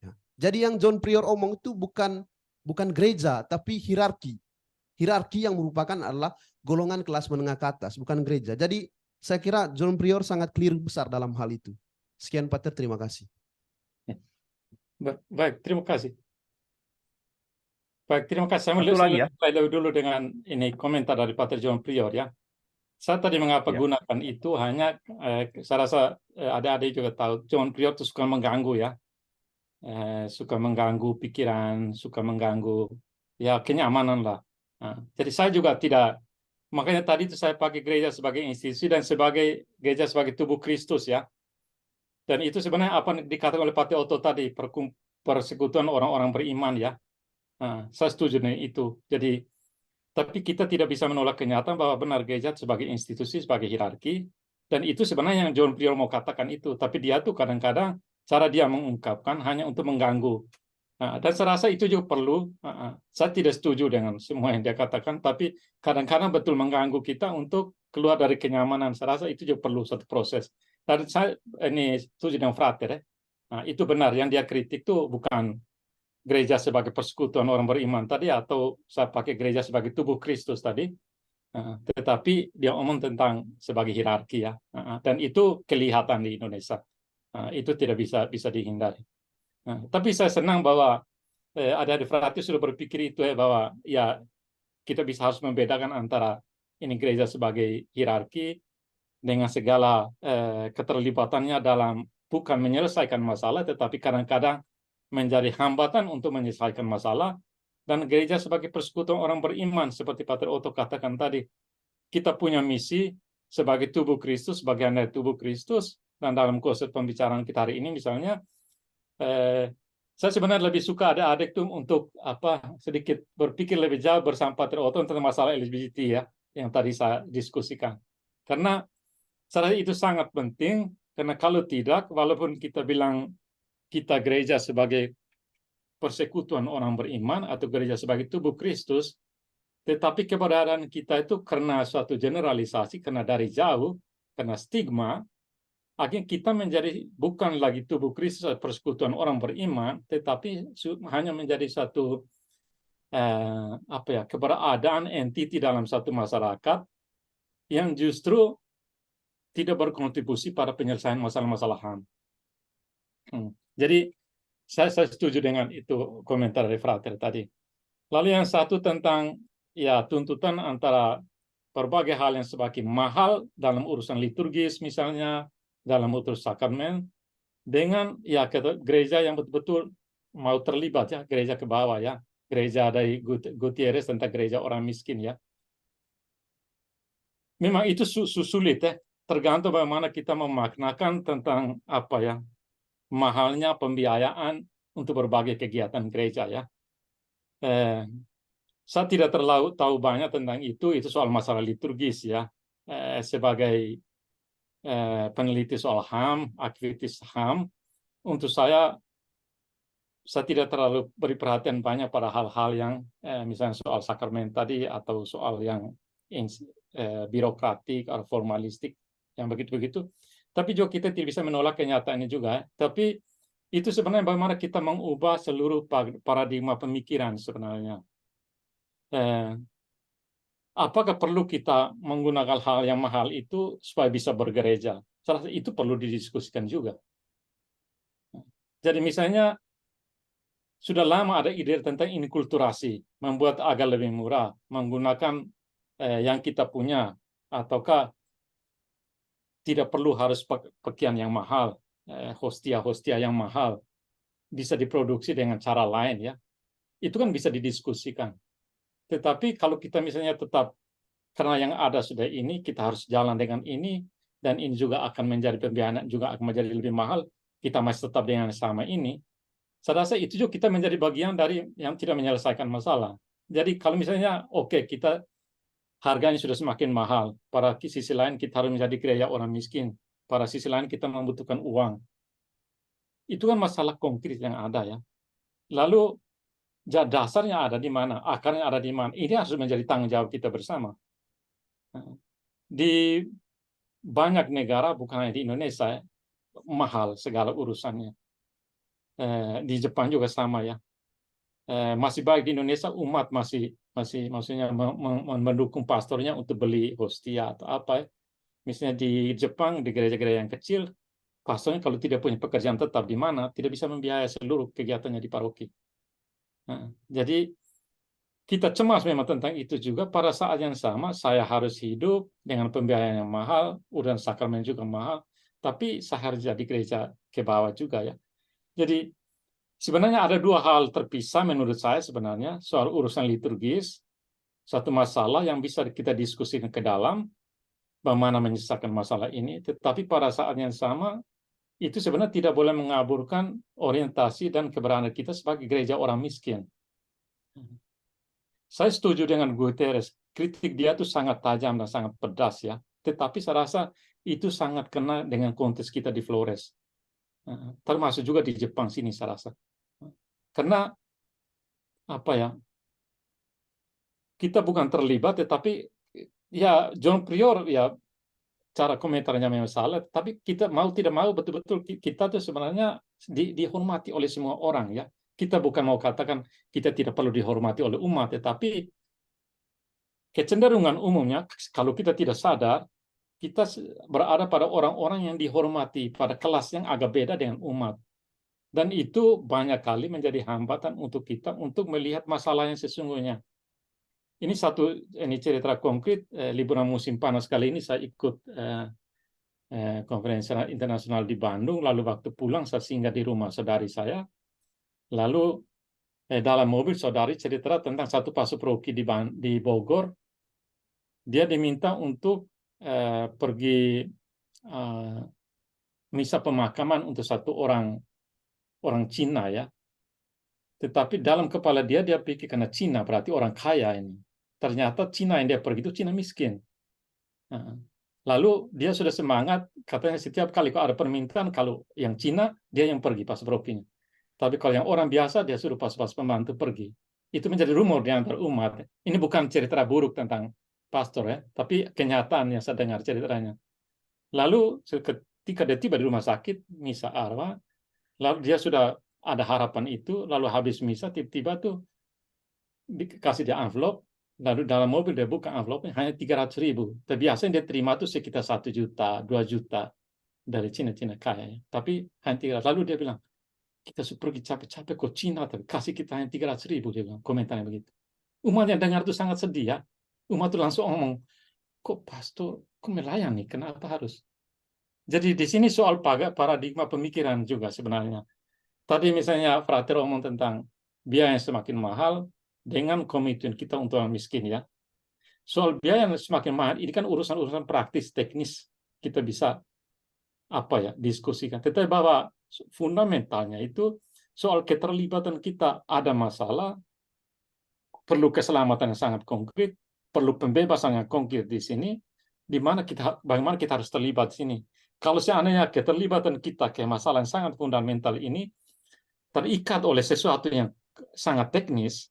Speaker 4: Ya. Jadi yang John Prior omong itu bukan gereja, tapi hierarki. Hierarki yang merupakan adalah golongan kelas menengah ke atas, bukan gereja. Jadi saya kira John Prior sangat keliru besar dalam hal itu. Sekian Pater, terima kasih.
Speaker 1: Baik, terima kasih. Baik, terima kasih. Saya
Speaker 3: Satu lagi ya.
Speaker 1: mulai dulu dengan ini komentar dari Pater John Prior ya. Saya tadi mengapa gunakan itu hanya saya rasa adik-adik juga tahu John Prior itu suka mengganggu ya. Suka mengganggu pikiran, suka mengganggu ya kenyamanan lah. Jadi saya juga tidak, makanya tadi itu saya pakai gereja sebagai institusi dan sebagai gereja sebagai tubuh Kristus ya. Dan itu sebenarnya apa yang dikatakan oleh Pater Otto tadi, persekutuan orang-orang beriman ya. Saya setuju dengan itu. Jadi, tapi kita tidak bisa menolak kenyataan bahwa benar gereja sebagai institusi, sebagai hierarki, dan itu sebenarnya yang John Prior mau katakan itu. Tapi dia tuh kadang-kadang cara dia mengungkapkan hanya untuk mengganggu. Dan saya rasa itu juga perlu. Saya tidak setuju dengan semua yang dia katakan, tapi kadang-kadang betul mengganggu kita untuk keluar dari kenyamanan. Saya rasa itu juga perlu satu proses. Dan saya ini setuju dengan Frater ya. Itu benar yang dia kritik tuh bukan gereja sebagai persekutuan orang beriman tadi atau saya pakai gereja sebagai tubuh Kristus tadi, tetapi dia omong tentang sebagai hierarki ya, dan itu kelihatan di Indonesia, itu tidak bisa dihindari. Tapi saya senang bahwa adik-adik frater sudah berpikir itu ya, bahwa ya kita bisa harus membedakan antara ini gereja sebagai hierarki dengan segala keterlibatannya dalam bukan menyelesaikan masalah, tetapi kadang-kadang menjadi hambatan untuk menyelesaikan masalah, dan gereja sebagai persekutuan orang beriman seperti Pater Otto katakan tadi, kita punya misi sebagai tubuh Kristus, bagian dari tubuh Kristus. Dan dalam konsep pembicaraan kita hari ini misalnya, saya sebenarnya lebih suka ada adektum untuk sedikit berpikir lebih jauh bersama Pater Otto tentang masalah LGBT ya, yang tadi saya diskusikan. Karena saya rasa itu sangat penting, karena kalau tidak, walaupun kita bilang kita gereja sebagai persekutuan orang beriman atau gereja sebagai tubuh Kristus, tetapi keberadaan kita itu karena suatu generalisasi, karena dari jauh, karena stigma, akhirnya kita menjadi bukan lagi tubuh Kristus atau persekutuan orang beriman, tetapi hanya menjadi satu keberadaan entiti dalam satu masyarakat yang justru tidak berkontribusi pada penyelesaian masalah-masalah HAM. Jadi saya setuju dengan itu komentar dari Frater tadi. Lalu yang satu tentang tuntutan antara berbagai hal yang semakin mahal dalam urusan liturgis misalnya, dalam urusan sakramen, dengan gereja yang betul-betul mau terlibat ya, gereja ke bawah ya, gereja dari Gutierrez tentang gereja orang miskin ya. Memang itu sulit ya, tergantung bagaimana kita memaknakan tentang mahalnya pembiayaan untuk berbagai kegiatan gereja ya. Saya tidak terlalu tahu banyak tentang itu soal masalah liturgis ya. Sebagai peneliti soal HAM, aktivis HAM, untuk saya tidak terlalu beri perhatian banyak pada hal-hal yang misalnya soal sakramen tadi atau soal yang birokratik atau formalistik yang begitu-begitu. Tapi juga kita tidak bisa menolak kenyataannya juga. Tapi itu sebenarnya bagaimana kita mengubah seluruh paradigma pemikiran sebenarnya. Apakah perlu kita menggunakan hal yang mahal itu supaya bisa bergereja? Saya rasa itu perlu didiskusikan juga. Jadi misalnya sudah lama ada ide tentang inkulturasi, membuat agak lebih murah, menggunakan yang kita punya, ataukah tidak perlu harus pakaian yang mahal, hostia-hostia yang mahal, bisa diproduksi dengan cara lain ya. Itu kan bisa didiskusikan. Tetapi kalau kita misalnya tetap karena yang ada sudah ini, kita harus jalan dengan ini, dan ini juga akan menjadi pembiayaan, juga akan menjadi lebih mahal, kita masih tetap dengan sama ini, saya rasa itu juga kita menjadi bagian dari yang tidak menyelesaikan masalah. Jadi kalau misalnya, kita harganya sudah semakin mahal, pada sisi lain kita harus menjadi gereja orang miskin, pada sisi lain kita membutuhkan uang. Itu kan masalah konkret yang ada ya. Lalu dasarnya ada di mana, akarnya ada di mana. Ini harus menjadi tanggung jawab kita bersama. Di banyak negara, bukan hanya di Indonesia, mahal segala urusannya. Di Jepang juga sama ya. Masih baik di Indonesia umat masih maksudnya mendukung pastornya untuk beli hostia atau apa ya. Misalnya di Jepang, di gereja-gereja yang kecil, pastornya kalau tidak punya pekerjaan tetap di mana, tidak bisa membiayai seluruh kegiatannya di paroki. Jadi kita cemas memang tentang itu juga. Pada saat yang sama, saya harus hidup dengan pembiayaan yang mahal, urusan sakramen juga mahal, tapi saya harus jadi gereja ke bawah juga ya. Jadi sebenarnya ada dua hal terpisah menurut saya sebenarnya, soal urusan liturgis, satu masalah yang bisa kita diskusikan ke dalam, bagaimana menyelesaikan masalah ini, tetapi pada saat yang sama, itu sebenarnya tidak boleh mengaburkan orientasi dan keberadaan kita sebagai gereja orang miskin. Saya setuju dengan Guterres, kritik dia itu sangat tajam dan sangat pedas ya, tetapi saya rasa itu sangat kena dengan konteks kita di Flores. Termasuk juga di Jepang sini saya rasa. Karena kita bukan terlibat, tetapi ya John Prior ya cara komentarnya memang salah, tapi kita mau tidak mau betul-betul kita tuh sebenarnya dihormati oleh semua orang ya. Kita bukan mau katakan kita tidak perlu dihormati oleh umat, tetapi kecenderungan umumnya kalau kita tidak sadar, kita berada pada orang-orang yang dihormati pada kelas yang agak beda dengan umat. Dan itu banyak kali menjadi hambatan untuk kita untuk melihat masalah yang sesungguhnya. Ini cerita konkret, liburan musim panas kali ini saya ikut konferensi internasional di Bandung, lalu waktu pulang saya singgah di rumah saudari saya. Lalu dalam mobil saudari cerita tentang satu pasoproki di Bogor, dia diminta untuk pergi misa pemakaman untuk satu orang Cina ya. Tetapi dalam kepala dia pikir karena Cina berarti orang kaya ini. Ternyata Cina yang dia pergi itu Cina miskin. Nah, lalu dia sudah semangat, katanya setiap kali kalau ada permintaan, kalau yang Cina dia yang pergi pas beropinya. Tapi kalau yang orang biasa dia suruh pas pembantu pergi. Itu menjadi rumor di antara umat. Ini bukan cerita buruk tentang pastor ya, tapi kenyataan yang saya dengar ceritanya. Lalu ketika dia tiba di rumah sakit, misa arwah, lalu dia sudah ada harapan itu, lalu habis misa tiba-tiba tuh dikasih dia envelope, lalu dalam mobil dia buka envelope hanya 300.000. Tapi biasanya dia terima tuh sekitar 1 juta, 2 juta dari Cina kaya. Tapi hanya 300. Lalu dia bilang, kita sudah pergi capek-capek ke Cina, tapi kasih kita hanya 300.000, dia bilang, komentarnya begitu. Umat yang dengar itu sangat sedih ya. Umat itu langsung ngomong, kok pastor, kok melayani, kenapa harus? Jadi di sini soal paradigma pemikiran juga sebenarnya. Tadi misalnya Frater ngomong tentang biaya yang semakin mahal dengan komitmen kita untuk orang miskin ya. Soal biaya yang semakin mahal, ini kan urusan-urusan praktis, teknis, kita bisa diskusikan. Tetapi bahwa fundamentalnya itu soal keterlibatan kita, ada masalah, perlu keselamatan yang sangat konkret, perlu pembebasan yang konkret di sini, bagaimana kita harus terlibat di sini. Kalau seandainya keterlibatan kita ke masalah yang sangat fundamental ini terikat oleh sesuatu yang sangat teknis,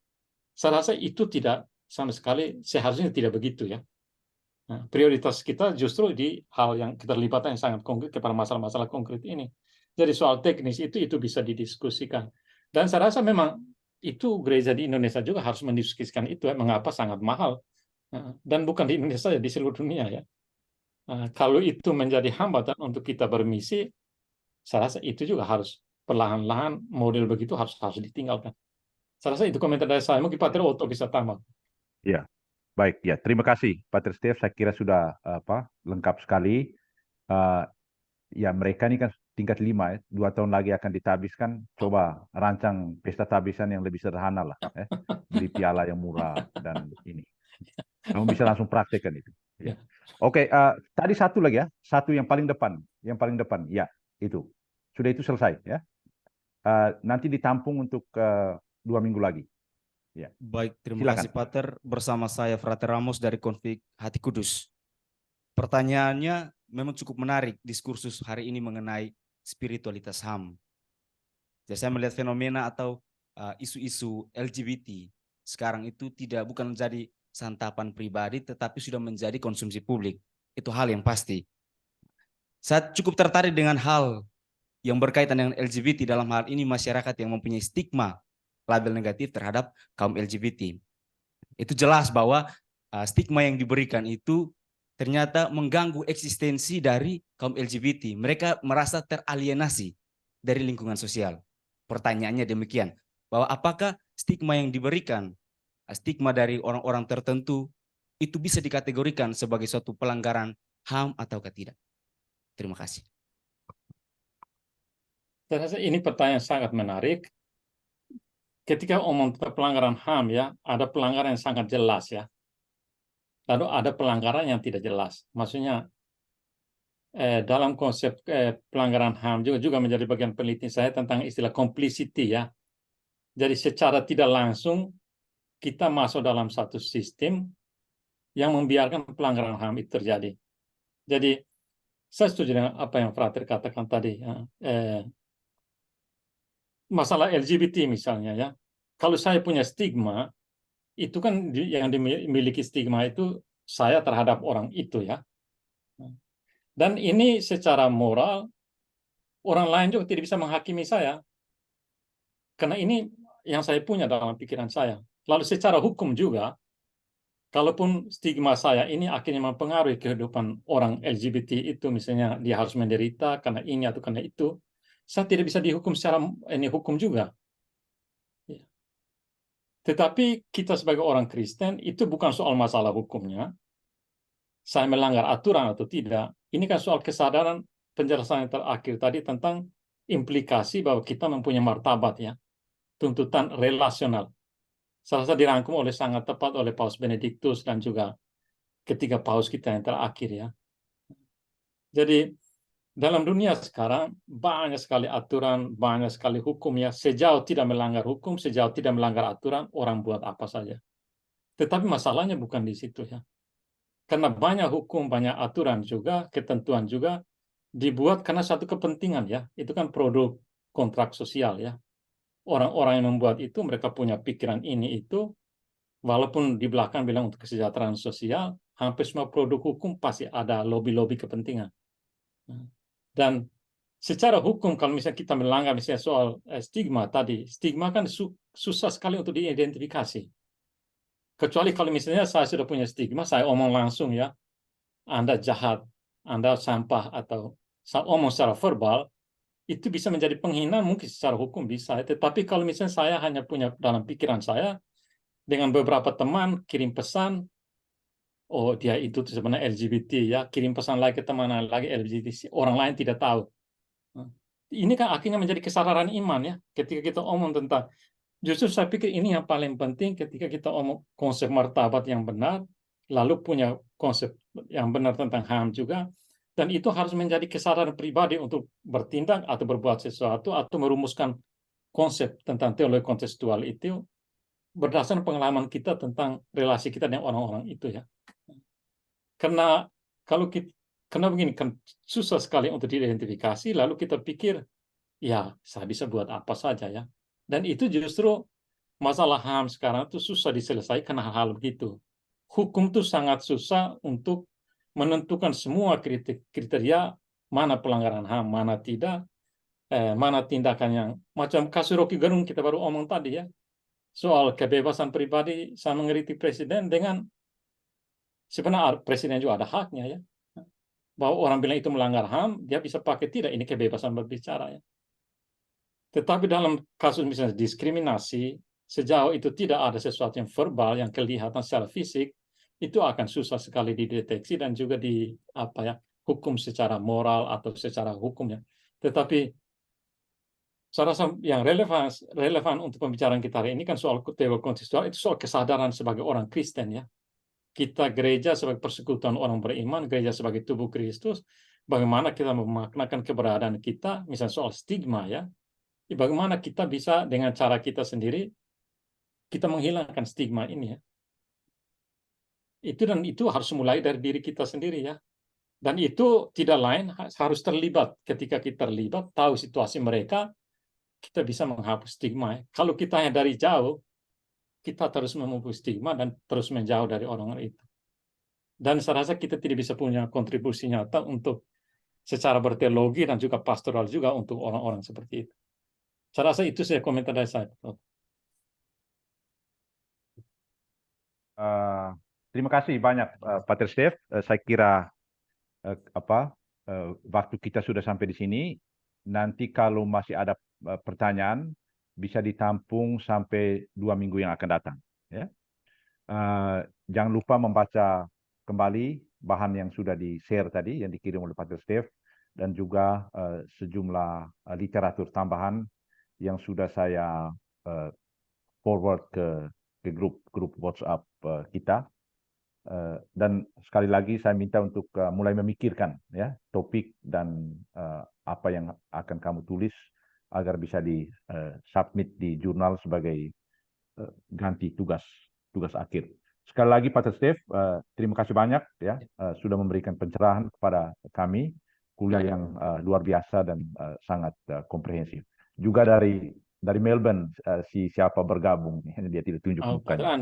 Speaker 1: saya rasa itu tidak sama sekali, seharusnya tidak begitu ya. Nah, prioritas kita justru di hal yang keterlibatan yang sangat konkret kepada masalah-masalah konkret ini. Jadi soal teknis itu bisa didiskusikan. Dan saya rasa memang itu gereja di Indonesia juga harus mendiskusikan itu ya, mengapa sangat mahal. Dan bukan di Indonesia saja, di seluruh dunia ya. Kalau itu menjadi hambatan untuk kita bermisi, saya rasa itu juga harus perlahan-lahan model begitu harus ditinggalkan. Saya rasa itu komentar dari saya. Mungkin Pater Otto bisa tambah.
Speaker 3: Ya, baik ya. Terima kasih, Pater Stef. Saya kira sudah lengkap sekali. Ya, mereka ini kan tingkat 5 ya. 2 tahun lagi akan ditabiskan. Coba rancang pesta tabisan yang lebih sederhana lah. Beli piala yang murah dan ini. Kamu bisa langsung praktekkan itu. Ya. Oke, tadi satu lagi ya. Satu yang paling depan. Yang paling depan. Ya, itu. Sudah itu selesai ya. Nanti ditampung untuk 2 minggu lagi. Ya.
Speaker 5: Baik, terima kasih Pater. Bersama saya Frater Ramos dari Konflik Hati Kudus. Pertanyaannya memang cukup menarik diskursus hari ini mengenai spiritualitas HAM. Jadi saya melihat fenomena atau isu-isu LGBT sekarang itu bukan menjadi santapan pribadi tetapi sudah menjadi konsumsi publik. Itu hal yang pasti. Saya cukup tertarik dengan hal yang berkaitan dengan LGBT, dalam hal ini masyarakat yang mempunyai stigma label negatif terhadap kaum LGBT. Itu jelas bahwa stigma yang diberikan itu ternyata mengganggu eksistensi dari kaum LGBT. Mereka merasa teralienasi dari lingkungan sosial. Pertanyaannya demikian, bahwa apakah stigma yang diberikan, stigma dari orang-orang tertentu, itu bisa dikategorikan sebagai suatu pelanggaran HAM ataukah tidak? Terima kasih.
Speaker 1: Saya rasa ini pertanyaan sangat menarik. Ketika omong tentang pelanggaran HAM ya, ada pelanggaran yang sangat jelas ya. Lalu ada pelanggaran yang tidak jelas. Maksudnya dalam konsep pelanggaran HAM juga menjadi bagian penelitian saya tentang istilah complicity ya. Jadi secara tidak langsung kita masuk dalam satu sistem yang membiarkan pelanggaran HAM itu terjadi. Jadi saya setuju dengan apa yang Frater katakan tadi ya. Masalah LGBT misalnya ya, kalau saya punya stigma, itu kan yang dimiliki stigma itu saya terhadap orang itu ya. Dan ini secara moral, orang lain juga tidak bisa menghakimi saya. Karena ini yang saya punya dalam pikiran saya. Lalu secara hukum juga, kalaupun stigma saya ini akhirnya mempengaruhi kehidupan orang LGBT itu, misalnya dia harus menderita karena ini atau karena itu, saya tidak bisa dihukum secara hukum juga. Tetapi kita sebagai orang Kristen itu bukan soal masalah hukumnya. Saya melanggar aturan atau tidak. Ini kan soal kesadaran penjelasan yang terakhir tadi tentang implikasi bahwa kita mempunyai martabat ya. tuntutan relasional. Salah satu dirangkum oleh sangat tepat oleh Paus Benediktus dan juga ketiga paus kita yang terakhir ya. Jadi dalam dunia sekarang banyak sekali aturan, banyak sekali hukum ya. Sejauh tidak melanggar hukum, sejauh tidak melanggar aturan, orang buat apa saja. Tetapi masalahnya bukan di situ ya. Karena banyak hukum, banyak aturan juga, ketentuan juga dibuat karena satu kepentingan ya. Itu kan produk kontrak sosial ya. Orang-orang yang membuat itu mereka punya pikiran ini itu, walaupun di belakang bilang untuk kesejahteraan sosial, hampir semua produk hukum pasti ada lobby-lobby kepentingan. Dan secara hukum kalau misalnya kita melanggar misalnya soal stigma tadi, stigma kan susah sekali untuk diidentifikasi. Kecuali kalau misalnya saya sudah punya stigma, saya omong langsung ya, Anda jahat, Anda sampah, atau saya omong secara verbal, itu bisa menjadi penghinaan mungkin secara hukum bisa. Tetapi kalau misalnya saya hanya punya dalam pikiran saya, dengan beberapa teman kirim pesan, oh dia itu sebenarnya LGBT ya, kirim pesan lagi ke teman lagi LGBT, orang lain tidak tahu. Ini kan akhirnya menjadi kesadaran iman ya, ketika kita omong tentang, justru saya pikir ini yang paling penting ketika kita omong konsep martabat yang benar, lalu punya konsep yang benar tentang HAM juga, dan itu harus menjadi kesadaran pribadi untuk bertindak atau berbuat sesuatu atau merumuskan konsep tentang teologi kontekstual itu berdasarkan pengalaman kita tentang relasi kita dengan orang-orang itu ya. Karena kalau kita, karena begini kan susah sekali untuk diidentifikasi, lalu kita pikir ya saya bisa buat apa saja ya. Dan itu justru masalah HAM sekarang itu susah diselesaikan hal-hal begitu. Hukum itu sangat susah untuk menentukan semua kriteria mana pelanggaran HAM, mana tidak, mana tindakan yang macam kasus Rocky Gerung kita baru omong tadi ya. Soal kebebasan pribadi saya mengkritik presiden dengan sebenarnya presiden juga ada haknya ya. Bahwa orang bilang itu melanggar HAM, dia bisa pakai tidak, ini kebebasan berbicara ya. Tetapi dalam kasus misalnya diskriminasi, sejauh itu tidak ada sesuatu yang verbal, yang kelihatan secara fisik, itu akan susah sekali dideteksi dan juga di apa ya, hukum secara moral atau secara hukumnya. Tetapi saya rasa yang relevan untuk pembicaraan kita hari ini kan soal teologi kontekstual, itu soal kesadaran sebagai orang Kristen ya. Kita gereja sebagai persekutuan orang beriman, gereja sebagai tubuh Kristus, bagaimana kita memaknakan keberadaan kita, misalnya soal stigma ya, bagaimana kita bisa dengan cara kita sendiri, kita menghilangkan stigma ini ya. Itu harus mulai dari diri kita sendiri ya. Dan itu tidak lain, harus terlibat. Ketika kita terlibat, tahu situasi mereka, kita bisa menghapus stigma ya. Kalau kita hanya dari jauh, kita terus memupuk stigma dan terus menjauh dari orang-orang itu. Dan saya rasa kita tidak bisa punya kontribusi nyata untuk secara berteologi dan juga pastoral juga untuk orang-orang seperti itu. Saya rasa itu saya komentar dari saya.
Speaker 3: Terima kasih banyak Pater Stef. Saya kira waktu kita sudah sampai di sini. Nanti kalau masih ada pertanyaan bisa ditampung sampai 2 minggu yang akan datang. Ya. Jangan lupa membaca kembali bahan yang sudah di-share tadi, yang dikirim oleh Pater Stef, dan juga sejumlah literatur tambahan yang sudah saya forward ke grup WhatsApp kita. Dan sekali lagi saya minta untuk mulai memikirkan ya topik dan apa yang akan kamu tulis agar bisa di-submit di jurnal sebagai ganti tugas akhir. Sekali lagi Pater Stef, terima kasih banyak ya sudah memberikan pencerahan kepada kami, kuliah yang luar biasa dan sangat komprehensif. Juga dari Melbourne siapa bergabung, dia tidak tunjuk mukanya.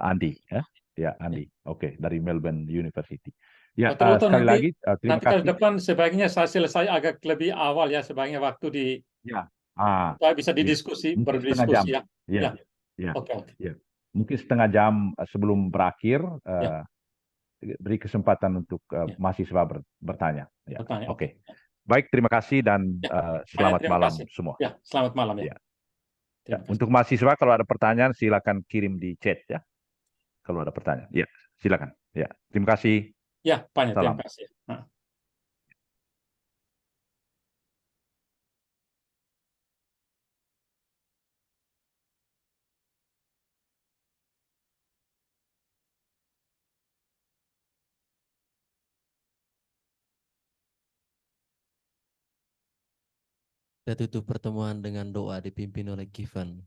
Speaker 3: Andi ya. Ya, Andi. Oke, dari Melbourne University. Ya, sekali lagi terima kasih.
Speaker 1: Nanti ke depan sebaiknya saya selesai agak lebih awal ya, sebaiknya waktu di
Speaker 3: ya.
Speaker 1: Supaya bisa didiskusi, berdiskusi ya.
Speaker 3: Ya.
Speaker 1: Oke.
Speaker 3: Ya. Mungkin setengah jam sebelum berakhir beri kesempatan untuk mahasiswa bertanya. Ya. Oke. Baik, terima kasih dan selamat malam semua.
Speaker 1: Ya, selamat malam ya.
Speaker 3: Untuk mahasiswa kalau ada pertanyaan silakan kirim di chat ya. Kalau ada pertanyaan. Ya, silakan. Ya, terima kasih.
Speaker 1: Ya, banyak
Speaker 3: Salam.
Speaker 1: terima kasih.
Speaker 6: Kita tutup pertemuan dengan doa dipimpin oleh Kifan.